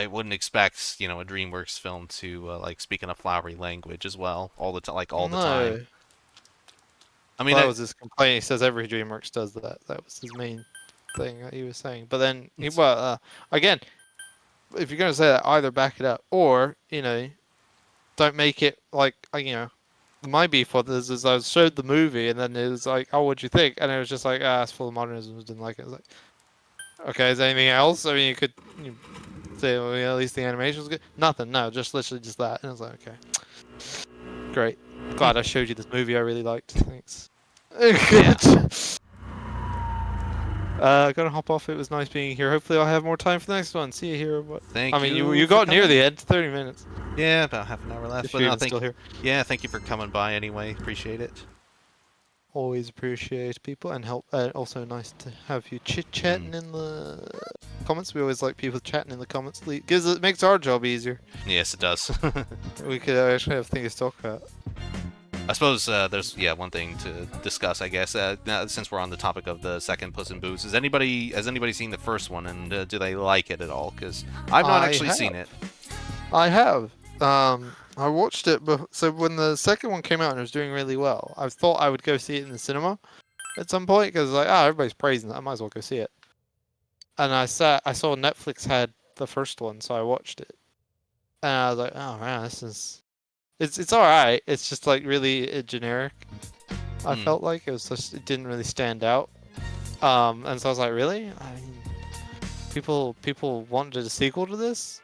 wouldn't expect a DreamWorks film to like speak in a flowery language as well all the time. I mean, That was his complaint. He says every DreamWorks does that. That was his main thing that he was saying. But then, again, if you're gonna say that, either back it up or don't make it like My beef with this is I showed the movie and then it was like, oh, what'd you think? And it was just like, it's full of modernism. Didn't like it. I was like, okay, is there anything else? I mean, you could say, well, at least the animation was good. Nothing. No, just literally just that. And I was like, okay, great. Glad I showed you this movie I really liked. Thanks. Gonna hop off. It was nice being here. Hopefully I'll have more time for the next one. See you here. Thank I mean, you you for got near coming. the end. 30 minutes. Yeah, about half an hour left. If But you're no, even still here. Yeah, thank you for coming by anyway. Appreciate it. Always appreciate people and help. Also nice to have you chit-chatting in the comments. We always like people chatting in the comments. It makes our job easier. Yes, it does. We could actually have things to talk about. I suppose there's one thing to discuss. I guess now, since we're on the topic of the second Puss in Boots, has anybody seen the first one and do they like it at all? Because I've not I actually have. seen it. I have. I watched it, so when the second one came out and it was doing really well, I thought I would go see it in the cinema at some point because like, everybody's praising it, I might as well go see it. And I saw Netflix had the first one, so I watched it, and I was like, oh man, it's all right. It's just like really generic. I felt like it didn't really stand out. And so I was like, really? I mean, people wanted a sequel to this.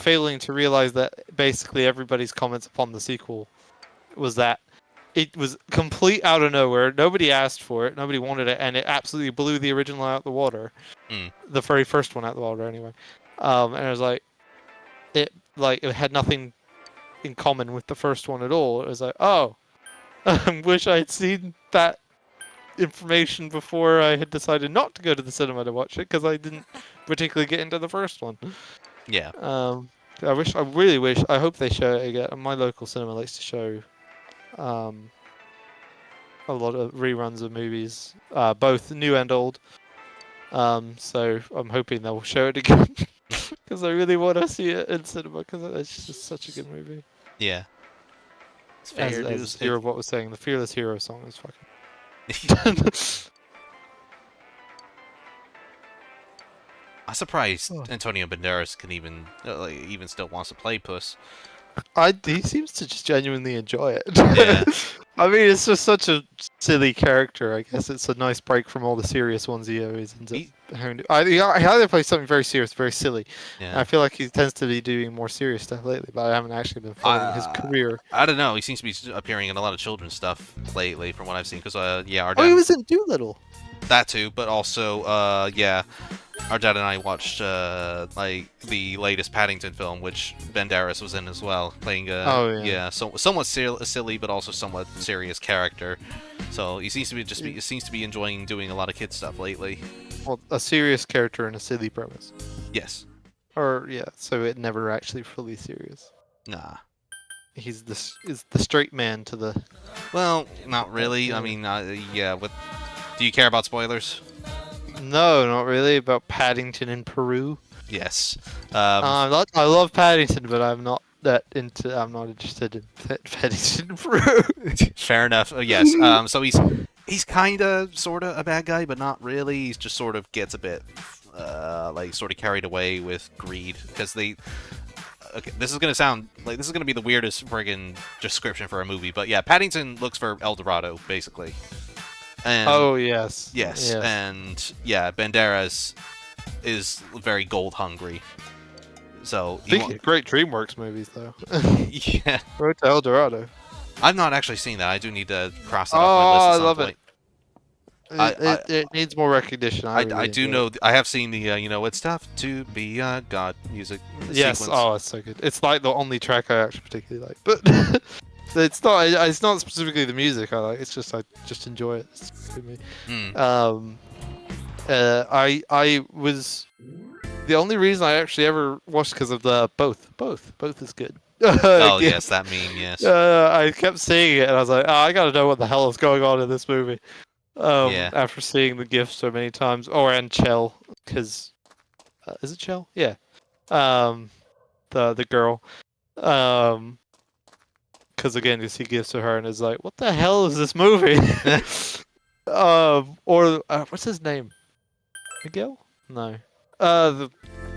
Failing to realize that basically everybody's comments upon the sequel was that it was complete out of nowhere. Nobody asked for it. Nobody wanted it, and it absolutely blew the original out the water. The very first one out the water, anyway. And it was like it had nothing in common with the first one at all. It was like, oh, I wish I'd seen that information before I had decided not to go to the cinema to watch it because I didn't particularly get into the first one. Yeah. I really wish. I hope they show it again. My local cinema likes to show a lot of reruns of movies, both new and old. So I'm hoping they'll show it again because I really want to see it in cinema because it's just such a good movie. Yeah. As What was saying, the Fearless Hero song is fucking. I'm surprised Antonio Banderas can even still wants to play Puss. He seems to just genuinely enjoy it. Yeah. I mean, it's just such a silly character. I guess it's a nice break from all the serious ones he always ends up having to. He either plays something very serious, very silly. Yeah. I feel like he tends to be doing more serious stuff lately, but I haven't actually been following his career. I don't know. He seems to be appearing in a lot of children's stuff lately, from what I've seen. Because our dad. Oh, he was in Doolittle. That too, but also our dad and I watched the latest Paddington film, which Banderas was in as well, playing somewhat silly but also somewhat serious character. So he seems to be enjoying doing a lot of kid stuff lately. Well, a serious character and a silly premise. Yes. Or so it never actually fully serious. Nah. He's the straight man to the. Well, not really. I mean, do you care about spoilers? No, not really. About Paddington in Peru. Yes. I love Paddington, but I'm not interested in Paddington in Peru. Fair enough. Yes. So he's kind of sort of a bad guy, but not really. He just sort of gets a bit sort of carried away with greed because they. Okay, this is gonna be the weirdest friggin' description for a movie, but yeah, Paddington looks for El Dorado basically. And, yes. And Banderas is very gold hungry. So speaking of great DreamWorks movies, though. Yeah. Road to El Dorado. I've not actually seen that. I do need to cross that off my list. I love it. It needs more recognition. I do know. I have seen the it's tough to be God music. Yes. Sequence. Oh, it's so good. It's like the only track I actually particularly like, but. It's not specifically the music I like. It's just I just enjoy it. It's good to me. I was the only reason I actually ever watched because of the both is good. Yes, that meme. Yes. I kept seeing it and I was like, I gotta know what the hell is going on in this movie. After seeing the GIF so many times, and Chell, because is it Chell? Yeah. The girl. Because again, you see gifts of her, and it's like, what the hell is this movie? What's his name? Miguel? No. The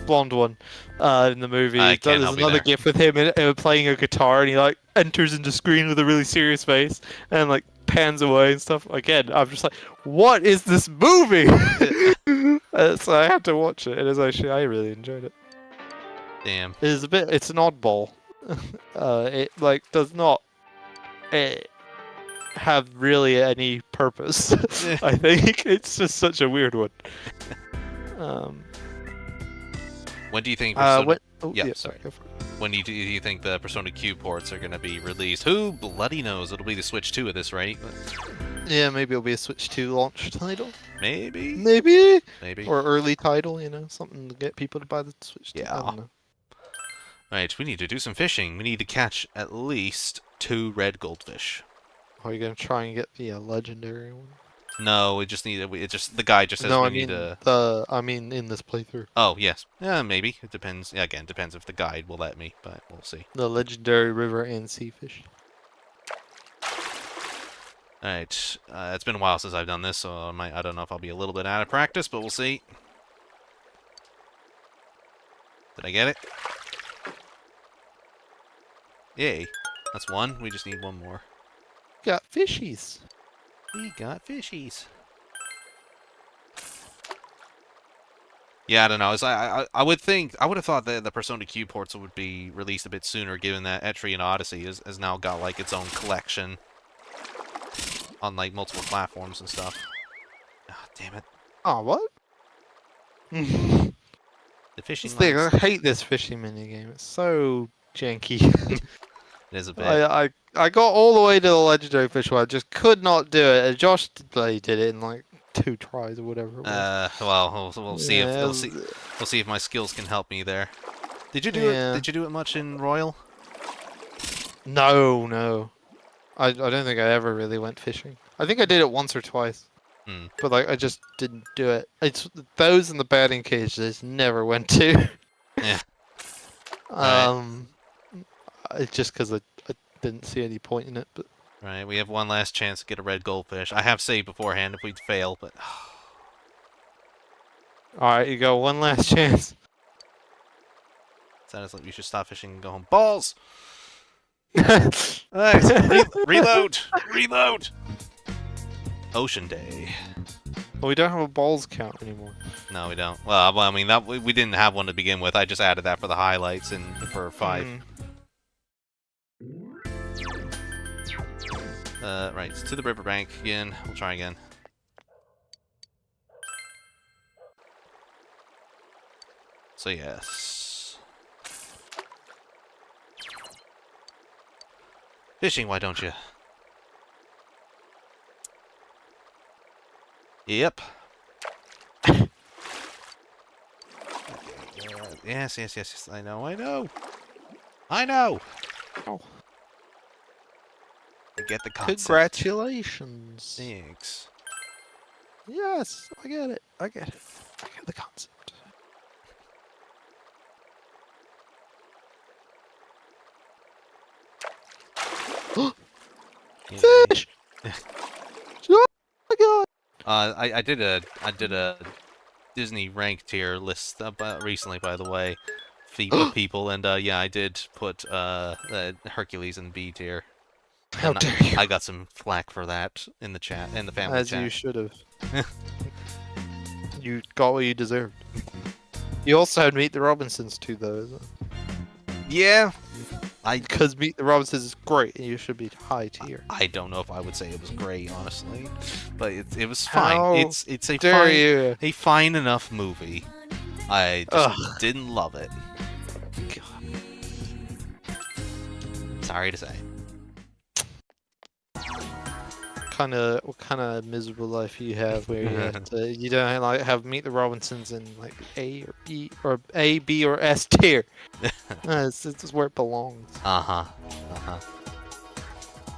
blonde one in the movie. There's another gif with him playing a guitar, and he like enters into screen with a really serious face, and like pans away and stuff. Again, I'm just like, what is this movie? So I had to watch it, and I really enjoyed it. Damn. It's an oddball. It does not have really any purpose. I think it's just such a weird one. When do you think? Sorry. When do you think the Persona Q ports are going to be released? Who bloody knows? It'll be the Switch 2 of this, right? Yeah, maybe it'll be a Switch 2 launch title. Maybe. Or early title, something to get people to buy the Switch 2. Yeah. I don't know. Right, we need to do some fishing. We need to catch at least 2 red goldfish. Are you going to try and get the legendary one? No, we just need it. Just the guide just says No, we I need mean a. I mean in this playthrough. Oh yes, yeah, maybe it depends. Yeah, again, depends if the guide will let me, but we'll see. The legendary river and sea fish. All right, it's been a while since I've done this, so I don't know if I'll be a little bit out of practice, but we'll see. Did I get it? Yay, that's one. We just need one more. Got fishies. We got fishies. Yeah, I don't know. I would have thought that the Persona Q ports would be released a bit sooner, given that Etrian Odyssey has now got like its own collection on like multiple platforms and stuff. Ah, damn it. Oh, what? The fishing Thing, I lines. hate this fishing minigame. It's so janky. It is a bit. I got all the way to the legendary fish one. I just could not do it. And Josh did it in like 2 tries or whatever it was. Well, we'll see Yeah, if it we'll see if my skills can help me there. Did you do it? Did you do it much in Royal? No. I don't think I ever really went fishing. I think I did it once or twice. But like I just didn't do it. It's those in the batting cage I just never went to. Yeah. It's just because I didn't see any point in it. But Right, we have one last chance to get a red goldfish. I have saved beforehand if we'd fail, but alright, you go one last chance. sounds like we should stop fishing and go home. Balls! Alright, reload! Reload! Ocean Day. Well, we don't have a balls count anymore. No, we don't. Well, I mean, that we didn't have one to begin with. I just added that for the highlights and for 5. Right, it's to the riverbank again. We'll try again. So yes. Fishing, why don't you? Yep. Okay, yes. I know. I know! Oh. I get the concept. Congratulations. Thanks. Yes, I get it. I get the concept. Fish! Oh my god! I did a Disney rank tier list recently, by the way, for people, and yeah, I did put Hercules in B tier. How dare you! I got some flack for that in the chat, in the family As chat. you should have. You got what you deserved. You also had Meet the Robinsons too, though, isn't it? Yeah. Because Meet the Robinsons is great, and you should be high tier. I don't know if I would say it was great, honestly, but it was How fine. It's a dare fine, you. a fine enough movie. I just didn't love it. God. Sorry to say. What kind of miserable life you have where you have to, you don't like have Meet the Robinsons in like A or B or A, B or S tier. It's where it belongs.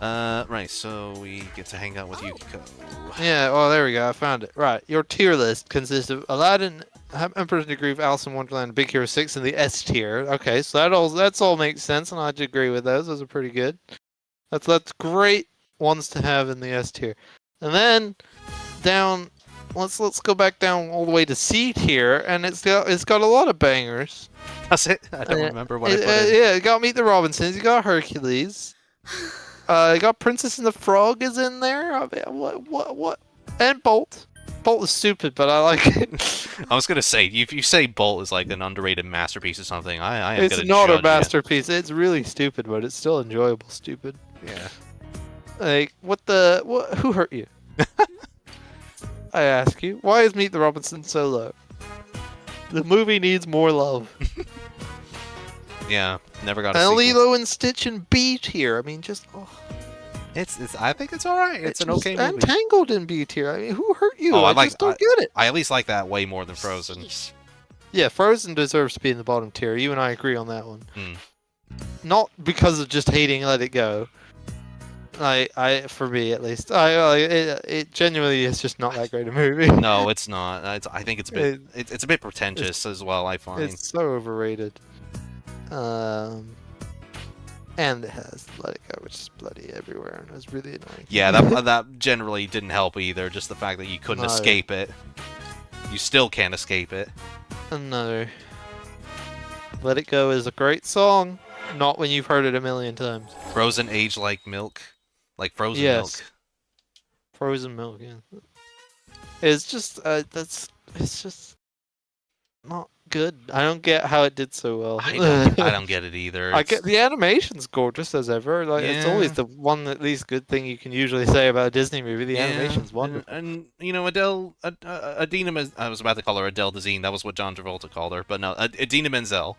Right, so we get to hang out with Yukiko. Yeah, well there we go, I found it. Right, your tier list consists of Aladdin, Emperor's New Groove, Alice in Wonderland, Big Hero 6 in the S tier. Okay, so that's all makes sense, and I'd agree with those. Those are pretty good. That's great ones to have in the S tier. And then down, let's go back down all the way to C tier, and it's got a lot of bangers. That's it. I don't remember what I put in. Yeah, you got Meet the Robinsons, you got Hercules, you got Princess and the Frog is in there. I mean, what? And Bolt. Bolt is stupid, but I like it. I was gonna say, if you say Bolt is like an underrated masterpiece or something, I am It's gonna not a judge masterpiece. It's really stupid, but it's still enjoyable. Stupid. Yeah. Like, who hurt you? I ask you. Why is Meet the Robinsons so low? The movie needs more love. Yeah, never got a And sequel. Lilo and Stitch in B tier. I mean, just It's. I think it's all right. It's an okay movie. And Tangled in B tier. I mean, who hurt you? Oh, I just don't get it. I at least like that way more than Frozen. Yeah, Frozen deserves to be in the bottom tier. You and I agree on that one. Hmm. Not because of just hating Let It Go, For me at least, it genuinely is just not that great a movie. No, it's not. I think it's a bit it's a bit pretentious as well. I find It's so overrated. And it has Let It Go, which is bloody everywhere, and it was really annoying. Yeah, that generally didn't help either. Just the fact that you couldn't escape it. You still can't escape it. No. Let It Go is a great song. Not when you've heard it a million times. Frozen age like milk. Like frozen Yes. milk. Frozen milk, yeah. It's just, it's just not good. I don't get how it did so well. I don't get it either. I get the animation's gorgeous as ever. Like it's always the one at least good thing you can usually say about a Disney movie. The animation's wonderful. And you know, Idina I was about to call her Adele Dazeem. That was what John Travolta called her, but no, Idina Menzel.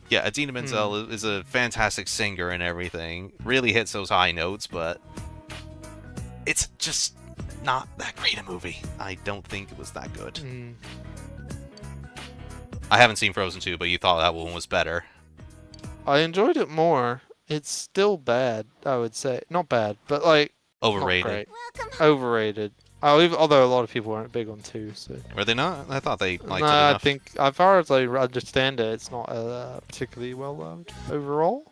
Yeah, Idina Menzel is a fantastic singer and everything. Really hits those high notes, but it's just not that great a movie. I don't think it was that good. I haven't seen Frozen 2, but you thought that one was better. I enjoyed it more. It's still bad, I would say. Not bad, but like overrated. Not great. Overrated. Although a lot of people weren't big on 2, so. Were they not? I thought they liked it I enough. think, as far as I understand it, it's not particularly well loved overall.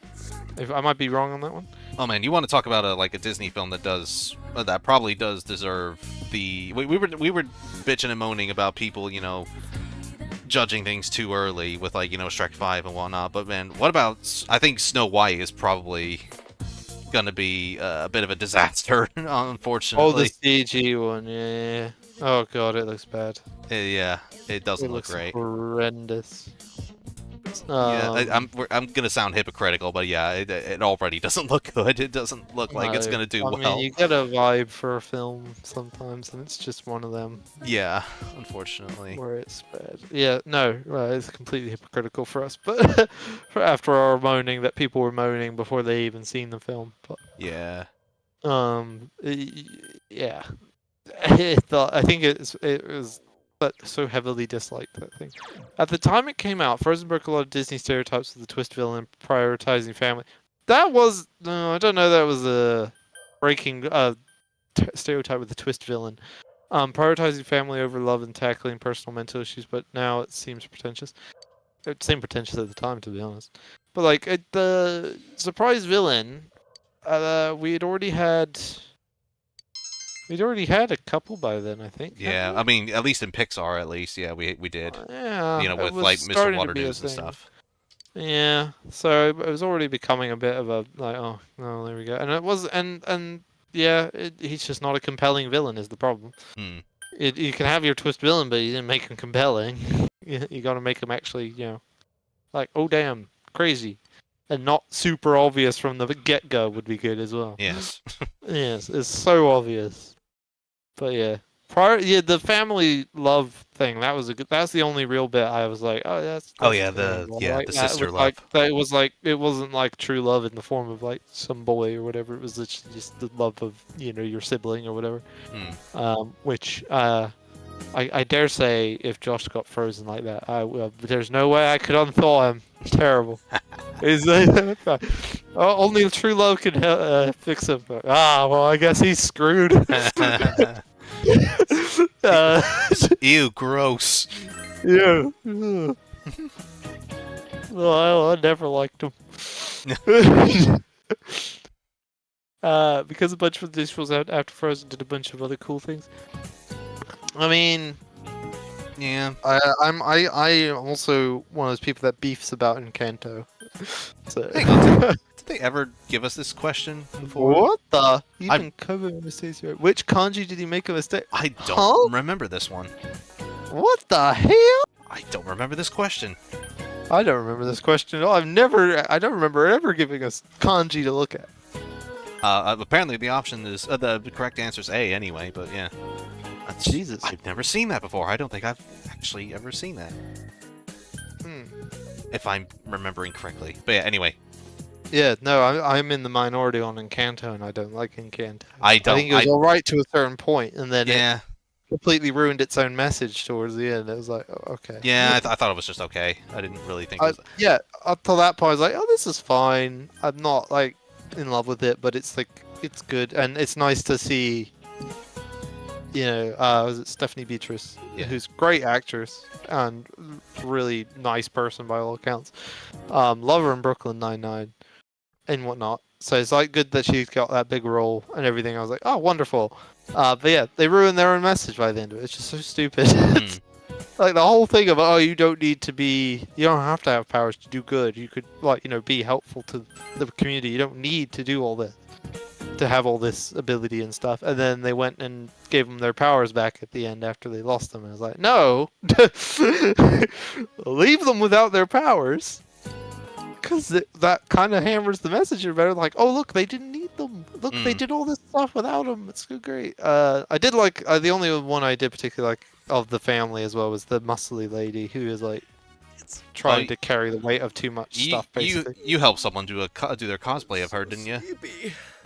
I might be wrong on that one. Oh man, you want to talk about a Disney film that probably does deserve the. We were bitching and moaning about people, you know, judging things too early with Shrek 5 and whatnot. But man, what about? I think Snow White is probably gonna be a bit of a disaster, unfortunately. Oh, the CG one, yeah. Oh god, it looks bad. Yeah, it doesn't look great. Horrendous. I'm gonna sound hypocritical, but yeah, it already doesn't look good. It doesn't look like it's gonna do well. I mean, you get a vibe for a film sometimes, and it's just one of them. Yeah, unfortunately. Where it's bad. Yeah, no, it's completely hypocritical for us, but after our moaning that people were moaning before they even seen the film. But, yeah. Yeah. I think it was. But so heavily disliked that thing. At the time it came out, Frozen broke a lot of Disney stereotypes with the twist villain prioritizing family. That was no, I don't know. That was a breaking stereotype with the twist villain, prioritizing family over love and tackling personal mental issues. But now it seems pretentious. It seemed pretentious at the time, to be honest. But like the surprise villain, we'd already had. We'd already had a couple by then, I think. Yeah, I mean, at least in Pixar, at least, yeah, we did. Yeah, you know, with like Mr. Water News and stuff. Yeah, so it was already becoming a bit of a like, oh, there we go, and it was, and yeah, he's just not a compelling villain is the problem. You can have your twist villain, but you didn't make him compelling. You got to make him actually, like, oh damn, crazy. And not super obvious from the get-go would be good as well. Yes. Yes, it's so obvious. But yeah, the family love thing. That's the only real bit I was like, oh, that's the sister love. It wasn't like true love in the form of like some boy or whatever. It was just the love of your sibling or whatever. Which I dare say, if Josh got frozen like that, there's no way I could unthaw him. Terrible. Only true love can fix him. Well, I guess he's screwed. Ew, gross. Yeah. Well, I never liked him. Because a bunch of these shows after Frozen did a bunch of other cool things. I mean, yeah. I'm also one of those people that beefs about Encanto. So. Hang on, did they ever give us this question before? What the? Even covered mistakes. Which kanji did he make a mistake? I don't remember this one. What the hell? I don't remember this question. I don't remember this question at all. I don't remember ever giving us kanji to look at. Apparently the option is the correct answer is A anyway, but yeah. Jesus. I've never seen that before. I don't think I've actually ever seen that. If I'm remembering correctly. But yeah, anyway. Yeah, no, I'm in the minority on Encanto, and I don't like Encanto. I think it was alright to a certain point, and then it completely ruined its own message towards the end. It was like, oh, okay. Yeah, I thought it was just okay. I didn't really think it was... Yeah, up till that point, I was like, oh, this is fine. I'm not, like, in love with it, but it's like it's good, and it's nice to see. Was it Stephanie Beatrice, who's a great actress and really nice person by all accounts. Love her in Brooklyn Nine-Nine and whatnot. So it's like good that she's got that big role and everything. I was like, oh, wonderful. But yeah, they ruined their own message by the end of it. It's just so stupid. Like the whole thing of you don't have to have powers to do good. You could be helpful to the community. You don't need to do all this. To have all this ability and stuff, and then they went and gave them their powers back at the end after they lost them. And I was like, no, leave them without their powers, because that kind of hammers the message better. Like, oh look, they didn't need them. Look, they did all this stuff without them. It's so great. I did like the only one I did particularly like of the family as well was the muscly lady who is like trying to carry the weight of too much stuff. Basically, you helped someone do their cosplay of her, didn't you?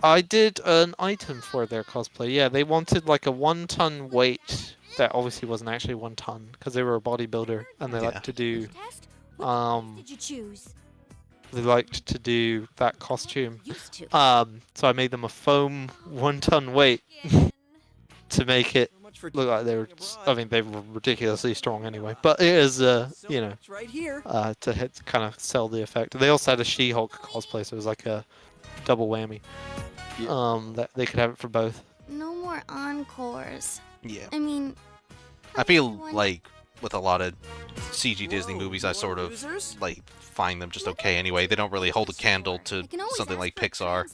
I did an item for their cosplay. Yeah, they wanted like a 1 ton weight that obviously wasn't actually 1 ton because they were a bodybuilder and they like to do. Did you choose? They liked to do that costume. So I made them a foam 1 ton weight to make it look like they were. I mean, they were ridiculously strong anyway. But it is, to kind of sell the effect. They also had a She-Hulk cosplay, so it was like a double whammy. That they could have it for both. No more encores. Yeah. I mean, I feel like with a lot of CG Disney movies, I sort of find them just okay anyway. They don't really hold a candle to something like Pixar.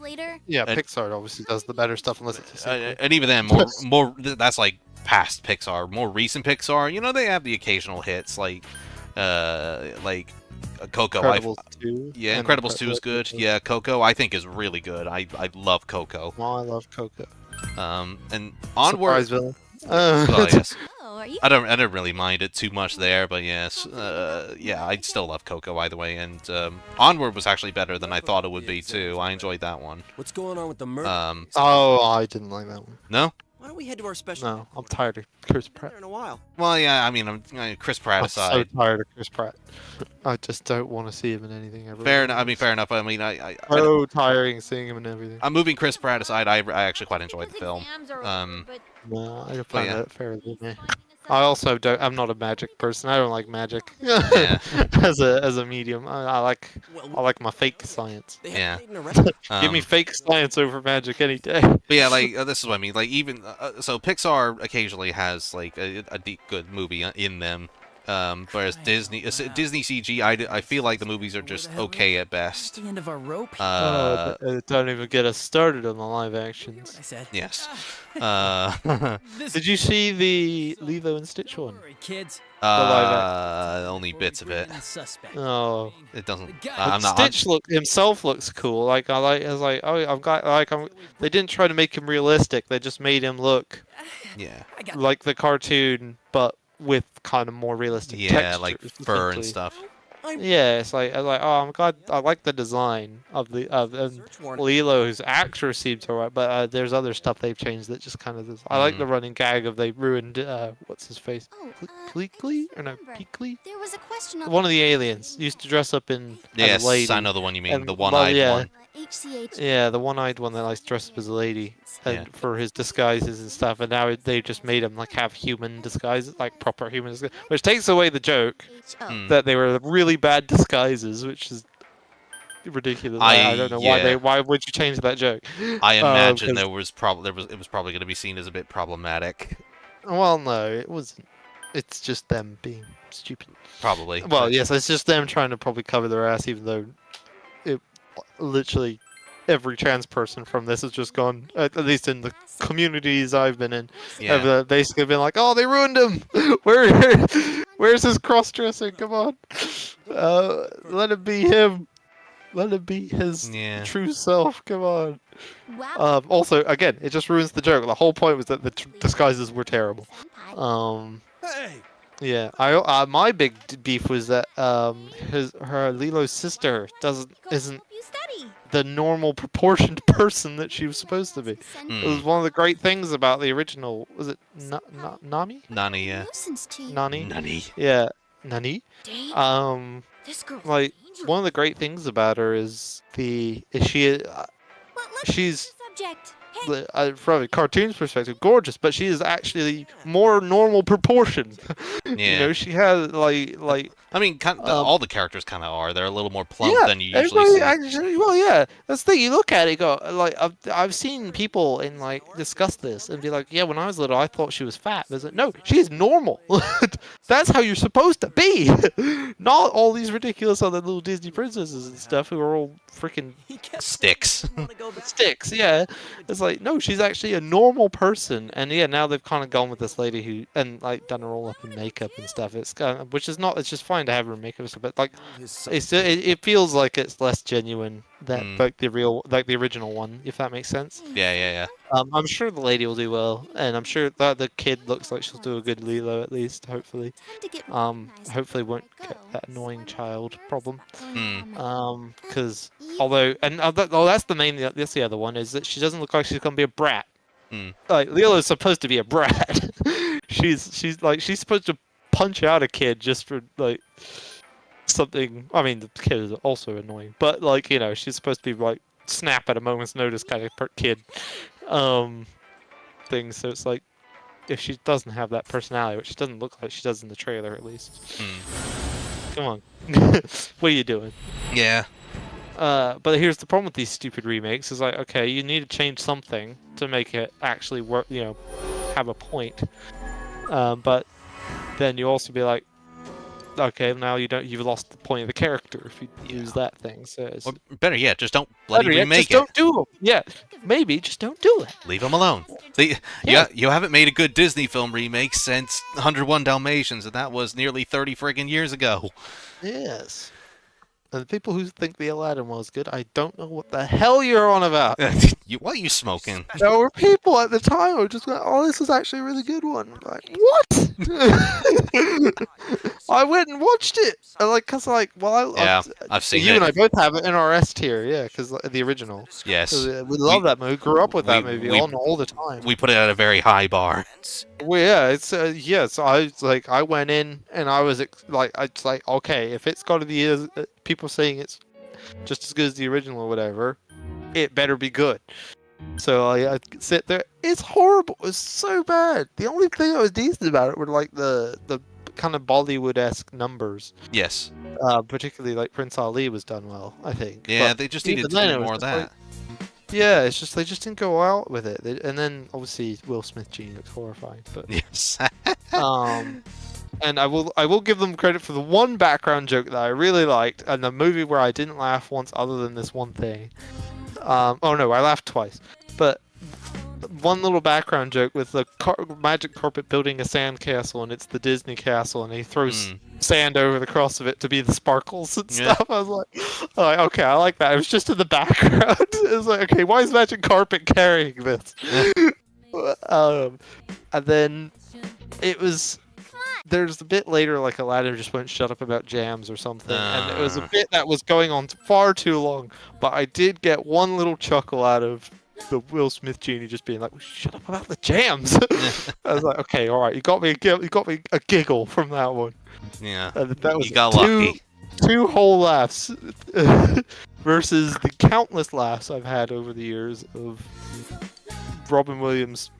Yeah, Pixar obviously does the better stuff unless it's and even then, more that's like past Pixar, more recent Pixar. They have the occasional hits like Coco. Incredibles 2. Yeah, Incredibles 2 is good. Yeah, Coco I think is really good. I love Coco. Oh, I love Coco. And Onward. Surprise villain. Yes. Oh, are you? I don't really mind it too much there, but yes, yeah, I still love Coco either way. And Onward was actually better than I thought it would be too. I enjoyed that one. What's going on with the murder? I didn't like that one. No. Why don't we head to our special? No, I'm tired of Chris Pratt. In a while. Well, yeah, I mean, Chris Pratt aside. I'm so tired of Chris Pratt. I just don't want to see him in anything ever. Fair enough. Fair enough. I mean, I so tiring seeing him in everything. I'm moving Chris Pratt aside. I actually quite enjoyed the film. No, I find that fair with me. I also don't. I'm not a magic person. I don't like magic as a medium. I like my fake science. Yeah. Give me fake science over magic any day. But yeah, this is what I mean. Like even so, Pixar occasionally has like a deep good movie in them. Whereas Disney CG, I feel like the movies are just okay at best. The end of our rope. Don't even get us started on the live actions. Yes. Did you see the Lilo and Stitch one? Kids. Only bits of it. Oh, it doesn't. Stitch himself looks cool. They didn't try to make him realistic. They just made him look like the cartoon, but with kind of more realistic textures, like fur and stuff. Yeah, it's like I'm glad. I like the design of Lilo's actor seems alright, but there's other stuff they've changed that just kind of. I like the running gag of they ruined what's his face, Pleakley or no Peakley? There was a question. One of the aliens used to dress up in. Yes, as a lady. I know the one you mean, the one-eyed one. Yeah, the one-eyed one that likes to dress up as a lady for his disguises and stuff, and now they just made him like have human disguises, like proper human disguises, which takes away the joke that they were really bad disguises, which is ridiculous. I don't know why would you change that joke? I imagine it was probably going to be seen as a bit problematic. Well, no, it wasn't. It's just them being stupid. Probably. Well, yes, it's just them trying to probably cover their ass, even though literally every trans person from this has just gone, at least in the communities I've been in, have basically been like, oh, they ruined him. Where's his cross-dressing? Come on. Let it be him. Let it be his true self. Come on. Wow. Also, again, it just ruins the joke. The whole point was that the disguises were terrible. Hey! Yeah, my big beef was that Lilo's sister isn't the normal proportioned person that she was supposed to be. It was one of the great things about the original. Was it Nami? Nani, yeah. Nani. Yeah, Nani. Like one of the great things about her is she's object. From a cartoon's perspective, gorgeous, but she is actually more normal proportioned. Yeah. You know, she has like. I mean, all the characters kind of are. They're a little more plump Yeah, than you usually see. actually, well, yeah. That's the thing. You look at it, go like I've seen people in like discuss this and be like, yeah, when I was little, I thought she was fat. There's like, no, she's normal. That's how you're supposed to be. Not all these ridiculous other little Disney princesses and stuff who are all freaking Sticks. sticks. Yeah, it's like no, she's actually a normal person. And yeah, now they've kind of gone with this lady who and like done her all up in makeup and stuff. It's kind of, which is not. It's just fine to have her in makeup and stuff, but like it feels like it's less genuine than like the original one, if that makes sense. Yeah. I'm sure the lady will do well, and I'm sure that the kid looks like she'll do a good Lilo at least. Hopefully, hopefully won't get that annoying child problem. Because although that's the other one is that she doesn't look like she's gonna be a brat. Like Lilo's supposed to be a brat. she's supposed to punch out a kid just for like something. I mean, the kid is also annoying, but like you know, she's supposed to be like snap at a moment's notice kind of kid. Thing. So it's like if she doesn't have that personality, which she doesn't look like she does in the trailer at least. Come on, what are you doing? Yeah. But here's the problem with these stupid remakes: is like, okay, you need to change something to make it actually work. You know, have a point. But then you also be like, okay, now you've lost the point of the character if you use that thing. So it's Or better yet, just don't bloody remake it. Don't do them. Yeah, maybe just don't do it. Leave them alone. You haven't made a good Disney film remake since 101 Dalmatians, and that was nearly 30 friggin' years ago. Yes. And the people who think the Aladdin one was good, I don't know what the hell you're on about. What are you smoking? There were people at the time who were just going, oh, this is actually a really good one. I'm like, what? I went and watched it. I've seen it. You and I both have it in our S tier, yeah, because the original. Yes. We love that movie. Grew up with that movie all the time. We put it at a very high bar. Well, yeah, it's So I went in and I was like, okay, if it's got to be people saying it's just as good as the original or whatever, it better be good. So I sit there. It's horrible. It's so bad. The only thing that was decent about it were like the kind of Bollywood-esque numbers. Yes. Particularly like Prince Ali was done well, I think. Yeah, but they just needed to do more of that. Yeah, it's just they just didn't go out with it. And then obviously Will Smith Genie looks horrifying. But yes. And I will give them credit for the one background joke that I really liked, and the movie where I didn't laugh once other than this one thing. Oh no, I laughed twice. But one little background joke with the magic carpet building a sand castle, and it's the Disney castle, and he throws sand over the cross of it to be the sparkles and stuff. I was like, okay, I like that. It was just in the background. It was like, okay, why is magic carpet carrying this? And then it was. There's a bit later, like Aladdin just went shut up about jams or something, and it was a bit that was going on far too long. But I did get one little chuckle out of the Will Smith Genie just being like, "Shut up about the jams." I was like, "Okay, all right, you got me a giggle from that one." Yeah, that was you got lucky. Two whole laughs versus the countless laughs I've had over the years of Robin Williams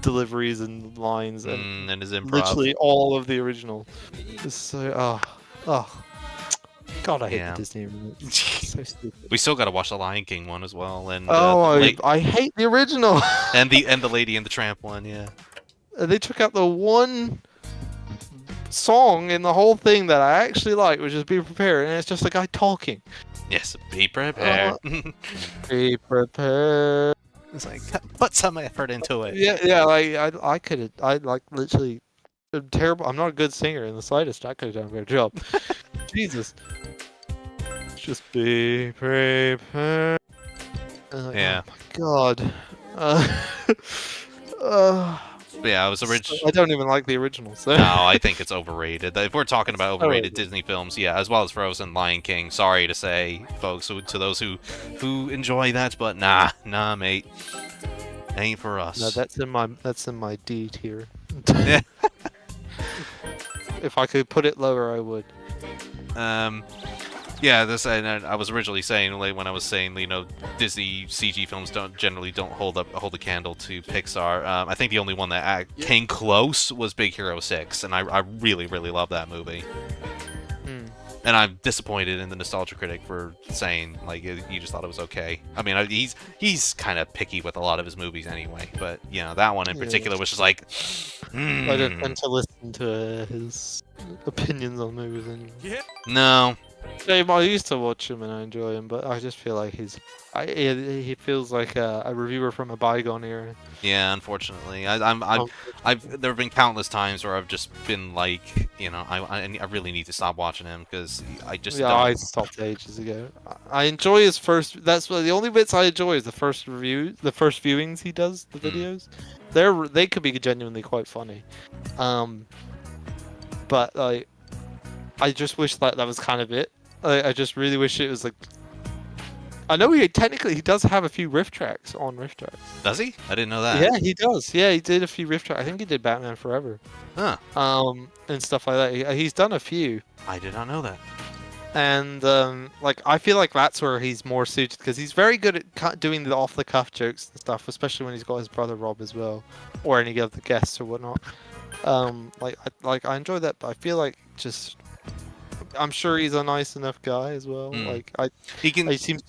deliveries and lines and his improv. Literally all of the original. It's so God, I hate the Disney remakes. So stupid. We still got to watch the Lion King one as well, and I hate the original. and the Lady and the Tramp one, yeah. They took out the one song in the whole thing that I actually liked, which is "Be Prepared," and it's just a guy talking. Yes, be prepared. Be prepared. It's like put some effort into it. Yeah. Like I literally, I'm terrible. I'm not a good singer in the slightest. I could have done a better job. Jesus. Just be prepared. Yeah. Oh my God. Yeah, I was originally. I don't even like the original. So. No, I think it's overrated. If we're talking about overrated Disney films, yeah, as well as Frozen, Lion King. Sorry to say, folks, to those who enjoy that, but nah, mate, ain't for us. No, that's in my D tier. If I could put it lower, I would. Yeah, this and I was originally saying like when I was saying Disney CG films generally don't hold a candle to Pixar. I think the only one that came close was Big Hero 6, and I really love that movie. And I'm disappointed in the Nostalgia Critic for saying like he just thought it was okay. I mean, he's kind of picky with a lot of his movies anyway, but that one in particular was just like. I don't tend to listen to his opinions on movies anymore. Yeah. No. Same, I used to watch him and I enjoy him, but I just feel like he feels like a reviewer from a bygone era. Yeah, unfortunately, there have been countless times where I've just been like, I really need to stop watching him because I just I stopped ages ago. I enjoy his first. That's the only bits I enjoy is the first viewings he does, the videos. They could be genuinely quite funny, but like, I just wish that was kind of it. I just really wish it was like. I know he does have a few riff tracks on Riff Tracks. Does he? I didn't know that. Yeah, he does. Yeah, he did a few riff tracks. I think he did Batman Forever. Huh. And stuff like that. He's done a few. I did not know that. And like I feel like that's where he's more suited because he's very good at doing the off-the-cuff jokes and stuff, especially when he's got his brother Rob as well, or any of the guests or whatnot. I enjoy that, but I feel like I'm sure he's a nice enough guy as well. He seems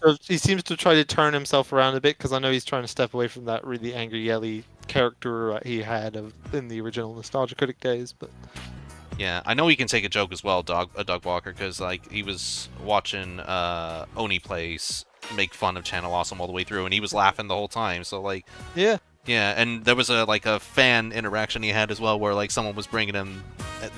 to try to turn himself around a bit because I know he's trying to step away from that really angry, yelly character he had in the original Nostalgia Critic days. But yeah, I know he can take a joke as well, Doug Walker, because like he was watching Oni Plays make fun of Channel Awesome all the way through, and he was laughing the whole time. So like yeah, and there was a fan interaction he had as well, where like someone was bringing him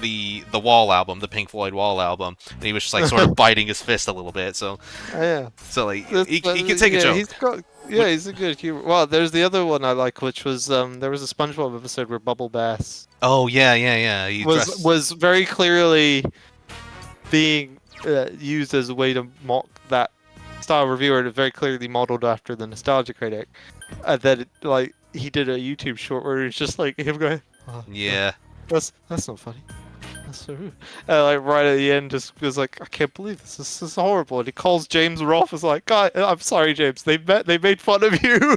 the Wall album, the Pink Floyd Wall album, and he was just like sort of biting his fist a little bit. So so like he can take a joke. He's a good humor. Well, there's the other one I like, which was there was a SpongeBob episode where Bubble Bass. Oh yeah. He was very clearly being used as a way to mock that style reviewer, and very clearly modeled after the Nostalgia Critic. That like he did a YouTube short where it's just like him going, yeah, that's not funny. That's so rude. Like right at the end, just was like, I can't believe this. This is horrible. And he calls James Rolfe. Is like, God, I'm sorry, James. They made fun of you.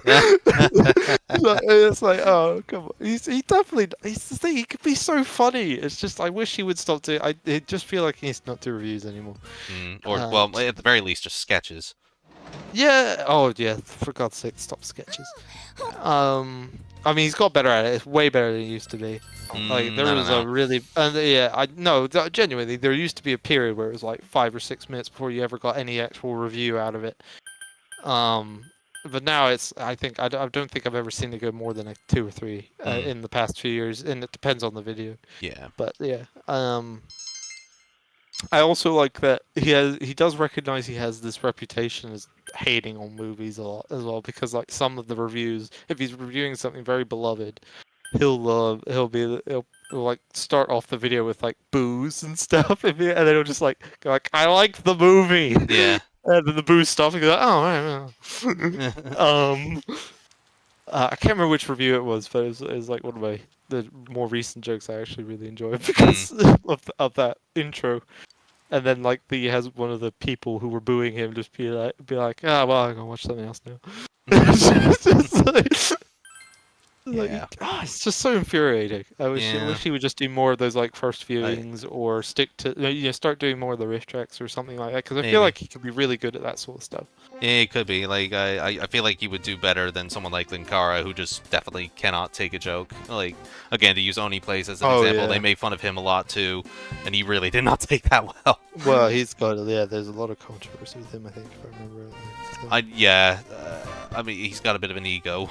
It's like, oh come on. He definitely. He's the thing. He could be so funny. It's just I wish he would stop doing. I just feel like he needs to not do reviews anymore. Well, at the very least, just sketches. Yeah. Oh, yeah. For God's sake, stop sketches. I mean, he's got better at it. It's way better than it used to be. Like there was a really, genuinely, there used to be a period where it was like 5 or 6 minutes before you ever got any actual review out of it. But now it's. I don't think I've ever seen it go more than like 2 or 3 in the past few years, and it depends on the video. Yeah. But yeah. I also like that he does recognize he has this reputation as hating on movies a lot as well, because like some of the reviews, if he's reviewing something very beloved, he'll like start off the video with like boos and stuff, and then he'll just like go like, I like the movie. Yeah. And then the boos stop and go, oh right. I can't remember which review it was, but it was like one of the more recent jokes I actually really enjoyed because of that intro. And then like he has one of the people who were booing him just be like, well, I'm gonna watch something else now. It's just so infuriating. I wish he would just do more of those like first viewings, or stick to start doing more of the riff tracks or something like that. Because I feel like he could be really good at that sort of stuff. Yeah, it could be. Like I feel like he would do better than someone like Linkara, who just definitely cannot take a joke. Like again, to use Oni Plays as an example, they made fun of him a lot too, and he really did not take that well. Well, he's got there's a lot of controversy with him, I think, if I remember rightly. I mean, he's got a bit of an ego.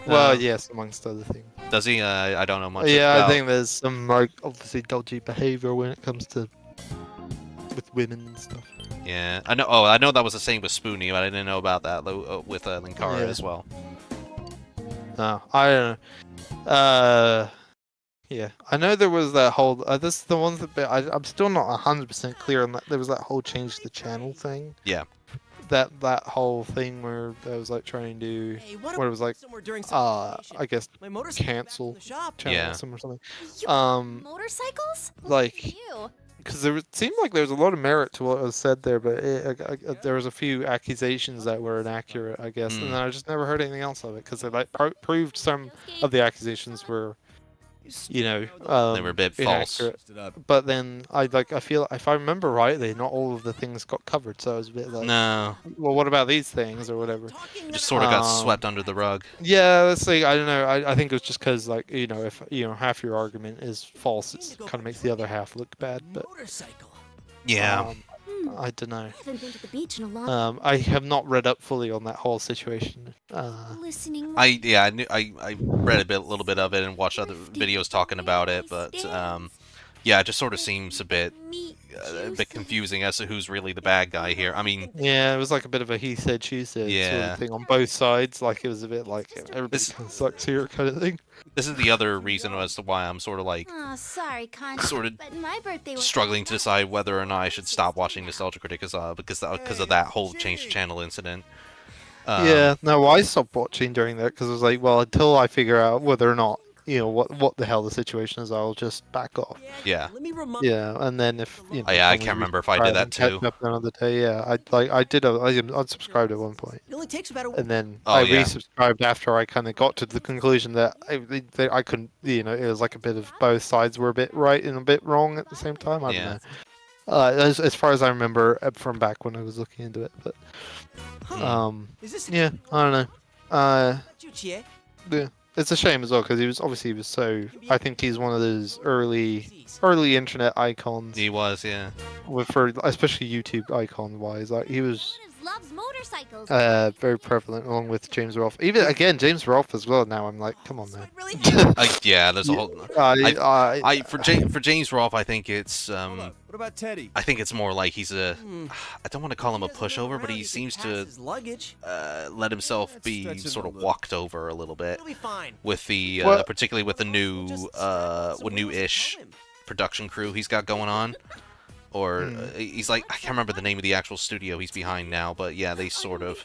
Well, yes, amongst other things. Does he? I don't know much. Yeah, I think there's some like obviously dodgy behavior when it comes to with women and stuff. Yeah, I know. Oh, I know that was the same with Spoonie, but I didn't know about that with Linkara as well. No, I don't know. Yeah, I know there was that whole. This is the ones that I'm still not 100% clear on that. There was that whole change the channel thing. Yeah. That whole thing where I was like trying to, where it was like, I guess cancel channel or something. Motorcycles? Like, because seemed like there was a lot of merit to what was said there, but there was a few accusations that were inaccurate, I guess, and then I just never heard anything else of it because they like proved some of the accusations were, you know, they were a bit false. But then I feel if I remember rightly, not all of the things got covered, so I was a bit like, No, well, what about these things or whatever? just sort of got swept under the rug. Yeah, let's see. I don't know. I think it was just because, like, you know, if half your argument is false, it kind of makes the other half look bad. But yeah, I don't know. I haven't been to the beach in a long I have not read up fully on that whole situation. Listening. I read a little bit of it and watched other videos talking about it, but yeah, it just sort of seems a bit confusing as to who's really the bad guy here. I mean, yeah, it was like a bit of a he said, she said sort of thing on both sides. Like it was a bit like everybody kind of sucks here kind of thing. This is the other reason as to why I'm sort of like, sorry, Con. sort of But my birthday was struggling to decide whether or not I should stop watching Nostalgia Critic because of that whole change channel incident. Yeah, no, I stopped watching during that because I was like, well, until I figure out whether or not, you know, what the hell the situation is, I'll just back off. Yeah. Yeah, and then if you know, Oh, yeah, I can't remember if I did that too. Up another day, yeah, I unsubscribed at one point, It only takes about a and then Oh, I yeah. resubscribed after I kind of got to the conclusion that I couldn't, you know, it was like a bit of both sides were a bit right and a bit wrong at the same time. I don't know. As far as I remember from back when I was looking into it, but yeah, I don't know. Yeah. It's a shame as well because he was so. I think he's one of those early internet icons. He was, yeah. For especially YouTube icon wise, like he was Loves motorcycles. very prevalent along with James Rolfe. Even again, James Rolfe as well. Now I'm like, come on, man. Yeah, there's a whole. For James Rolfe, I think it's What about Teddy? I think it's more like he's a. I don't want to call him a pushover, but he seems to let himself be sort of walked over a little bit with the particularly with the new-ish production crew he's got going on. Or he's like, I can't remember the name of the actual studio he's behind now, but yeah, they sort of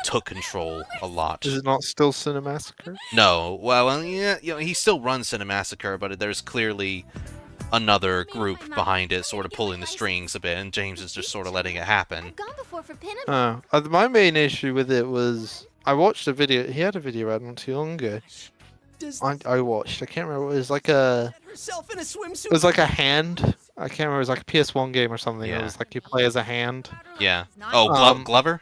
took control a lot. Is it not still Cinemassacre? No, well, yeah, you know, he still runs Cinemassacre, but there's clearly another group behind it, sort of pulling the strings a bit, and James is just sort of letting it happen. My main issue with it was I watched a video. He had a video out not too long ago. I watched. I can't remember. It was like a. It was like a hand. I can't remember. It was like a PS1 game or something. Yeah. It was like you play as a hand. Yeah. Oh, Glover.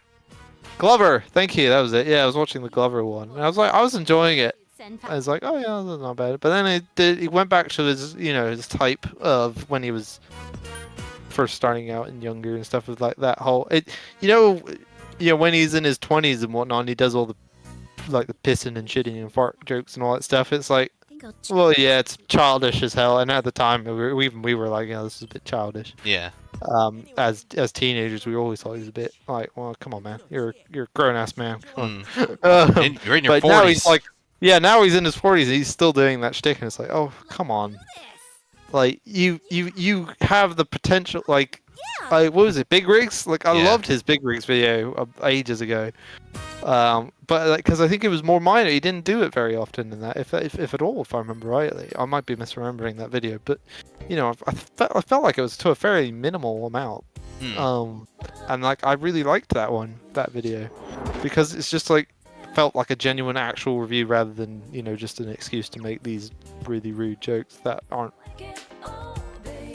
Glover. Thank you. That was it. Yeah, I was watching the Glover one. And I was like, I was enjoying it. I was like, oh yeah, that's not bad. But then he went back to his, you know, his type of when he was first starting out and younger and stuff. With like that whole you know, when he's in his 20s and whatnot, and he does all the like the pissing and shitting and fart jokes and all that stuff. It's like, well, yeah, it's childish as hell. And at the time, we were like, this is a bit childish. Yeah. As teenagers, we always thought he was a bit like, well, come on, man, you're a grown ass man. Come on. You're in your 40s. Now he's like, yeah, now he's in his 40s. And he's still doing that shtick, and it's like, oh, come on. Like you have the potential, like. What was it, Big Rigs? Like I loved his Big Rigs video ages ago, but like because I think it was more minor. He didn't do it very often in that, if at all, if I remember rightly. I might be misremembering that video, but you know, I felt like it was to a fairly minimal amount. And like I really liked that video, because it's just like felt like a genuine actual review rather than, you know, just an excuse to make these really rude jokes that aren't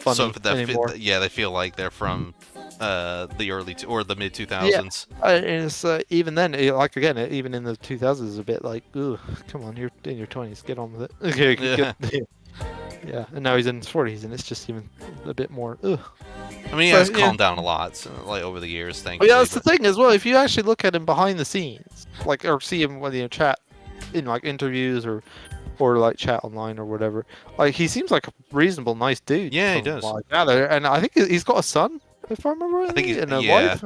funny anymore. They feel like they're from the early or the mid 2000s. Yeah, and it's even then, like again, even in the 2000s, it's a bit like, ugh, come on, you're in your 20s, get on with it. Okay, yeah, and now he's in his 40s, and it's just even a bit more. Ugh. I mean, he has calmed down a lot, like over the years. Thankfully. Yeah, that's the thing as well. If you actually look at him behind the scenes, like, or see him when you chat in like interviews or like chat online or whatever, like he seems like a reasonable, nice dude. Yeah, he does. I gather, and I think he's got a son, if I remember right. I think and a wife.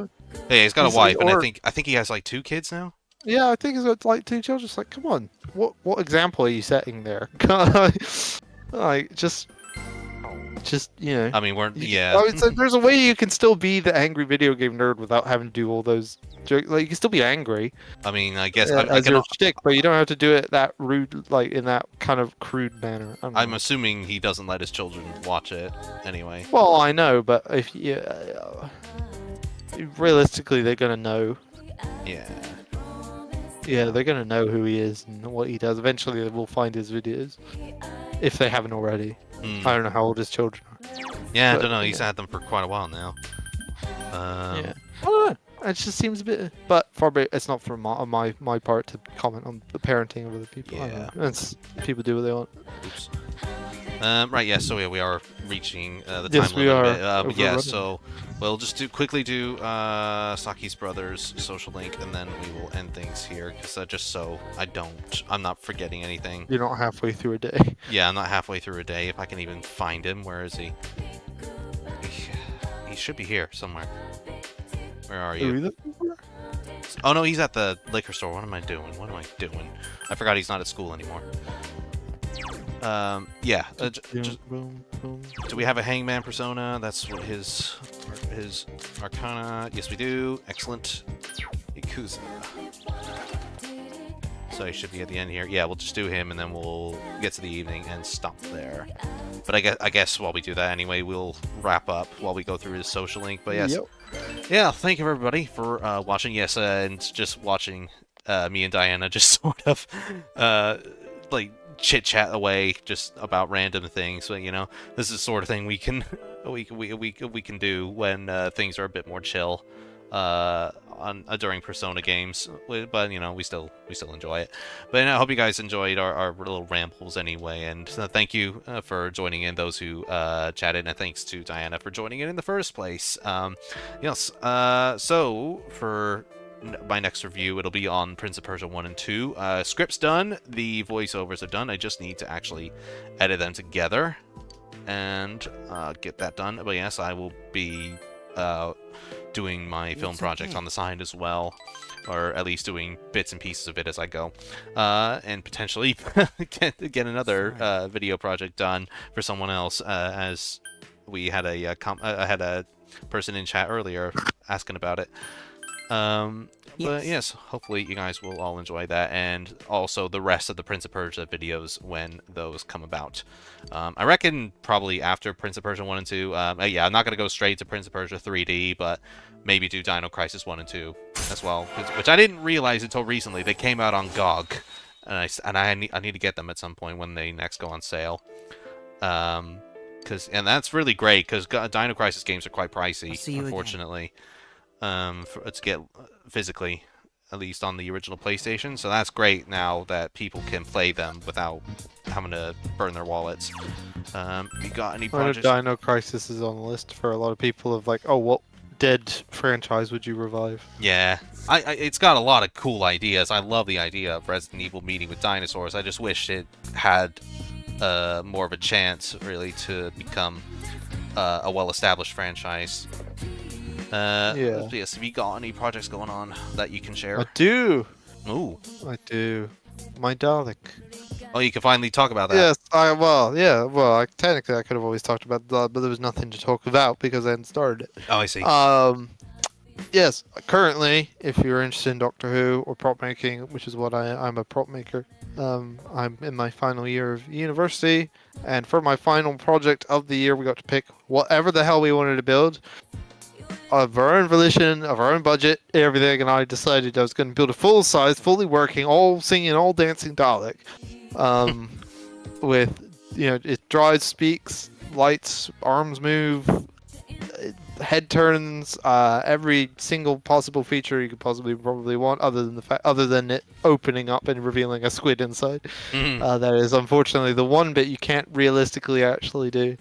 Yeah, he's got a wife, and I think he has like 2 kids now. Yeah, I think he's got like 2 children. Just like, come on, what example are you setting there? Like, just Just, you know. I mean, So there's a way you can still be the angry video game nerd without having to do all those jokes. Like, you can still be angry. I mean, I guess as your shtick, but you don't have to do it that rude, like in that kind of crude manner. I'm assuming he doesn't let his children watch it anyway. Well, I know, but if realistically, they're gonna know. Yeah. Yeah, they're gonna know who he is and what he does. Eventually, they will find his videos if they haven't already. I don't know how old his children are. Yeah, I don't know. He's had them for quite a while now. Yeah. I don't know. It just seems a bit, but it's not from my part to comment on the parenting of other people. Yeah. It's, people do what they want. Oops. Right, yeah, so we are reaching the Yes, time we limit are. bit. Yeah, so we'll just quickly do Saki's brother's social link, and then we will end things here, because just so I'm not forgetting anything. You're not halfway through a day. Yeah, I'm not halfway through a day, if I can even find him. Where is he? He should be here somewhere. Where are you? Oh no, he's at the liquor store. What am I doing? I forgot he's not at school anymore. Yeah. Do we have a hangman persona? That's what his arcana. Yes, we do. Excellent. Yakuza. So he should be at the end here. Yeah, we'll just do him, and then we'll get to the evening and stop there. But I guess while we do that anyway, we'll wrap up while we go through his social link. But yes, yeah. Thank you everybody for watching. Yes, and just watching me and Diana just sort of like chit chat away just about random things. So this is the sort of thing we can do when things are a bit more chill. During Persona games, but we still enjoy it. But I hope you guys enjoyed our little rambles anyway, and thank you for joining in, those who chatted, and thanks to Diana for joining in the first place. Yes, so for my next review, it'll be on Prince of Persia 1 and 2. Script's done, the voiceovers are done, I just need to actually edit them together and get that done. But yes, I will be doing my film project on the side as well, or at least doing bits and pieces of it as I go, and potentially get another video project done for someone else, as we had a person in chat earlier asking about it. But yes, hopefully you guys will all enjoy that, and also the rest of the Prince of Persia videos when those come about. I reckon probably after Prince of Persia 1 and 2. Yeah, I'm not going to go straight to Prince of Persia 3D, but maybe do Dino Crisis 1 and 2 as well, which I didn't realize until recently. They came out on GOG, and I need to get them at some point when they next go on sale. And that's really great, because Dino Crisis games are quite pricey, unfortunately. To get physically, at least on the original PlayStation, so that's great now that people can play them without having to burn their wallets. You got any projects? Dino Crisis is on the list for a lot of people of like, oh, what dead franchise would you revive? Yeah, it's got a lot of cool ideas. I love the idea of Resident Evil meeting with dinosaurs. I just wish it had more of a chance, really, to become a well-established franchise. Yes, have you got any projects going on that you can share? I do. Ooh. I do. My Dalek. Oh, you can finally talk about that. Yes, technically I could have always talked about that, but there was nothing to talk about because I hadn't started it. Oh, I see. Yes, currently, if you're interested in Doctor Who or prop making, which is what I'm a prop maker. I'm in my final year of university, and for my final project of the year, we got to pick whatever the hell we wanted to build. Of our own volition, of our own budget, everything, and I decided I was going to build a full-size, fully working, all singing, all dancing Dalek. With, it drives, speaks, lights, arms move, head turns, every single possible feature you could probably want, other than it opening up and revealing a squid inside. That is unfortunately the one bit you can't realistically actually do.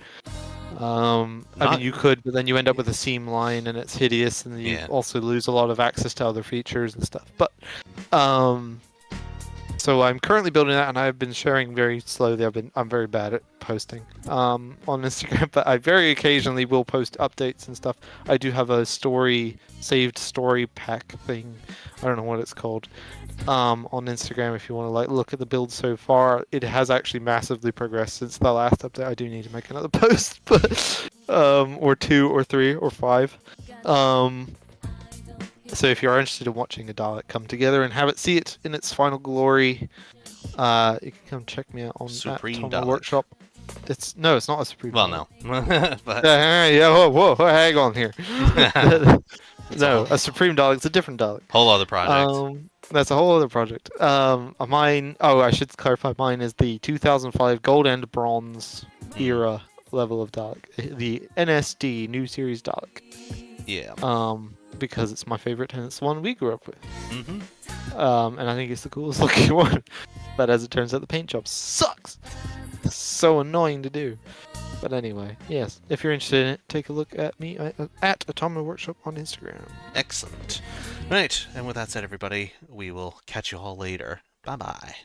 I mean, you could, but then you end up with a seam line, and it's hideous, and you also lose a lot of access to other features and stuff. But, So I'm currently building that, and I've been sharing very slowly. I'm very bad at posting on Instagram, but I very occasionally will post updates and stuff. I do have a saved story pack thing. I don't know what it's called. On Instagram, if you want to like look at the build so far, it has actually massively progressed since the last update. I do need to make another post, but or 2 or 3 or 5. So if you're interested in watching a Dalek come together and have it see it in its final glory, you can come check me out on Supreme Tom Dalek. Workshop. It's not a Supreme. Well, Dalek. no. But Yeah, whoa, hang on here. No, a Supreme Dalek is a different Dalek. Whole other project. That's a whole other project. Mine. Oh, I should clarify. Mine is the 2005 Gold and Bronze era level of Dalek, the NSD New Series Dalek. Yeah. Because it's my favorite and it's the one we grew up with. Mm-hmm. And I think it's the coolest looking one. But as it turns out, the paint job sucks. It's so annoying to do. But anyway, yes. If you're interested in it, take a look at me at Atomo Workshop on Instagram. Excellent. Right, and with that said, everybody, we will catch you all later. Bye-bye.